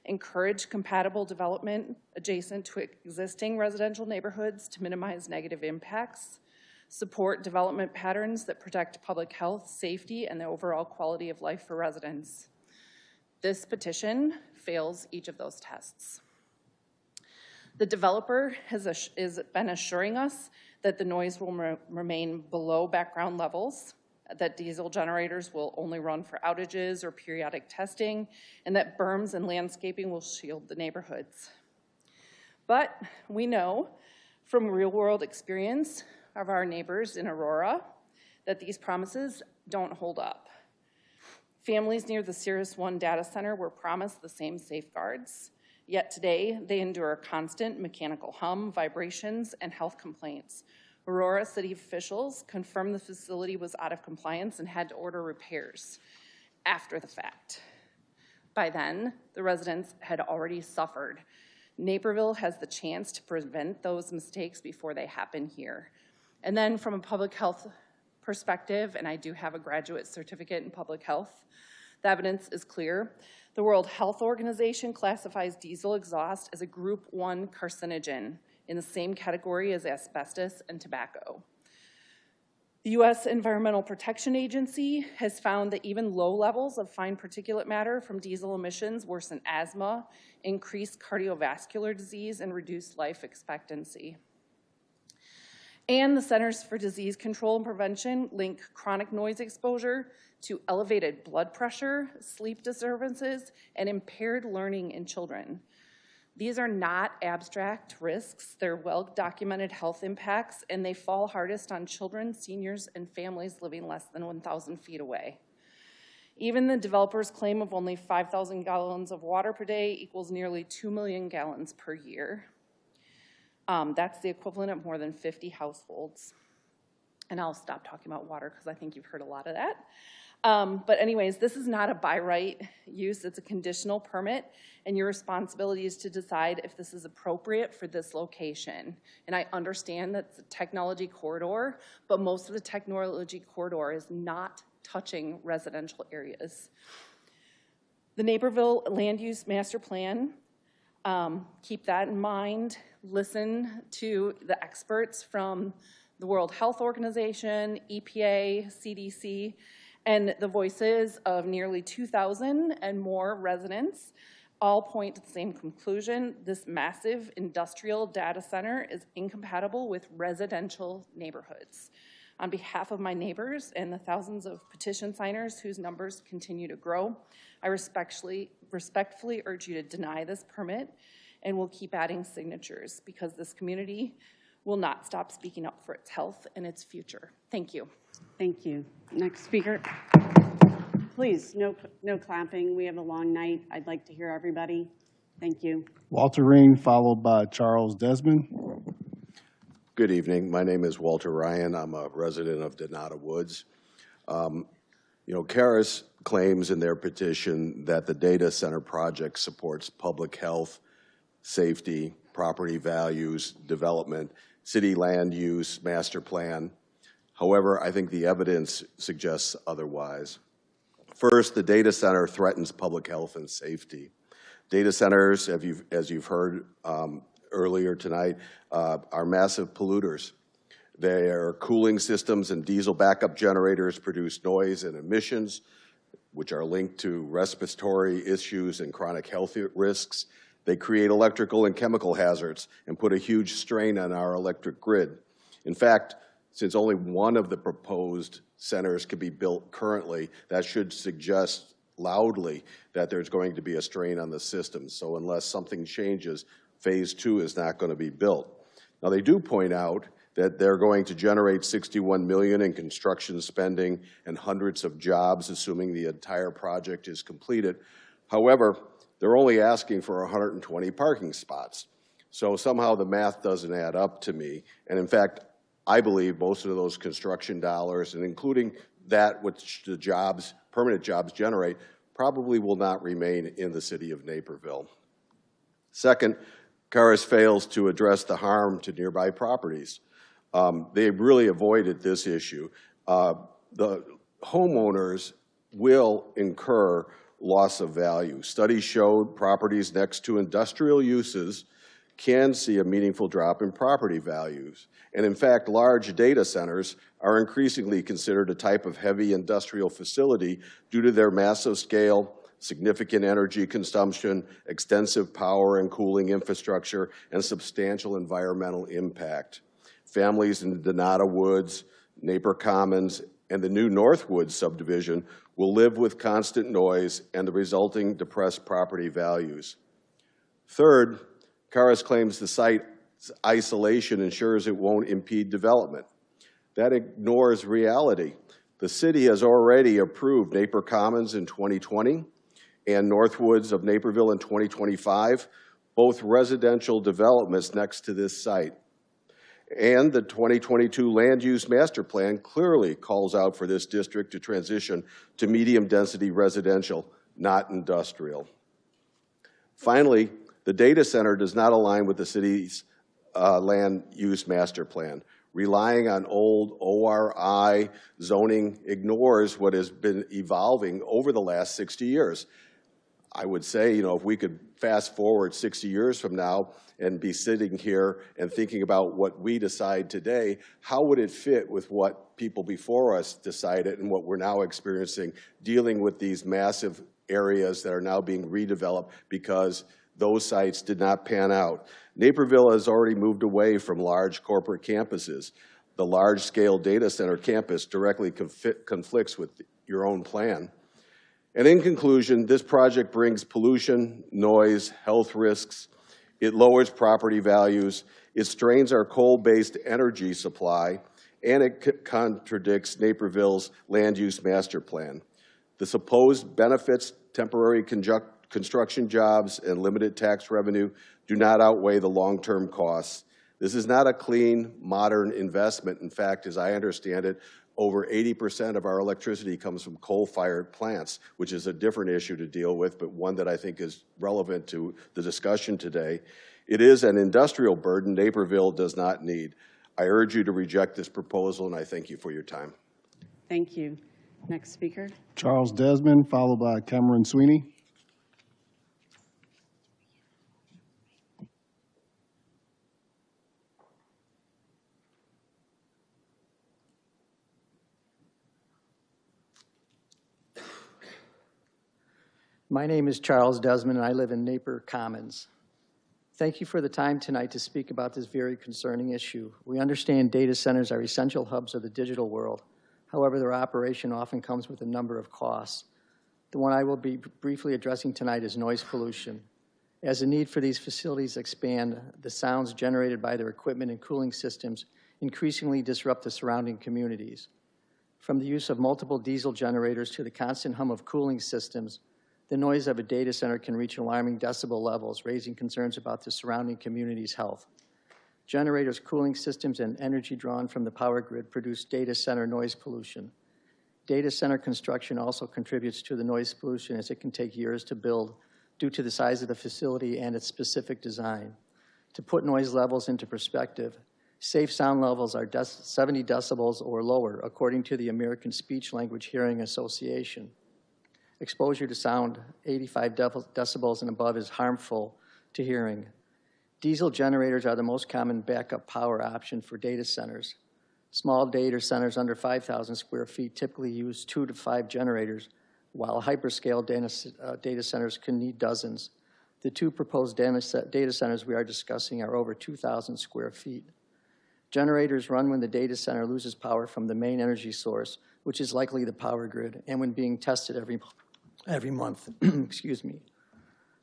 encourage compatible development adjacent to existing residential neighborhoods to minimize negative impacts, support development patterns that protect public health, safety, and the overall quality of life for residents. This petition fails each of those tests. The developer has been assuring us that the noise will remain below background levels, that diesel generators will only run for outages or periodic testing, and that berms and landscaping will shield the neighborhoods. But we know from real-world experience of our neighbors in Aurora that these promises don't hold up. Families near the Cirrus One data center were promised the same safeguards, yet today they endure constant mechanical hum, vibrations, and health complaints. Aurora city officials confirmed the facility was out of compliance and had to order repairs after the fact. By then, the residents had already suffered. Naperville has the chance to prevent those mistakes before they happen here. And then from a public health perspective, and I do have a graduate certificate in public health, the evidence is clear. The World Health Organization classifies diesel exhaust as a Group 1 carcinogen, in the same category as asbestos and tobacco. The U.S. Environmental Protection Agency has found that even low levels of fine particulate matter from diesel emissions worsen asthma, increase cardiovascular disease, and reduce life expectancy. And the Centers for Disease Control and Prevention link chronic noise exposure to elevated blood pressure, sleep disturbances, and impaired learning in children. These are not abstract risks. They're well-documented health impacts, and they fall hardest on children, seniors, and families living less than 1,000 feet away. Even the developer's claim of only 5,000 gallons of water per day equals nearly 2 million gallons per year. That's the equivalent of more than 50 households. And I'll stop talking about water because I think you've heard a lot of that. But anyways, this is not a by right use, it's a conditional permit, and your responsibility is to decide if this is appropriate for this location. And I understand that's a technology corridor, but most of the technology corridor is not touching residential areas. The Naperville Land Use Master Plan, keep that in mind. Listen to the experts from the World Health Organization, EPA, CDC, and the voices of nearly 2,000 and more residents all point to the same conclusion. This massive industrial data center is incompatible with residential neighborhoods. On behalf of my neighbors and the thousands of petition signers whose numbers continue to grow, I respectfully urge you to deny this permit, and we'll keep adding signatures because this community will not stop speaking up for its health and its future. Thank you. Thank you. Next speaker. Please, no clapping. We have a long night. I'd like to hear everybody. Thank you. Walter Ring, followed by Charles Desmond. Good evening. My name is Walter Ryan. I'm a resident of Donata Woods. Karis claims in their petition that the data center project supports public health, safety, property values, development, city land use, master plan. However, I think the evidence suggests otherwise. First, the data center threatens public health and safety. Data centers, as you've heard earlier tonight, are massive polluters. Their cooling systems and diesel backup generators produce noise and emissions, which are linked to respiratory issues and chronic health risks. They create electrical and chemical hazards and put a huge strain on our electric grid. In fact, since only one of the proposed centers can be built currently, that should suggest loudly that there's going to be a strain on the system. So unless something changes, phase 2 is not going to be built. Now, they do point out that they're going to generate $61 million in construction spending and hundreds of jobs, assuming the entire project is completed. However, they're only asking for 120 parking spots. So somehow the math doesn't add up to me. And in fact, I believe most of those construction dollars, and including that which the jobs, permanent jobs generate, probably will not remain in the city of Naperville. Second, Karis fails to address the harm to nearby properties. They really avoided this issue. The homeowners will incur loss of value. Studies showed properties next to industrial uses can see a meaningful drop in property values. And in fact, large data centers are increasingly considered a type of heavy industrial facility due to their massive scale, significant energy consumption, extensive power and cooling infrastructure, and substantial environmental impact. Families in the Donata Woods, Napier Commons, and the new Northwoods subdivision will live with constant noise and the resulting depressed property values. Third, Karis claims the site's isolation ensures it won't impede development. That ignores reality. The city has already approved Napier Commons in 2020 and Northwoods of Naperville in 2025, both residential developments next to this site. And the 2022 Land Use Master Plan clearly calls out for this district to transition to medium-density residential, not industrial. Finally, the data center does not align with the city's Land Use Master Plan. Relying on old ORI zoning ignores what has been evolving over the last 60 years. I would say, if we could fast forward 60 years from now and be sitting here and thinking about what we decide today, how would it fit with what people before us decided and what we're now experiencing, dealing with these massive areas that are now being redeveloped because those sites did not pan out. Naperville has already moved away from large corporate campuses. The large-scale data center campus directly conflicts with your own plan. And in conclusion, this project brings pollution, noise, health risks. It lowers property values. It strains our coal-based energy supply, and it contradicts Naperville's land use master plan. The supposed benefits, temporary construction jobs, and limited tax revenue do not outweigh the long-term costs. This is not a clean, modern investment. In fact, as I understand it, over 80% of our electricity comes from coal-fired plants, which is a different issue to deal with, but one that I think is relevant to the discussion today. It is an industrial burden Naperville does not need. I urge you to reject this proposal, and I thank you for your time. Thank you. Next speaker. Charles Desmond, followed by Cameron Sweeney. My name is Charles Desmond, and I live in Napier Commons. Thank you for the time tonight to speak about this very concerning issue. We understand data centers are essential hubs of the digital world. However, their operation often comes with a number of costs. The one I will be briefly addressing tonight is noise pollution. As the need for these facilities expand, the sounds generated by their equipment and cooling systems increasingly disrupt the surrounding communities. From the use of multiple diesel generators to the constant hum of cooling systems, the noise of a data center can reach alarming decibel levels, raising concerns about the surrounding community's health. Generators, cooling systems, and energy drawn from the power grid produce data center noise pollution. Data center construction also contributes to the noise pollution, as it can take years to build due to the size of the facility and its specific design. To put noise levels into perspective, Safe sound levels are 70 decibels or lower, according to the American Speech Language Hearing Association. Exposure to sound 85 decibels and above is harmful to hearing. Diesel generators are the most common backup power option for data centers. Small data centers under 5,000 square feet typically use 2 to 5 generators, while hyperscale data centers can need dozens. The two proposed data centers we are discussing are over 2,000 square feet. Generators run when the data center loses power from the main energy source, which is likely the power grid, and when being tested every month. Excuse me.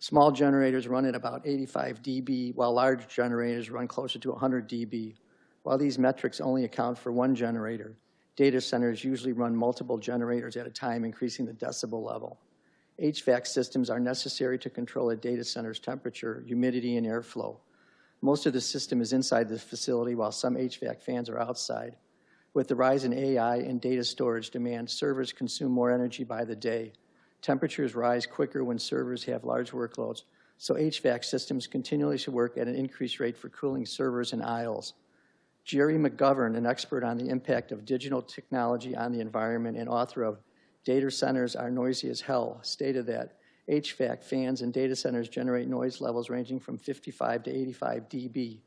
Small generators run at about 85 dB, while large generators run closer to 100 dB. While these metrics only account for one generator, data centers usually run multiple generators at a time, increasing the decibel level. HVAC systems are necessary to control a data center's temperature, humidity, and airflow. Most of the system is inside the facility, while some HVAC fans are outside. With the rise in AI and data storage demand, servers consume more energy by the day. Temperatures rise quicker when servers have large workloads, so HVAC systems continually should work at an increased rate for cooling servers and aisles. Jerry McGovern, an expert on the impact of digital technology on the environment and author of Data Centers Are Noisy as Hell, stated that HVAC fans in data centers generate noise levels ranging from 55 to 85 dB.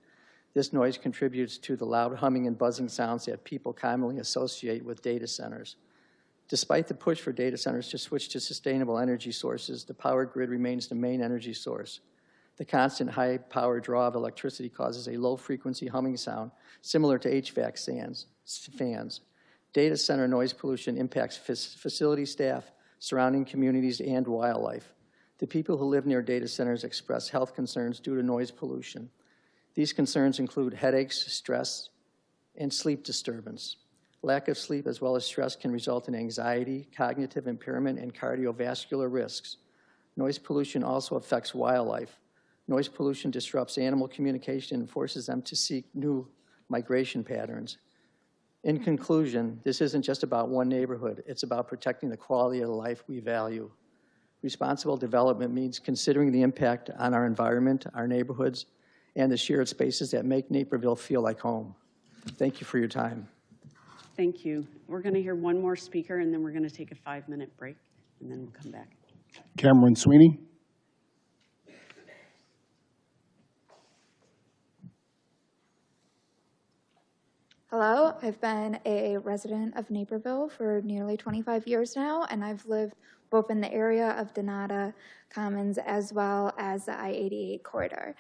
This noise contributes to the loud humming and buzzing sounds that people commonly associate with data centers. Despite the push for data centers to switch to sustainable energy sources, the power grid remains the main energy source. The constant high power draw of electricity causes a low frequency humming sound similar to HVAC fans. Data center noise pollution impacts facility staff, surrounding communities, and wildlife. The people who live near data centers express health concerns due to noise pollution. These concerns include headaches, stress, and sleep disturbance. Lack of sleep as well as stress can result in anxiety, cognitive impairment, and cardiovascular risks. Noise pollution also affects wildlife. Noise pollution disrupts animal communication and forces them to seek new migration patterns. In conclusion, this isn't just about one neighborhood. It's about protecting the quality of life we value. Responsible development means considering the impact on our environment, our neighborhoods, and the shared spaces that make Naperville feel like home. Thank you for your time. Thank you. We're going to hear one more speaker, and then we're going to take a 5-minute break, and then we'll come back. Cameron Sweeney. Hello, I've been a resident of Naperville for nearly 25 years now, and I've lived both in the area of Donata Commons as well as the I-88 corridor.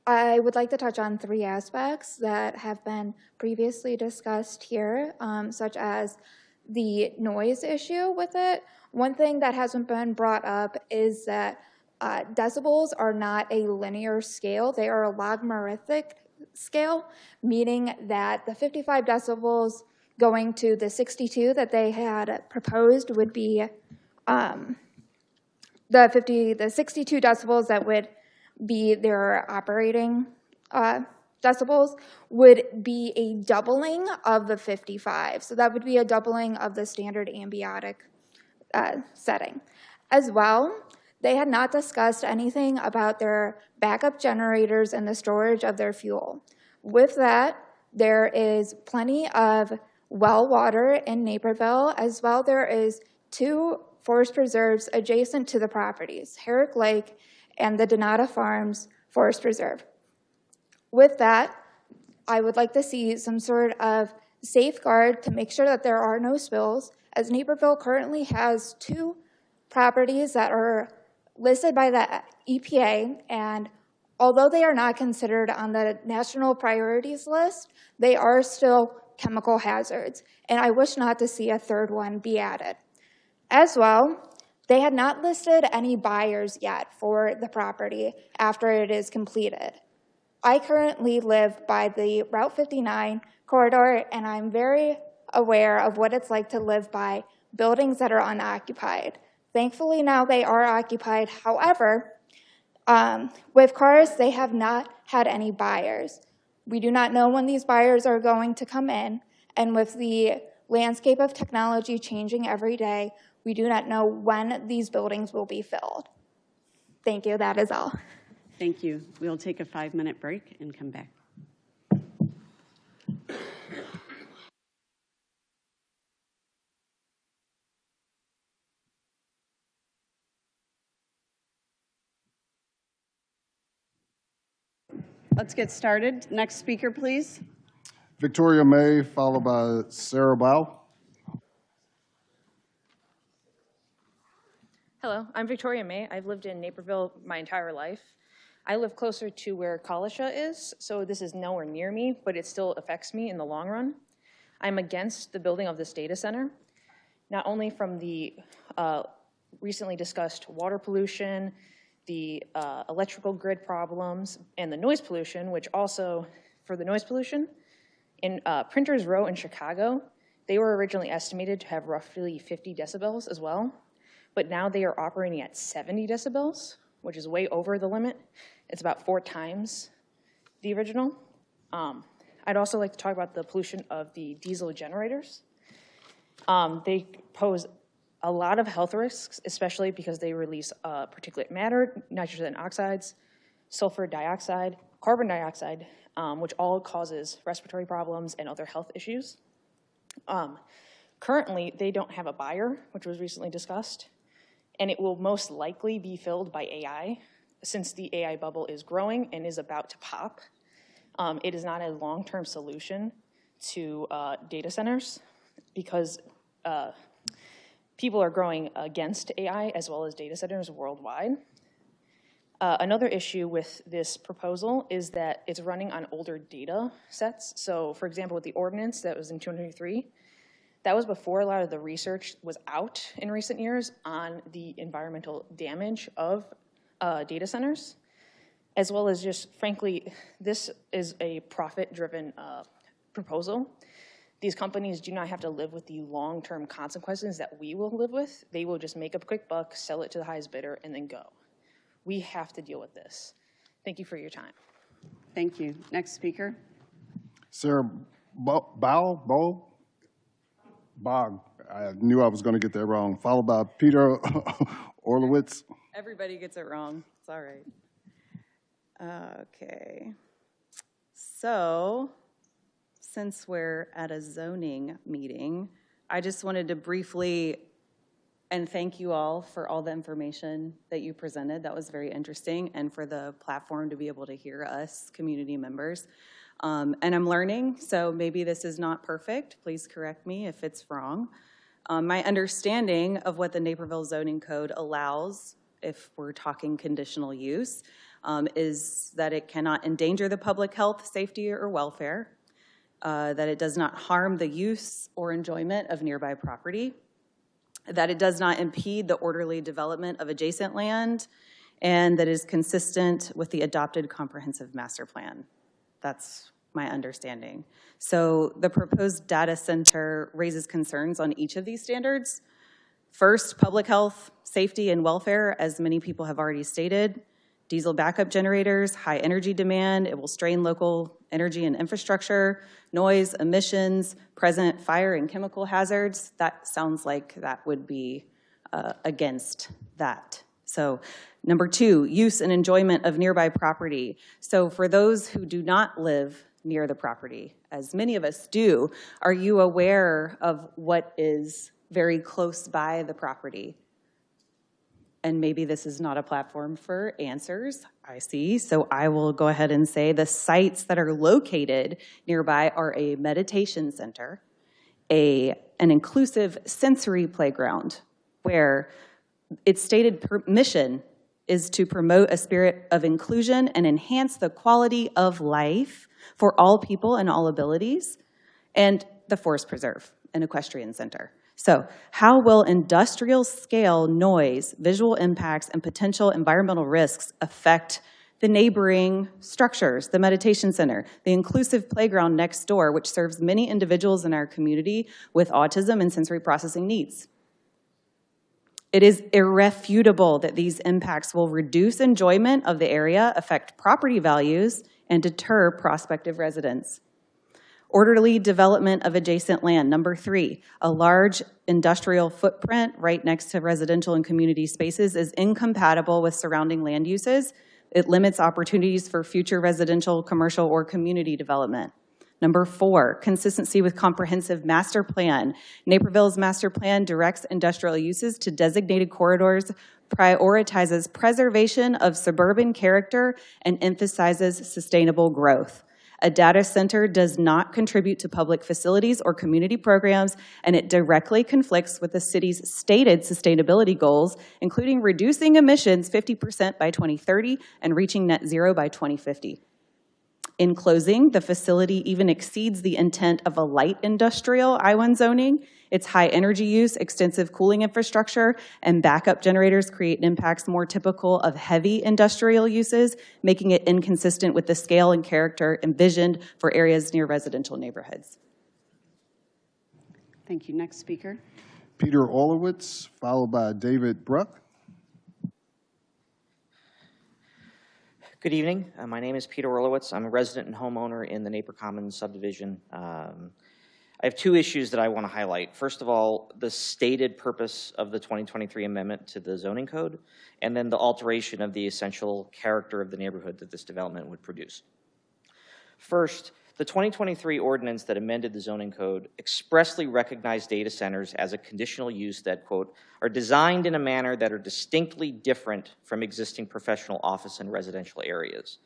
I would like to touch on 3 aspects that have been previously discussed here, such as the noise issue with it. One thing that hasn't been brought up is that decibels are not a linear scale. They are a logarithmic scale, meaning that the 55 decibels going to the 62 that they had proposed would be the 62 decibels that would be their operating decibels would be a doubling of the 55. So that would be a doubling of the standard ambient setting. As well, they had not discussed anything about their backup generators and the storage of their fuel. With that, there is plenty of well water in Naperville. As well, there is 2 forest preserves adjacent to the properties, Herrick Lake and the Donata Farms Forest Preserve. With that, I would like to see some sort of safeguard to make sure that there are no spills, as Naperville currently has 2 properties that are listed by the EPA, and although they are not considered on the national priorities list, they are still chemical hazards, and I wish not to see a 3rd one be added. As well, they had not listed any buyers yet for the property after it is completed. I currently live by the Route 59 corridor, and I'm very aware of what it's like to live by buildings that are unoccupied. Thankfully, now they are occupied. However, with cars, they have not had any buyers. We do not know when these buyers are going to come in, and with the landscape of technology changing every day, we do not know when these buildings will be filled. Thank you. That is all. Thank you. We'll take a 5-minute break and come back. Let's get started. Next speaker, please. Victoria May, followed by Sarah Bao. Hello, I'm Victoria May. I've lived in Naperville my entire life. I live closer to where Kalasha is, so this is nowhere near me, but it still affects me in the long run. I'm against the building of this data center, not only from the recently discussed water pollution, the electrical grid problems, and the noise pollution, which also, for the noise pollution, in Printers Row in Chicago, they were originally estimated to have roughly 50 decibels as well, but now they are operating at 70 decibels, which is way over the limit. It's about 4 times the original. I'd also like to talk about the pollution of the diesel generators. They pose a lot of health risks, especially because they release particulate matter, nitrogen oxides, sulfur dioxide, carbon dioxide, which all causes respiratory problems and other health issues. Currently, they don't have a buyer, which was recently discussed, and it will most likely be filled by AI, since the AI bubble is growing and is about to pop. It is not a long-term solution to data centers because people are growing against AI as well as data centers worldwide. Another issue with this proposal is that it's running on older data sets. So for example, with the ordinance that was in 2003, that was before a lot of the research was out in recent years on the environmental damage of data centers, as well as just, frankly, this is a profit-driven proposal. These companies do not have to live with the long-term consequences that we will live with. They will just make a quick buck, sell it to the highest bidder, and then go. We have to deal with this. Thank you for your time. Thank you. Next speaker. Sarah Bog. I knew I was going to get that wrong. Followed by Peter Orlowitz. Everybody gets it wrong. It's all right. Okay. So, since we're at a zoning meeting, I just wanted to briefly and thank you all for all the information that you presented. That was very interesting, and for the platform to be able to hear us, community members. And I'm learning, so maybe this is not perfect. Please correct me if it's wrong. My understanding of what the Naperville Zoning Code allows, if we're talking conditional use, is that it cannot endanger the public health, safety, or welfare, that it does not harm the use or enjoyment of nearby property, that it does not impede the orderly development of adjacent land, and that is consistent with the adopted comprehensive master plan. That's my understanding. So the proposed data center raises concerns on each of these standards. First, public health, safety, and welfare, as many people have already stated. Diesel backup generators, high energy demand, it will strain local energy and infrastructure, noise, emissions, present fire and chemical hazards. That sounds like that would be against that. So number 2, use and enjoyment of nearby property. So for those who do not live near the property, as many of us do, are you aware of what is very close by the property? And maybe this is not a platform for answers, I see. So I will go ahead and say the sites that are located nearby are a meditation center, an inclusive sensory playground, where its stated mission is to promote a spirit of inclusion and enhance the quality of life for all people and all abilities, and the Forest Preserve, an equestrian center. So how will industrial scale noise, visual impacts, and potential environmental risks affect the neighboring structures, the meditation center, the inclusive playground next door, which serves many individuals in our community with autism and sensory processing needs? It is irrefutable that these impacts will reduce enjoyment of the area, affect property values, and deter prospective residents. Orderly development of adjacent land. Number 3, a large industrial footprint right next to residential and community spaces is incompatible with surrounding land uses. It limits opportunities for future residential, commercial, or community development. Number 4, consistency with comprehensive master plan. Naperville's master plan directs industrial uses to designated corridors prioritizes preservation of suburban character and emphasizes sustainable growth. A data center does not contribute to public facilities or community programs, and it directly conflicts with the city's stated sustainability goals, including reducing emissions 50% by 2030 and reaching net zero by 2050. In closing, the facility even exceeds the intent of a light industrial I-1 zoning. Its high energy use, extensive cooling infrastructure, and backup generators create impacts more typical of heavy industrial uses, making it inconsistent with the scale and character envisioned for areas near residential neighborhoods. Thank you. Next speaker. Peter Olowitz, followed by David Bruck. Good evening. My name is Peter Orlowitz. I'm a resident and homeowner in the Napier Commons subdivision. I have two issues that I want to highlight. First of all, the stated purpose of the 2023 amendment to the zoning code, and then the alteration of the essential character of the neighborhood that this development would produce. First, the 2023 ordinance that amended the zoning code expressly recognized data centers as a conditional use that, quote, are designed in a manner that are distinctly different from existing professional office and residential areas.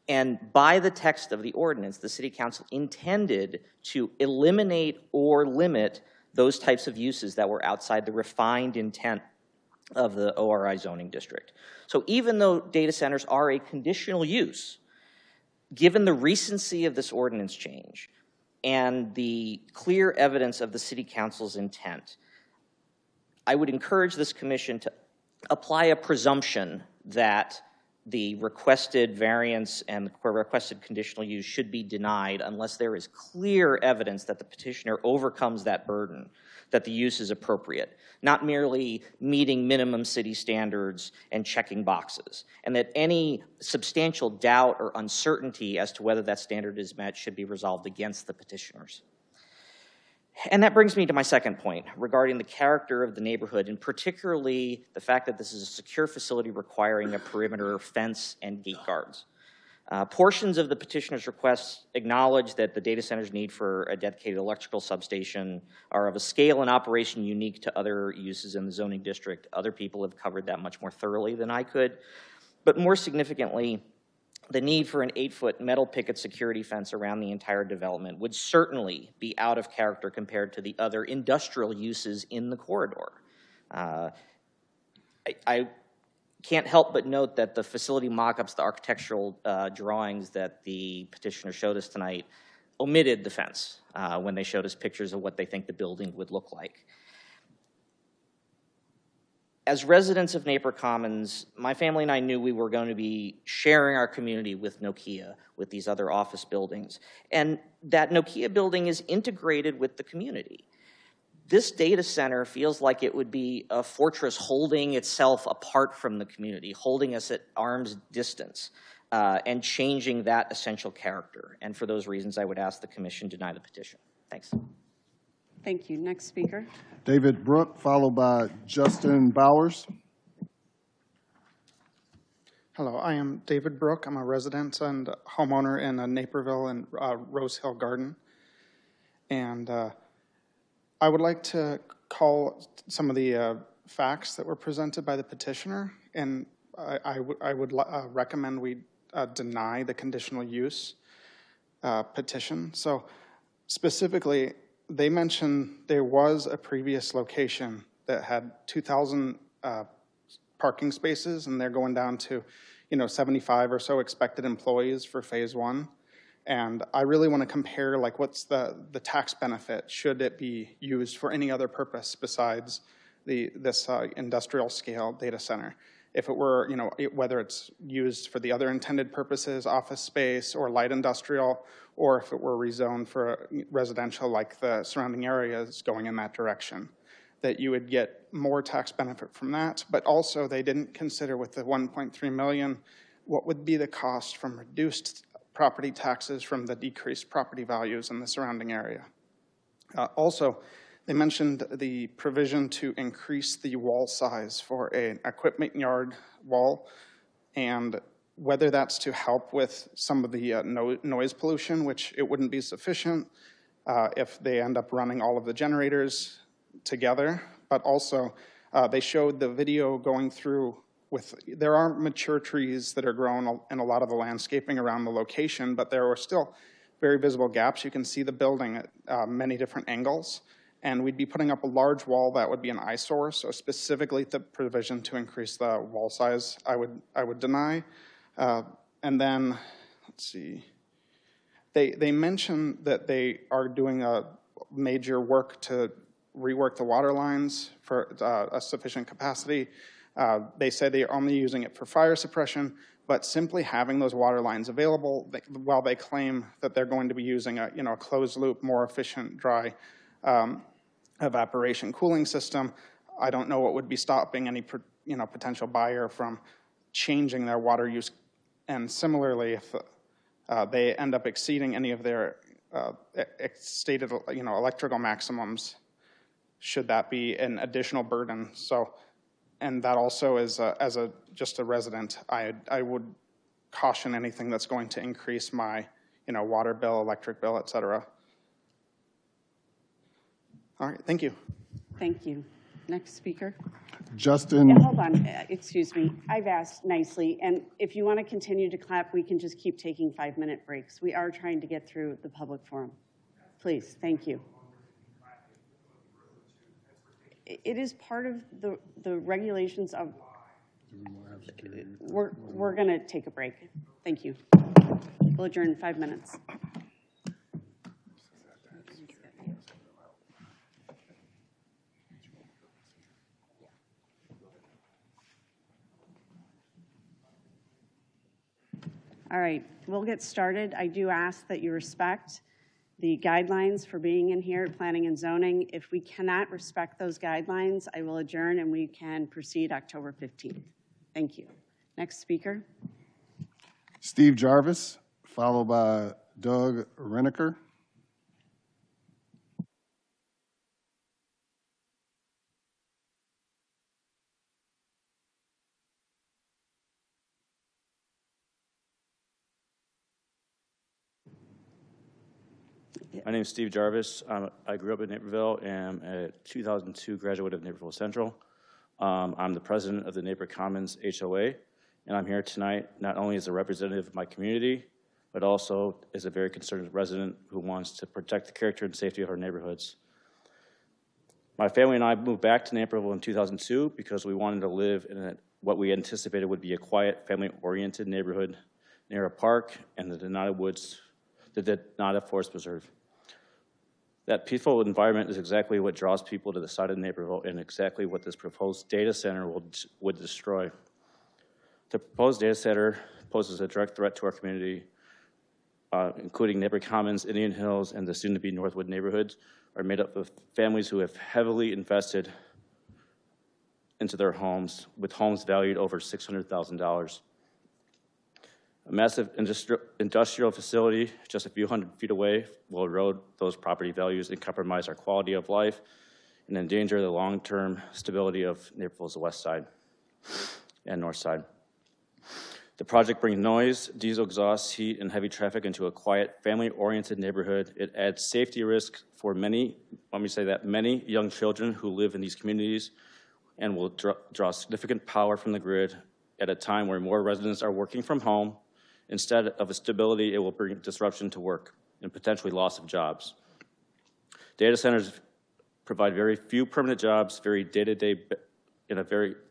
And by the text of the ordinance, the City Council intended to eliminate or limit those types of uses that were outside the refined intent of the ORI zoning district. So even though data centers are a conditional use, given the recency of this ordinance change and the clear evidence of the City Council's intent, I would encourage this commission to apply a presumption that the requested variance and the requested conditional use should be denied unless there is clear evidence that the petitioner overcomes that burden, that the use is appropriate, not merely meeting minimum city standards and checking boxes, and that any substantial doubt or uncertainty as to whether that standard is met should be resolved against the petitioners. And that brings me to my second point regarding the character of the neighborhood, and particularly the fact that this is a secure facility requiring a perimeter fence and gate guards. Portions of the petitioner's requests acknowledge that the data center's need for a dedicated electrical substation are of a scale and operation unique to other uses in the zoning district. Other people have covered that much more thoroughly than I could. But more significantly, the need for an 8-foot metal picket security fence around the entire development would certainly be out of character compared to the other industrial uses in the corridor. I can't help but note that the facility mock-ups, the architectural drawings that the petitioner showed us tonight, omitted the fence when they showed us pictures of what they think the building would look like. As residents of Napier Commons, my family and I knew we were going to be sharing our community with Nokia, with these other office buildings, and that Nokia building is integrated with the community. This data center feels like it would be a fortress holding itself apart from the community, holding us at arm's distance, and changing that essential character. And for those reasons, I would ask the commission deny the petition. Thanks. Thank you. Next speaker. David Brook, followed by Justin Bowers. Hello, I am David Brook. I'm a resident and homeowner in Naperville and Rose Hill Garden. And I would like to call some of the facts that were presented by the petitioner, and I would recommend we deny the conditional use petition. So specifically, they mentioned there was a previous location that had 2,000 parking spaces, and they're going down to, 75 or so expected employees for phase one. And I really want to compare, like, what's the tax benefit should it be used for any other purpose besides this industrial scale data center? If it were, whether it's used for the other intended purposes, office space or light industrial, or if it were rezoned for residential like the surrounding areas going in that direction, that you would get more tax benefit from that. But also they didn't consider with the 1.3 million, what would be the cost from reduced property taxes from the decreased property values in the surrounding area. Also, they mentioned the provision to increase the wall size for an equipment yard wall, and whether that's to help with some of the noise pollution, which it wouldn't be sufficient if they end up running all of the generators together, but also They showed the video going through there aren't mature trees that are grown in a lot of the landscaping around the location, but there are still very visible gaps. You can see the building at many different angles. And we'd be putting up a large wall that would be an eyesore. So specifically the provision to increase the wall size, I would deny. And then, let's see, they mentioned that they are doing a major work to rework the water lines for a sufficient capacity. They say they are only using it for fire suppression, but simply having those water lines available, while they claim that they're going to be using a closed loop, more efficient dry evaporation cooling system, I don't know what would be stopping any potential buyer from changing their water use. And similarly, if they end up exceeding any of their stated electrical maximums, should that be an additional burden? So, and that also is just a resident, I would caution anything that's going to increase my water bill, electric bill, et cetera. All right, thank you. Thank you. Next speaker. Justin. Yeah, hold on, excuse me. I've asked nicely, and if you want to continue to clap, we can just keep taking 5-minute breaks. We are trying to get through the public forum. Please, thank you. It is part of the regulations of, we're going to take a break. Thank you. We'll adjourn in 5 minutes. All right, we'll get started. I do ask that you respect the guidelines for being in here at Planning and Zoning. If we cannot respect those guidelines, I will adjourn and we can proceed October 15th. Thank you. Next speaker. Steve Jarvis, followed by Doug Reneker. My name is Steve Jarvis. I grew up in Naperville and a 2002 graduate of Naperville Central. I'm the president of the Napier Commons HOA, and I'm here tonight not only as a representative of my community, but also as a very concerned resident who wants to protect the character and safety of our neighborhoods. My family and I moved back to Naperville in 2002 because we wanted to live in what we anticipated would be a quiet, family-oriented neighborhood near a park and the Donata Woods, the Donata Forest Preserve. That peaceful environment is exactly what draws people to the side of Naperville and exactly what this proposed data center would destroy. The proposed data center poses a direct threat to our community, including Napier Commons, Indian Hills, and the soon-to-be Northwood neighborhoods are made up of families who have heavily invested into their homes, with homes valued over $600,000. A massive industrial facility just a few hundred feet away will erode those property values and compromise our quality of life and endanger the long-term stability of Naperville's west side and north side. The project brings noise, diesel exhaust, heat, and heavy traffic into a quiet, family-oriented neighborhood. It adds safety risk for many young children who live in these communities and will draw significant power from the grid at a time where more residents are working from home. Instead of a stability, it will bring disruption to work and potentially loss of jobs. Data centers provide very few permanent jobs, very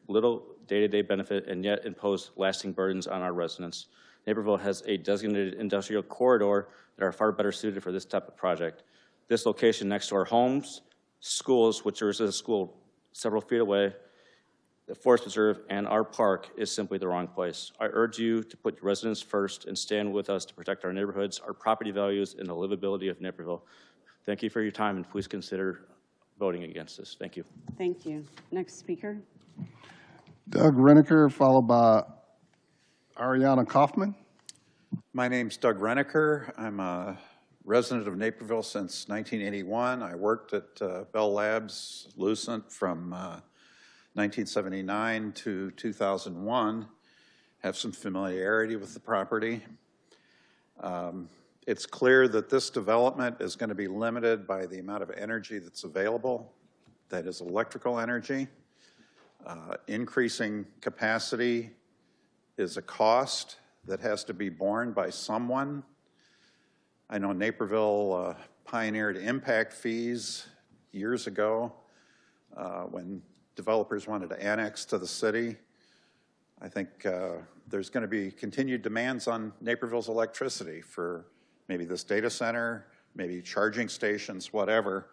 little day-to-day benefit, and yet impose lasting burdens on our residents. Naperville has a designated industrial corridor that are far better suited for this type of project. This location next to our homes, schools, which there is a school several feet away, the Forest Preserve, and our park is simply the wrong place. I urge you to put your residents first and stand with us to protect our neighborhoods, our property values, and the livability of Naperville. Thank you for your time, and please consider voting against this. Thank you. Thank you. Next speaker. Doug Reneker, followed by Ariana Kaufman. My name's Doug Reneker. I'm a resident of Naperville since 1981. I worked at Bell Labs, Lucent from 1979 to 2001, have some familiarity with the property. It's clear that this development is going to be limited by the amount of energy that's available, that is electrical energy. Increasing capacity is a cost that has to be borne by someone. I know Naperville pioneered impact fees years ago when developers wanted to annex to the city. I think there's going to be continued demands on Naperville's electricity for maybe this data center, maybe charging stations, whatever.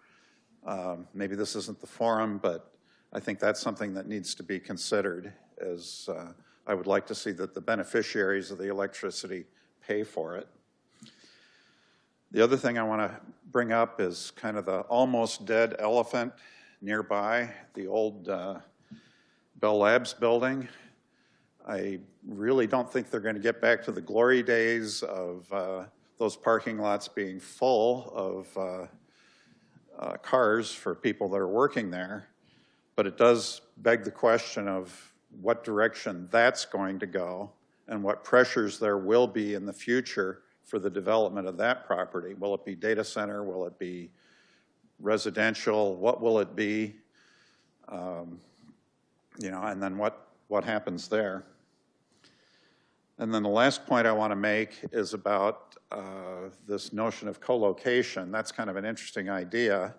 Maybe this isn't the forum, but I think that's something that needs to be considered, as I would like to see that the beneficiaries of the electricity pay for it. The other thing I want to bring up is kind of the almost dead elephant nearby, the old Bell Labs building. I really don't think they're going to get back to the glory days of those parking lots being full of cars for people that are working there. But it does beg the question of what direction that's going to go and what pressures there will be in the future for the development of that property. Will it be data center? Will it be residential? What will it be? You know, and then what happens there? And then the last point I want to make is about this notion of co-location. That's kind of an interesting idea.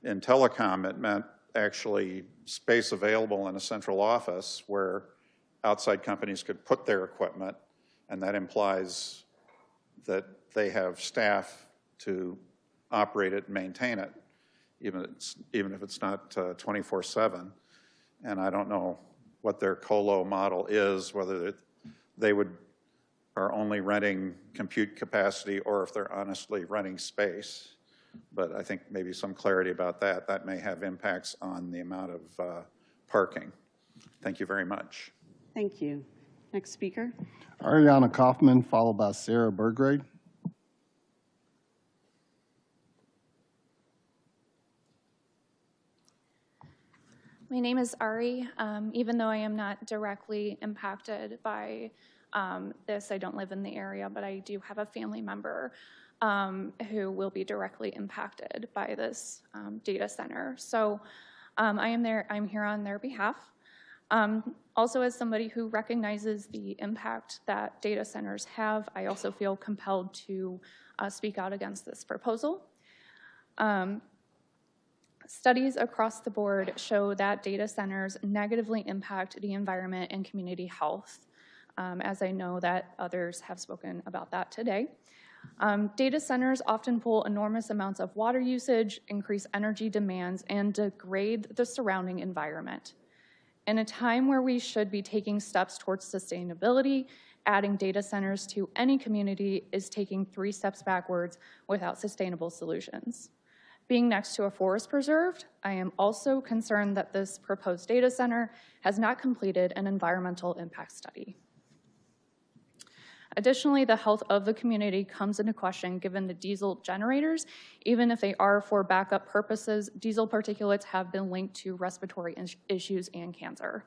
In telecom, it meant actually space available in a central office where outside companies could put their equipment, and that implies that they have staff to operate it and maintain it, even if it's not 24/7. And I don't know what their colo model is, whether they are only renting compute capacity or if they're honestly renting space. But I think maybe some clarity about that. That may have impacts on the amount of parking. Thank you very much. Thank you. Next speaker. Ariana Kaufman, followed by Sarah Burgrade. My name is Ari. Even though I am not directly impacted by this, I don't live in the area, but I do have a family member who will be directly impacted by this data center. So I'm here on their behalf. Also, as somebody who recognizes the impact that data centers have, I also feel compelled to speak out against this proposal. Studies across the board show that data centers negatively impact the environment and community health, as I know that others have spoken about that today. Data centers often pull enormous amounts of water usage, increase energy demands, and degrade the surrounding environment. In a time where we should be taking steps towards sustainability, adding data centers to any community is taking 3 steps backwards without sustainable solutions. Being next to a forest preserve, I am also concerned that this proposed data center has not completed an environmental impact study. Additionally, the health of the community comes into question given the diesel generators. Even if they are for backup purposes, diesel particulates have been linked to respiratory issues and cancer.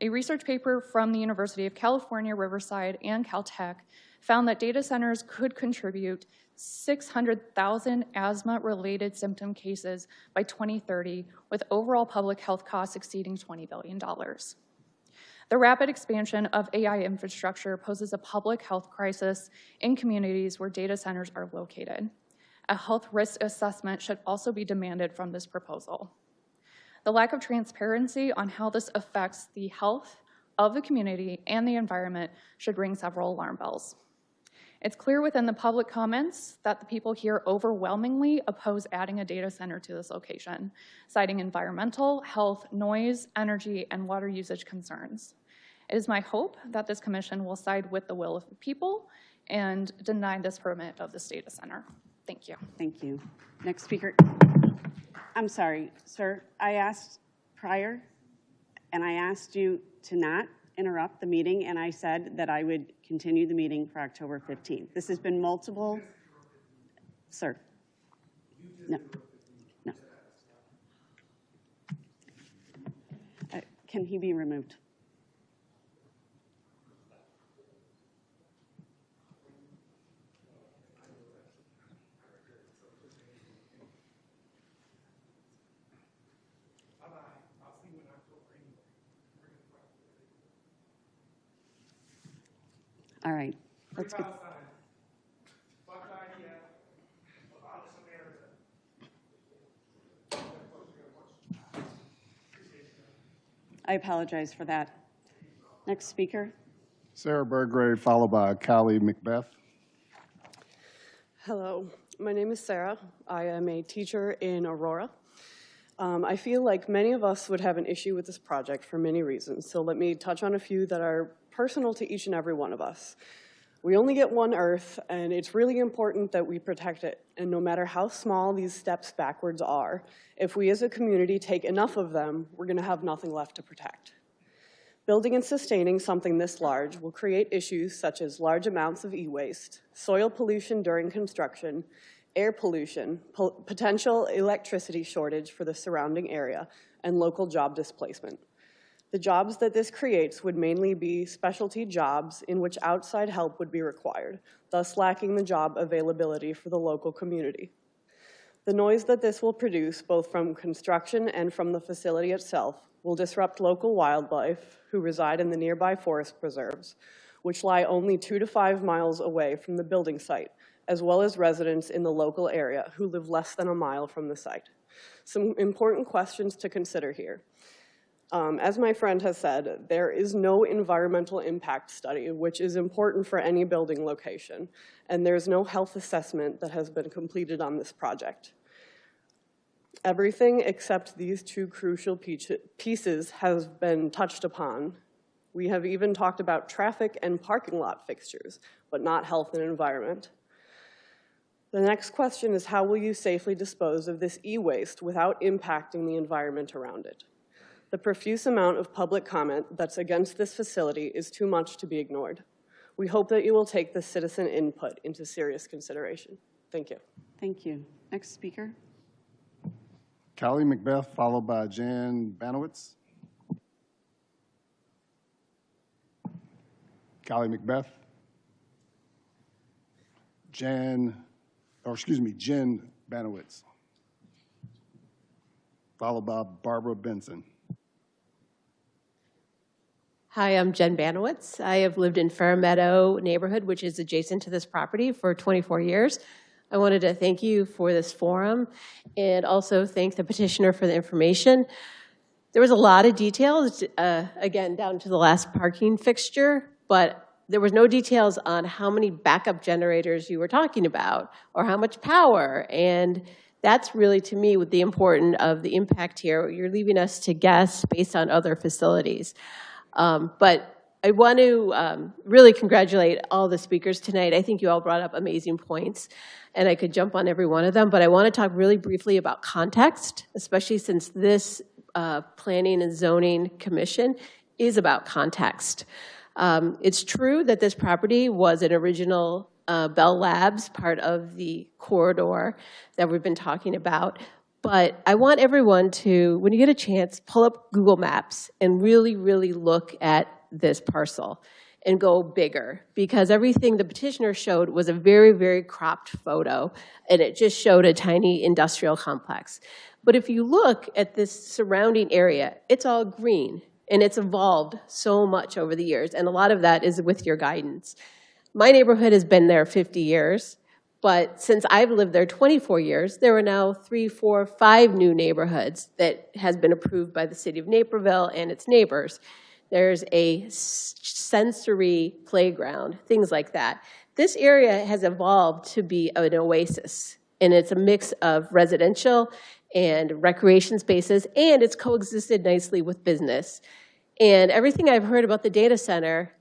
A research paper from the University of California, Riverside, and Caltech found that data centers could contribute 600,000 asthma-related symptom cases by 2030, with overall public health costs exceeding $20 billion. The rapid expansion of AI infrastructure poses a public health crisis in communities where data centers are located. A health risk assessment should also be demanded from this proposal. The lack of transparency on how this affects the health of the community and the environment should ring several alarm bells. It's clear within the public comments that the people here overwhelmingly oppose adding a data center to this location, citing environmental, health, noise, energy, and water usage concerns. It is my hope that this commission will side with the will of the people and deny this permit of this data center. Thank you. Thank you. Next speaker. I'm sorry, sir. I asked prior, and I asked you to not interrupt the meeting, and I said that I would continue the meeting for October 15th. This has been multiple, sir. No, no. Can he be removed? All right, let's get. I apologize for that. Next speaker. Sarah Burgrave, followed by Callie Macbeth. Hello, my name is Sarah. I am a teacher in Aurora. I feel like many of us would have an issue with this project for many reasons, so let me touch on a few that are personal to each and every one of us. We only get one Earth, and it's really important that we protect it. And no matter how small these steps backwards are, if we as a community take enough of them, we're going to have nothing left to protect. Building and sustaining something this large will create issues such as large amounts of e-waste, soil pollution during construction, air pollution, potential electricity shortage for the surrounding area, and local job displacement. The jobs that this creates would mainly be specialty jobs in which outside help would be required, thus lacking the job availability for the local community. The noise that this will produce, both from construction and from the facility itself, will disrupt local wildlife who reside in the nearby forest preserves, which lie only 2 to 5 miles away from the building site, as well as residents in the local area who live less than a mile from the site. Some important questions to consider here. As my friend has said, there is no environmental impact study, which is important for any building location, and there's no health assessment that has been completed on this project. Everything except these two crucial pieces has been touched upon. We have even talked about traffic and parking lot fixtures, but not health and environment. The next question is, how will you safely dispose of this e-waste without impacting the environment around it? The profuse amount of public comment that's against this facility is too much to be ignored. We hope that you will take this citizen input into serious consideration. Thank you. Thank you. Next speaker. Callie Macbeth, followed by Jan Banowitz. Callie Macbeth. Jen Banowitz, followed by Barbara Benson. Hi, I'm Jen Banowitz. I have lived in Fair Meadow neighborhood, which is adjacent to this property, for 24 years. I wanted to thank you for this forum and also thank the petitioner for the information. There was a lot of details, again, down to the last parking fixture, but there was no details on how many backup generators you were talking about or how much power. And that's really, to me, the important of the impact here. You're leaving us to guess based on other facilities. But I want to really congratulate all the speakers tonight. I think you all brought up amazing points, and I could jump on every one of them. But I want to talk really briefly about context, especially since this Planning and Zoning Commission is about context. It's true that this property was an original Bell Labs, part of the corridor that we've been talking about. But I want everyone to, when you get a chance, pull up Google Maps and really, really look at this parcel and go bigger, because everything the petitioner showed was a very, very cropped photo, and it just showed a tiny industrial complex. But if you look at this surrounding area, it's all green, and it's evolved so much over the years, and a lot of that is with your guidance. My neighborhood has been there 50 years. But since I've lived there 24 years, there are now 3, 4, 5 new neighborhoods that has been approved by the city of Naperville and its neighbors. There's a sensory playground, things like that. This area has evolved to be an oasis, and it's a mix of residential and recreation spaces, and it's coexisted nicely with business. And everything I've heard about the data center,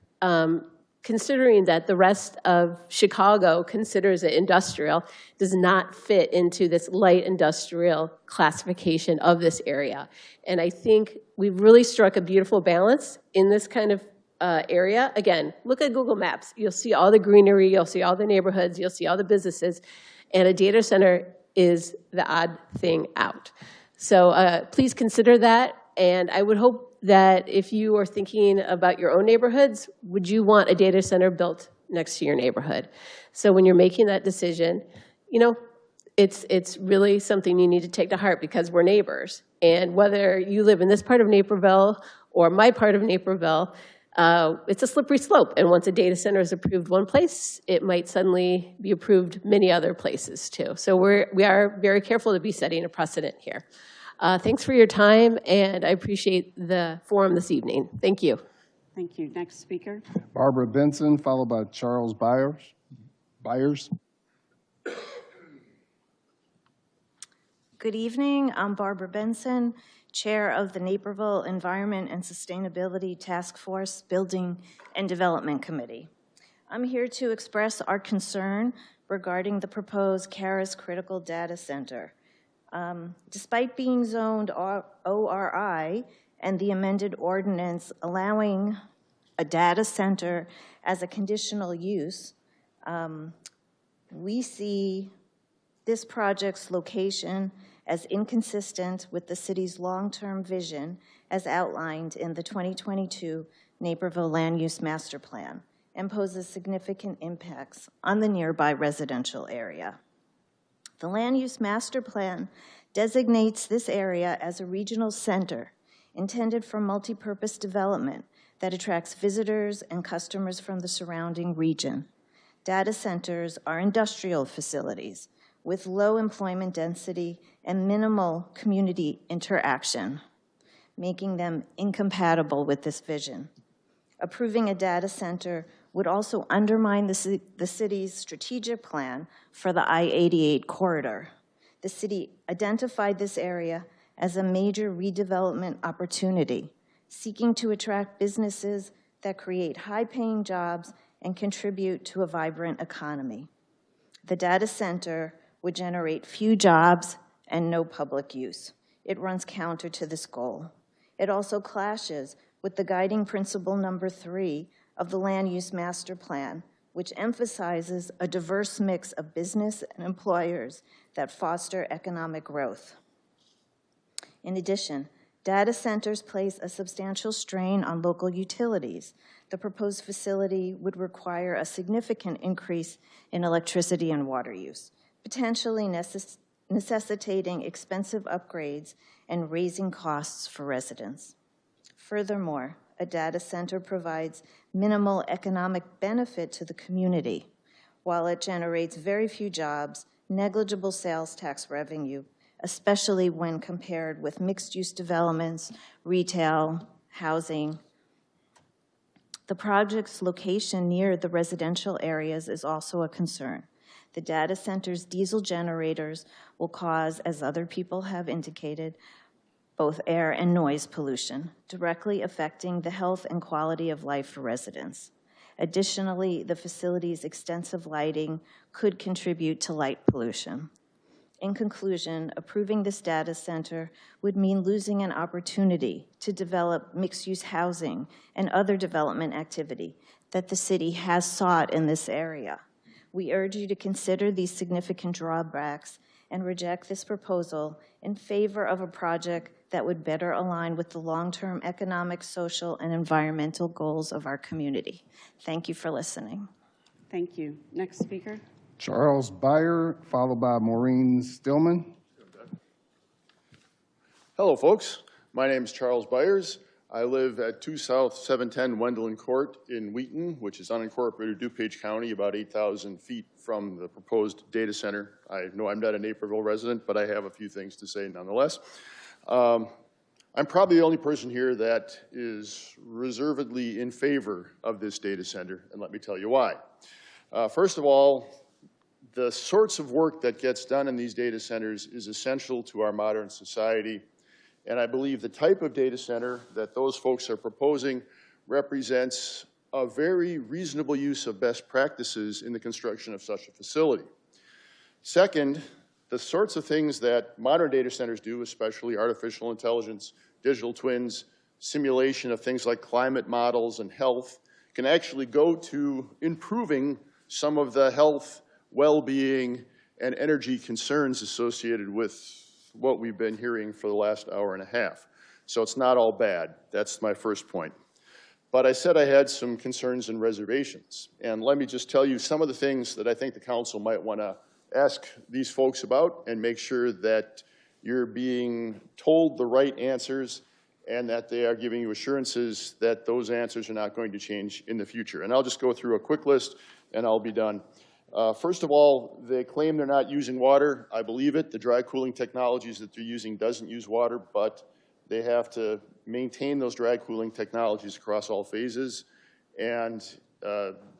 considering that the rest of Chicago considers it industrial, does not fit into this light industrial classification of this area. And I think we've really struck a beautiful balance in this kind of area. Again, look at Google Maps. You'll see all the greenery, you'll see all the neighborhoods, you'll see all the businesses, and a data center is the odd thing out. So please consider that, and I would hope that if you are thinking about your own neighborhoods, would you want a data center built next to your neighborhood? So when you're making that decision, you know, it's really something you need to take to heart, because we're neighbors. And whether you live in this part of Naperville or my part of Naperville, it's a slippery slope. And once a data center is approved one place, it might suddenly be approved many other places too. So we are very careful to be setting a precedent here. Thanks for your time, and I appreciate the forum this evening. Thank you. Thank you. Next speaker. Barbara Benson, followed by Charles Byers. Good evening. I'm Barbara Benson, Chair of the Naperville Environment and Sustainability Task Force Building and Development Committee. I'm here to express our concern regarding the proposed Karis Critical Data Center. Despite being zoned ORI and the amended ordinance allowing a data center as a conditional use, we see this project's location as inconsistent with the city's long-term vision as outlined in the 2022 Naperville Land Use Master Plan and poses significant impacts on the nearby residential area. The Land Use Master Plan designates this area as a regional center intended for multi-purpose development that attracts visitors and customers from the surrounding region. Data centers are industrial facilities with low employment density and minimal community interaction, making them incompatible with this vision. Approving a data center would also undermine the city's strategic plan for the I-88 corridor. The city identified this area as a major redevelopment opportunity, seeking to attract businesses that create high-paying jobs and contribute to a vibrant economy. The data center would generate few jobs and no public use. It runs counter to this goal. It also clashes with the guiding principle number 3 of the Land Use Master Plan, which emphasizes a diverse mix of business and employers that foster economic growth. In addition, data centers place a substantial strain on local utilities. The proposed facility would require a significant increase in electricity and water use, potentially necessitating expensive upgrades and raising costs for residents. Furthermore, a data center provides minimal economic benefit to the community, while it generates very few jobs, negligible sales tax revenue, especially when compared with mixed-use developments, retail, housing. The project's location near the residential areas is also a concern. The data center's diesel generators will cause, as other people have indicated, both air and noise pollution, directly affecting the health and quality of life for residents. Additionally, the facility's extensive lighting could contribute to light pollution. In conclusion, approving this data center would mean losing an opportunity to develop mixed-use housing and other development activity that the city has sought in this area. We urge you to consider these significant drawbacks and reject this proposal in favor of a project that would better align with the long-term economic, social, and environmental goals of our community. Thank you for listening. Thank you. Next speaker. Charles Byer, followed by Maureen Stillman. Hello, folks. My name is Charles Byers. I live at 2 South 710 Wendland Court in Wheaton, which is unincorporated DuPage County, about 8,000 feet from the proposed data center. I know I'm not a Naperville resident, but I have a few things to say nonetheless. I'm probably the only person here that is reservedly in favor of this data center, and let me tell you why. First of all, the sorts of work that gets done in these data centers is essential to our modern society. And I believe the type of data center that those folks are proposing represents a very reasonable use of best practices in the construction of such a facility. Second, the sorts of things that modern data centers do, especially artificial intelligence, digital twins, simulation of things like climate models and health, can actually go to improving some of the health, well-being, and energy concerns associated with what we've been hearing for the last hour and a half. So it's not all bad. That's my first point. But I said I had some concerns and reservations. And let me just tell you some of the things that I think the council might want to ask these folks about and make sure that you're being told the right answers and that they are giving you assurances that those answers are not going to change in the future. And I'll just go through a quick list, and I'll be done. First of all, they claim they're not using water. I believe it. The dry cooling technologies that they're using doesn't use water, but they have to maintain those dry cooling technologies across all phases. And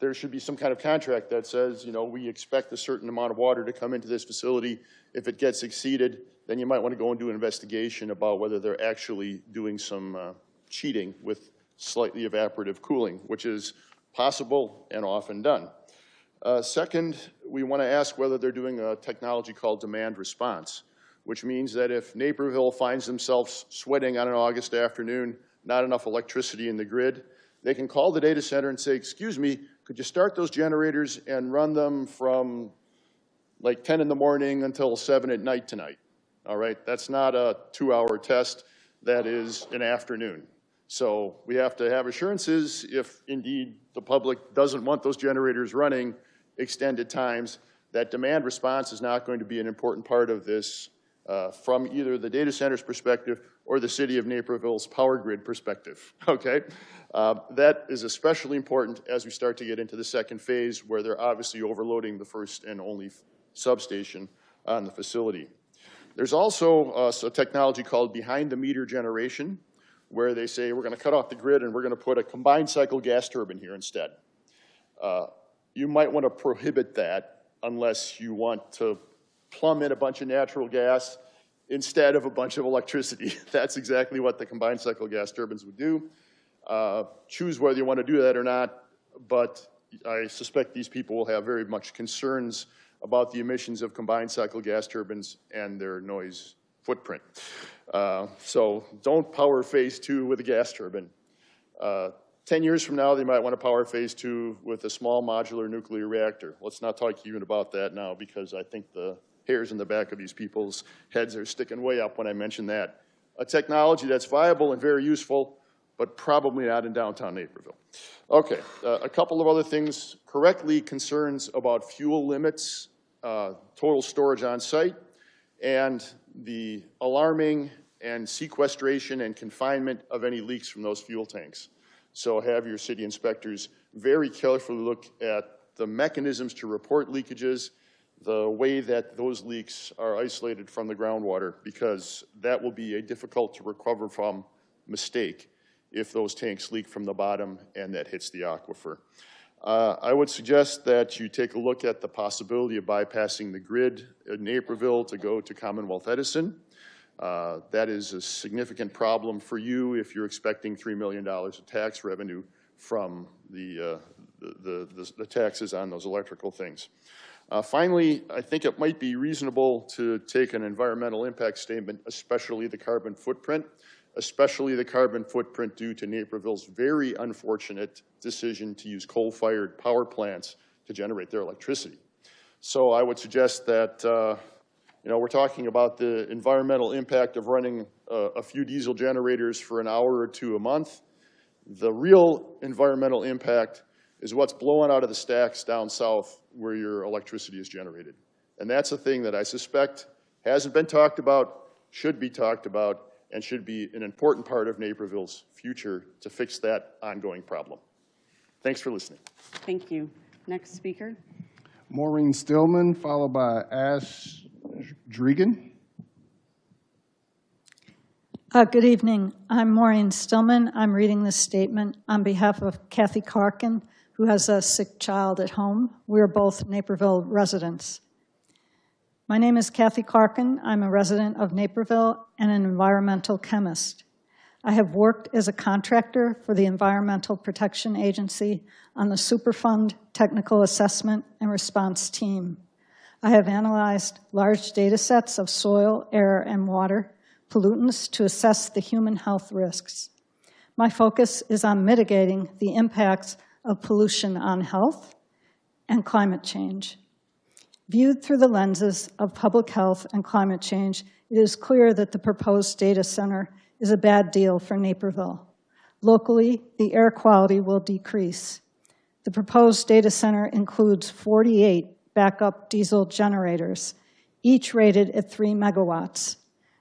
there should be some kind of contract that says, you know, we expect a certain amount of water to come into this facility. If it gets exceeded, then you might want to go and do an investigation about whether they're actually doing some cheating with slightly evaporative cooling, which is possible and often done. Second, we want to ask whether they're doing a technology called demand response, which means that if Naperville finds themselves sweating on an August afternoon, not enough electricity in the grid, they can call the data center and say, excuse me, could you start those generators and run them from like 10 in the morning until 7 at night tonight? All right, that's not a 2-hour test, that is an afternoon. So we have to have assurances if indeed the public doesn't want those generators running extended times, that demand response is not going to be an important part of this from either the data center's perspective or the city of Naperville's power grid perspective, okay? That is especially important as we start to get into the second phase where they're obviously overloading the first and only substation on the facility. There's also a technology called behind-the-meter generation, where they say we're going to cut off the grid and we're going to put a combined cycle gas turbine here instead. You might want to prohibit that unless you want to plumb in a bunch of natural gas instead of a bunch of electricity. That's exactly what the combined cycle gas turbines would do. Choose whether you want to do that or not, but I suspect these people will have very much concerns about the emissions of combined cycle gas turbines and their noise footprint. So don't power phase 2 with a gas turbine. 10 years from now, they might want to power phase 2 with a small modular nuclear reactor. Let's not talk even about that now because I think the hairs in the back of these people's heads are sticking way up when I mention that. A technology that's viable and very useful, but probably not in downtown Naperville. Okay, a couple of other things. Correctly, concerns about fuel limits, total storage on site, and the alarming and sequestration and confinement of any leaks from those fuel tanks. So have your city inspectors very carefully look at the mechanisms to report leakages, the way that those leaks are isolated from the groundwater, because that will be a difficult to recover from mistake if those tanks leak from the bottom and that hits the aquifer. I would suggest that you take a look at the possibility of bypassing the grid in Naperville to go to Commonwealth Edison. That is a significant problem for you if you're expecting $3 million of tax revenue from the taxes on those electrical things. Finally, I think it might be reasonable to take an environmental impact statement, especially the carbon footprint due to Naperville's very unfortunate decision to use coal-fired power plants to generate their electricity. So I would suggest that we're talking about the environmental impact of running a few diesel generators for an hour or two a month. The real environmental impact is what's blowing out of the stacks down south where your electricity is generated. And that's a thing that I suspect hasn't been talked about, should be talked about, and should be an important part of Naperville's future to fix that ongoing problem. Thanks for listening. Thank you. Next speaker. Maureen Stillman, followed by Ash Dregan. Good evening. I'm Maureen Stillman. I'm reading this statement on behalf of Kathy Karkin, who has a sick child at home. We're both Naperville residents. My name is Kathy Karkin. I'm a resident of Naperville and an environmental chemist. I have worked as a contractor for the Environmental Protection Agency on the Superfund Technical Assessment and Response Team. I have analyzed large data sets of soil, air, and water pollutants to assess the human health risks. My focus is on mitigating the impacts of pollution on health and climate change. Viewed through the lenses of public health and climate change, it is clear that the proposed data center is a bad deal for Naperville. Locally, the air quality will decrease. The proposed data center includes 48 backup diesel generators, each rated at 3 megawatts.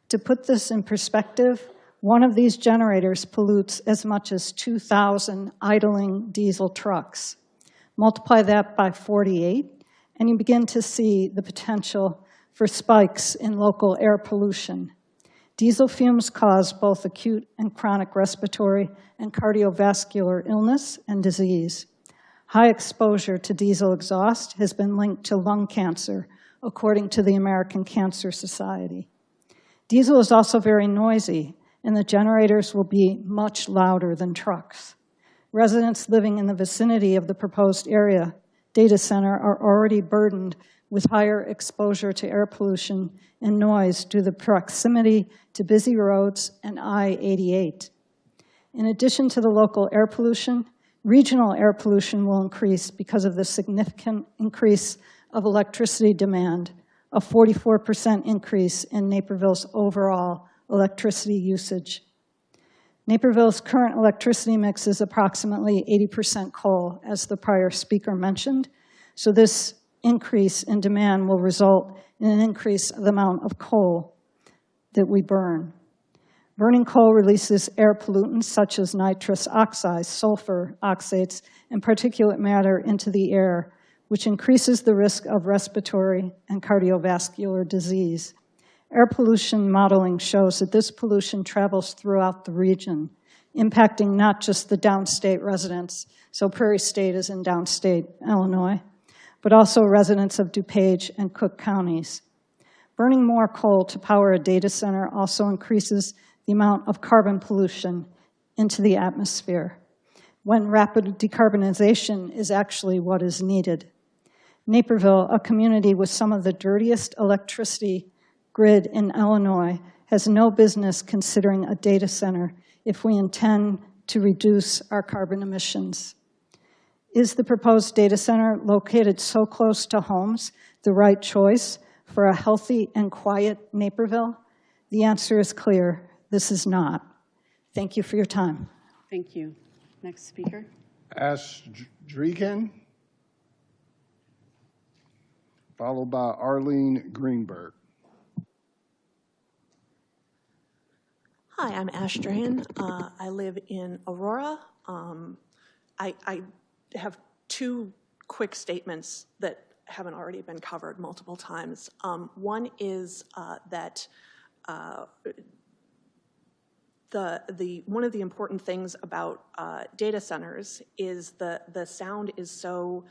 To put this in perspective, One of these generators pollutes as much as 2,000 idling diesel trucks. Multiply that by 48, and you begin to see the potential for spikes in local air pollution. Diesel fumes cause both acute and chronic respiratory and cardiovascular illness and disease. High exposure to diesel exhaust has been linked to lung cancer, according to the American Cancer Society. Diesel is also very noisy, and the generators will be much louder than trucks. Residents living in the vicinity of the proposed data center are already burdened with higher exposure to air pollution and noise due to the proximity to busy roads and I-88. In addition to the local air pollution, regional air pollution will increase because of the significant increase of electricity demand, a 44% increase in Naperville's overall electricity usage. Naperville's current electricity mix is approximately 80% coal, as the prior speaker mentioned. So this increase in demand will result in an increase of the amount of coal that we burn. Burning coal releases air pollutants such as nitrous oxides, sulfur oxides, and particulate matter into the air, which increases the risk of respiratory and cardiovascular disease. Air pollution modeling shows that this pollution travels throughout the region, impacting not just the downstate residents, so Prairie State is in downstate Illinois, but also residents of DuPage and Cook counties. Burning more coal to power a data center also increases the amount of carbon pollution into the atmosphere, when rapid decarbonization is actually what is needed. Naperville, a community with some of the dirtiest electricity grid in Illinois, has no business considering a data center if we intend to reduce our carbon emissions. Is the proposed data center located so close to homes the right choice for a healthy and quiet Naperville? The answer is clear. This is not. Thank you for your time. Thank you. Next speaker. Ash Dreeken, followed by Arlene Greenberg. Hi, I'm Ash Drahan. I live in Aurora. I have two quick statements that haven't already been covered multiple times. One is that one of the important things about data centers is the sound is so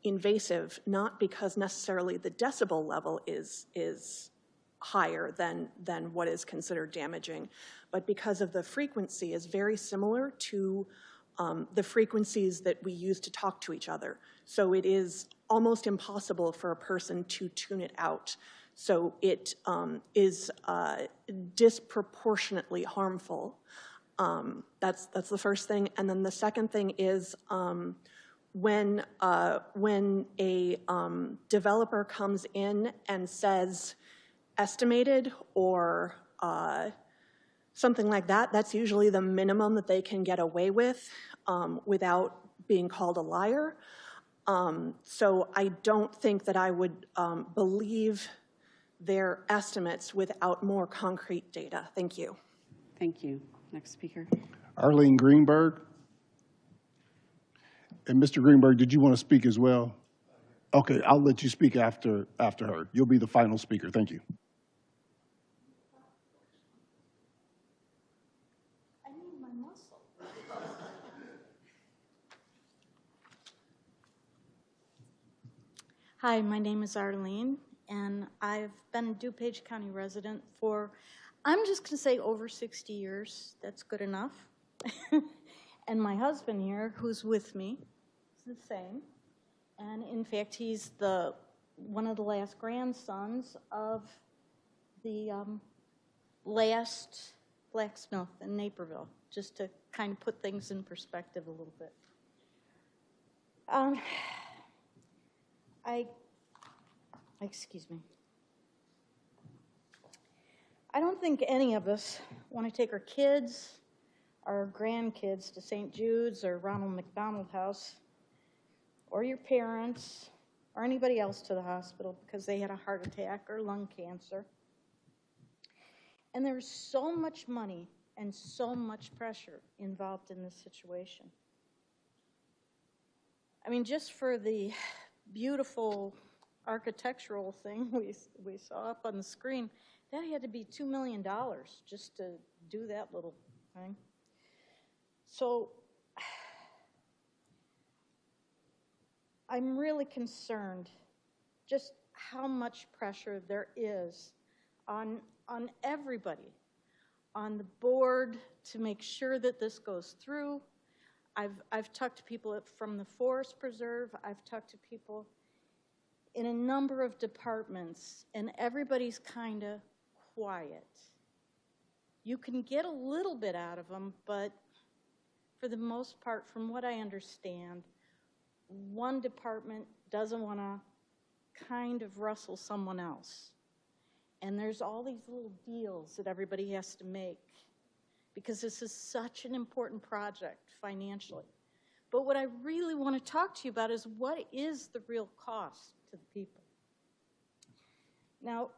invasive, not because necessarily the decibel level is higher than what is considered damaging, but because of the frequency is very similar to the frequencies that we use to talk to each other. So it is almost impossible for a person to tune it out. So it is disproportionately harmful. That's the first thing. And then the second thing is when a developer comes in and says estimated or something like that, that's usually the minimum that they can get away with without being called a liar. So I don't think that I would believe their estimates without more concrete data. Thank you. Thank you. Next speaker. Arlene Greenberg. And Mr. Greenberg, did you want to speak as well? Okay, I'll let you speak after her. You'll be the final speaker. Thank you. I need my muscle. Hi, my name is Arlene, and I've been a DuPage County resident for, I'm just going to say over 60 years. That's good enough. And my husband here, who's with me, is the same. And in fact, he's one of the last grandsons of the last blacksmith in Naperville, just to kind of put things in perspective a little bit. Excuse me. I don't think any of us want to take our kids, our grandkids to St. Jude's or Ronald McDonald House, or your parents, or anybody else to the hospital because they had a heart attack or lung cancer. And there's so much money and so much pressure involved in this situation. I mean, just for the beautiful architectural thing we saw up on the screen, that had to be $2 million just to do that little thing. So I'm really concerned just how much pressure there is on everybody, on the board to make sure that this goes through. I've talked to people from the Forest Preserve. I've talked to people in a number of departments, and everybody's kind of quiet. You can get a little bit out of them, but for the most part, from what I understand, one department doesn't want to kind of rustle someone else. And there's all these little deals that everybody has to make because this is such an important project financially. But what I really want to talk to you about is what is the real cost to the people? Now,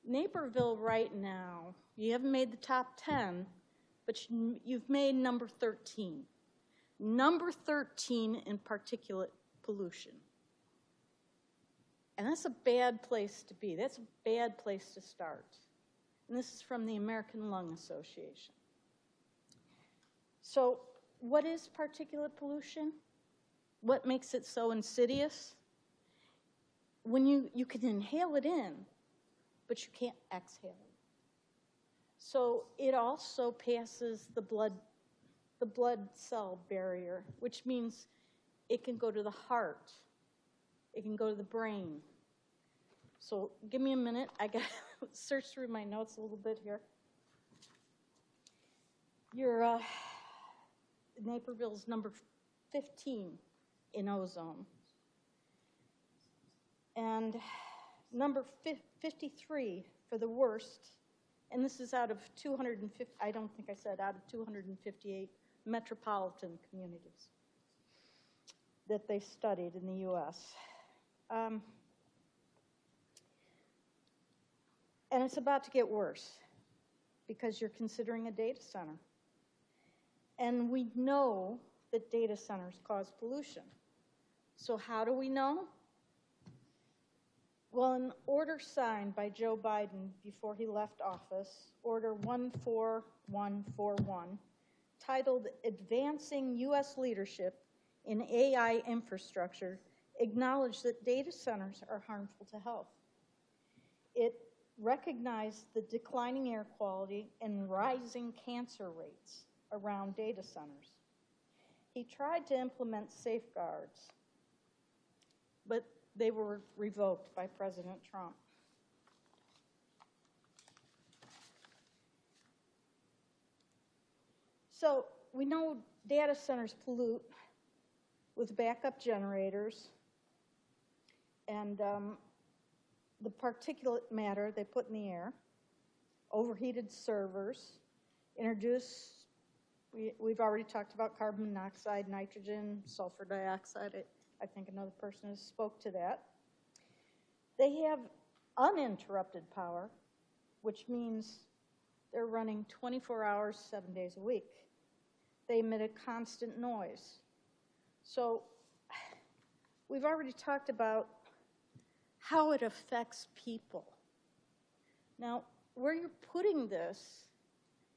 Naperville right now, you haven't made the top 10, but you've made number 13. Number 13 in particulate pollution. And that's a bad place to be. That's a bad place to start. And this is from the American Lung Association. So what is particulate pollution? What makes it so insidious? When you can inhale it in, but you can't exhale it. So it also passes the blood cell barrier, which means it can go to the heart. It can go to the brain. So give me a minute. I got to search through my notes a little bit here. Your Naperville's number 15 in ozone. And number 53 for the worst, and this is out of 250, I don't think I said out of 258 metropolitan communities that they studied in the US. And it's about to get worse because you're considering a data center. And we know that data centers cause pollution. So how do we know? Well, an order signed by Joe Biden before he left office, Order 14141, titled Advancing U.S. Leadership in AI Infrastructure, acknowledged that data centers are harmful to health. It recognized the declining air quality and rising cancer rates around data centers. He tried to implement safeguards, but they were revoked by President Trump. So we know data centers pollute with backup generators and the particulate matter they put in the air, overheated servers, we've already talked about carbon monoxide, nitrogen, sulfur dioxide. I think another person has spoke to that. They have uninterrupted power, which means they're running 24 hours, 7 days a week. They emit a constant noise. So we've already talked about how it affects people. Now, where you're putting this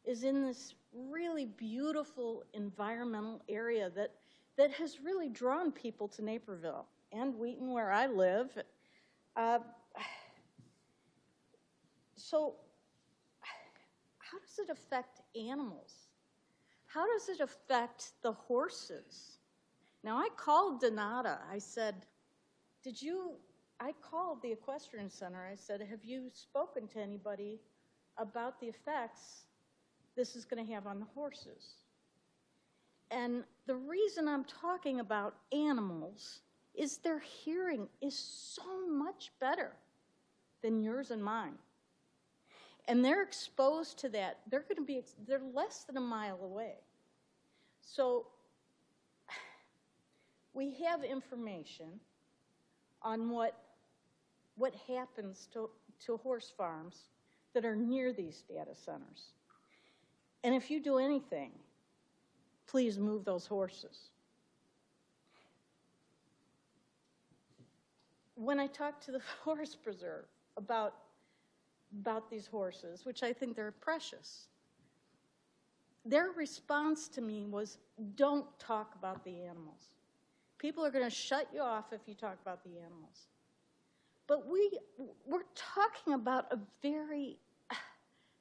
is in this really beautiful environmental area that has really drawn people to Naperville and Wheaton, where I live. So how does it affect animals? How does it affect the horses? Now, I called Donata. I said, I called the Equestrian Center. I said, have you spoken to anybody about the effects this is going to have on the horses? And the reason I'm talking about animals is their hearing is so much better than yours and mine. And they're exposed to that. They're less than a mile away. So we have information on what happens to horse farms that are near these data centers. And if you do anything, please move those horses. When I talked to the Forest Preserve about these horses, which I think they're precious, their response to me was, don't talk about the animals. People are going to shut you off if you talk about the animals. But we're talking about a very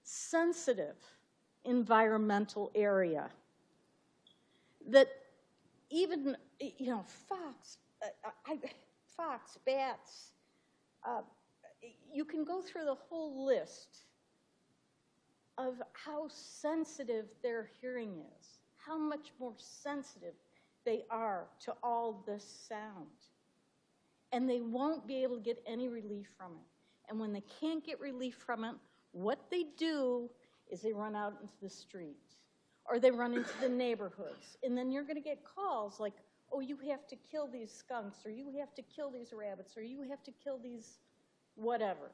sensitive environmental area that even, fox, bats, you can go through the whole list of how sensitive their hearing is, how much more sensitive they are to all this sound. And they won't be able to get any relief from it. And when they can't get relief from it, what they do is they run out into the street or they run into the neighborhoods. And then you're going to get calls like, oh, you have to kill these skunks, or you have to kill these rabbits, or you have to kill these whatever.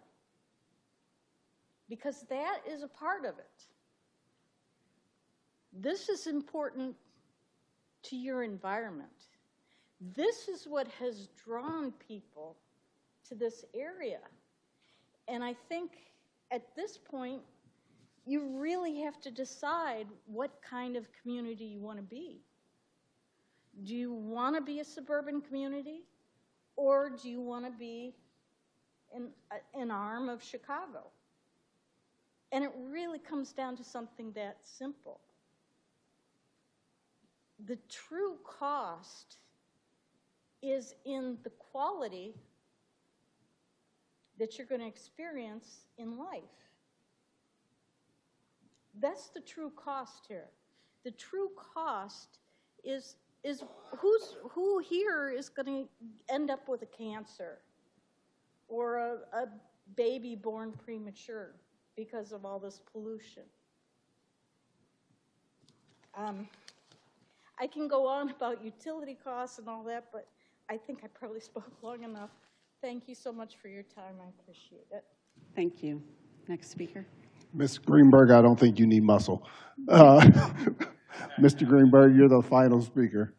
Because that is a part of it. This is important to your environment. This is what has drawn people to this area. And I think at this point, you really have to decide what kind of community you want to be. Do you want to be a suburban community, or do you want to be an arm of Chicago? And it really comes down to something that simple. The true cost is in the quality that you're going to experience in life. That's the true cost here. The true cost is who here is going to end up with a cancer or a baby born premature because of all this pollution. I can go on about utility costs and all that, but I think I probably spoke long enough. Thank you so much for your time. I appreciate it. Thank you. Next speaker. Ms. Greenberg, I don't think you need muscle. Mr. Greenberg, you're the final speaker.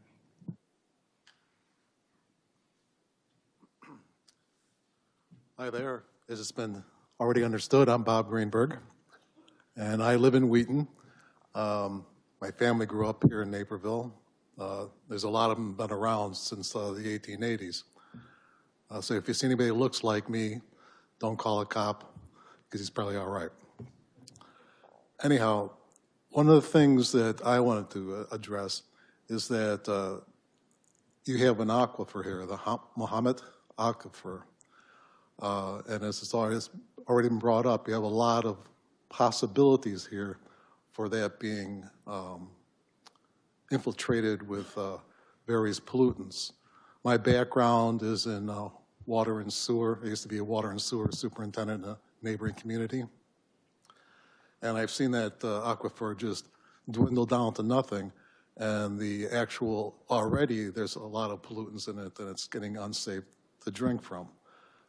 Hi there. As it's been already understood, I'm Bob Greenberg, and I live in Wheaton. My family grew up here in Naperville. There's a lot of them been around since the 1880s. So if you see anybody who looks like me, don't call a cop, because he's probably all right. Anyhow, one of the things that I wanted to address is that you have an aquifer here, the Mohammed Aquifer. And as it's already been brought up, you have a lot of possibilities here for that being infiltrated with various pollutants. My background is in water and sewer. I used to be a water and sewer superintendent in a neighboring community. And I've seen that aquifer just dwindle down to nothing. And the actual, already there's a lot of pollutants in it and it's getting unsafe to drink from.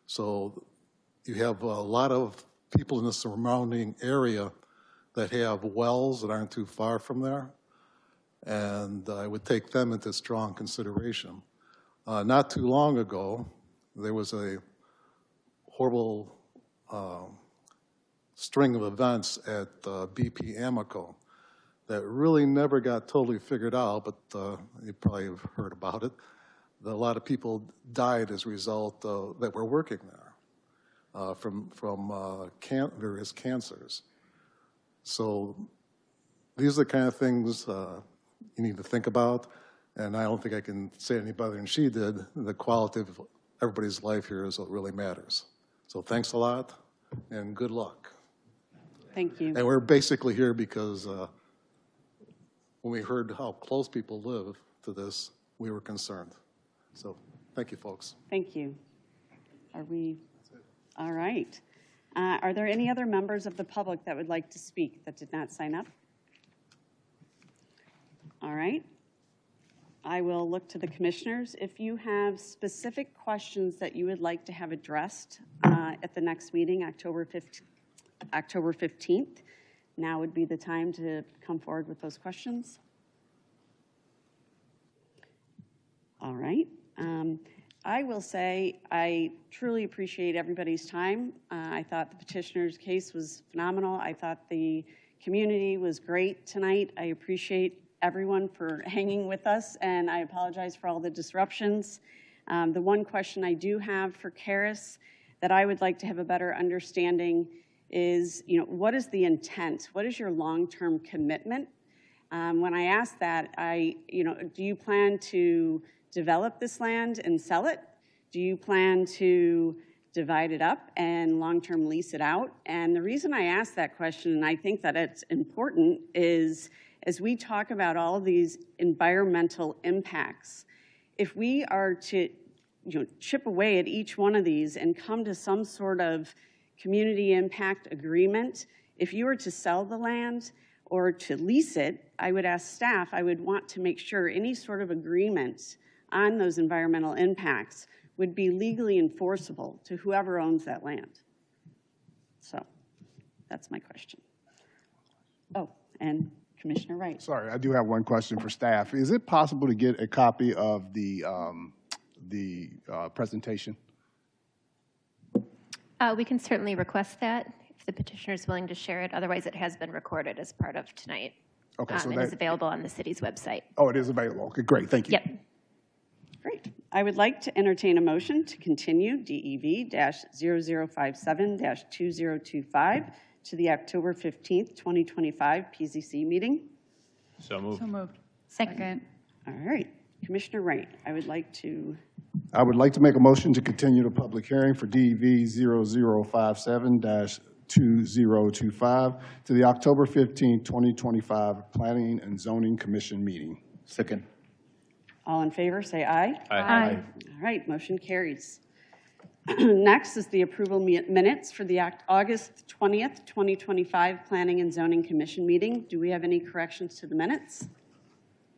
So you have a lot of people in the surrounding area that have wells that aren't too far from there. And I would take them into strong consideration. Not too long ago, there was a horrible string of events at BP Amoco that really never got totally figured out, but you probably have heard about it. A lot of people died as a result that were working there from various cancers. So these are the kind of things you need to think about, and I don't think I can say any better than she did. The quality of everybody's life here is what really matters. So thanks a lot, and good luck. Thank you. And we're basically here because when we heard how close people live to this, we were concerned. So thank you, folks. Thank you. Are we, all right. Are there any other members of the public that would like to speak that did not sign up? All right. I will look to the commissioners. If you have specific questions that you would like to have addressed at the next meeting, October 15th, now would be the time to come forward with those questions. All right. I will say I truly appreciate everybody's time. I thought the petitioner's case was phenomenal. I thought the community was great tonight. I appreciate everyone for hanging with us, and I apologize for all the disruptions. The one question I do have for Karis that I would like to have a better understanding is, what is the intent? What is your long-term commitment? When I ask that, do you plan to develop this land and sell it? Do you plan to divide it up and long-term lease it out? And the reason I ask that question, and I think that it's important, is as we talk about all of these environmental impacts, if we are to chip away at each one of these and come to some sort of community impact agreement, if you were to sell the land or to lease it, I would ask staff, I would want to make sure any sort of agreement on those environmental impacts would be legally enforceable to whoever owns that land. So that's my question. Oh, and Commissioner Wright. Sorry, I do have one question for staff. Is it possible to get a copy of the presentation? We can certainly request that if the petitioner is willing to share it. Otherwise, it has been recorded as part of tonight. Okay, so and is available on the city's website. Oh, it is available. Okay, great. Thank you. Yep. Great. I would like to entertain a motion to continue DEV-0057-2025 to the October 15th, 2025 PZC meeting. So moved. So moved. Second. All right. Commissioner Wright, I would like to make a motion to continue the public hearing for DEV-0057-2025 to the October 15th, 2025 Planning and Zoning Commission meeting. Second. All in favor, say aye. Aye. All right, motion carries. Next is the approval minutes for the August 20th, 2025 Planning and Zoning Commission meeting. Do we have any corrections to the minutes?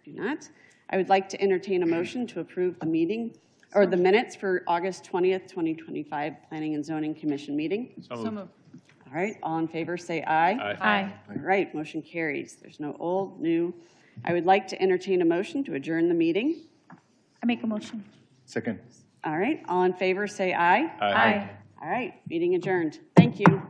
Do not. I would like to entertain a motion to approve the meeting or the minutes for August 20th, 2025 Planning and Zoning Commission meeting. So moved. All right, all in favor, say aye. Aye. All right, motion carries. There's no old, new. I would like to entertain a motion to adjourn the meeting. I make a motion. Second. All right, all in favor, say aye. Aye. All right, meeting adjourned. Thank you.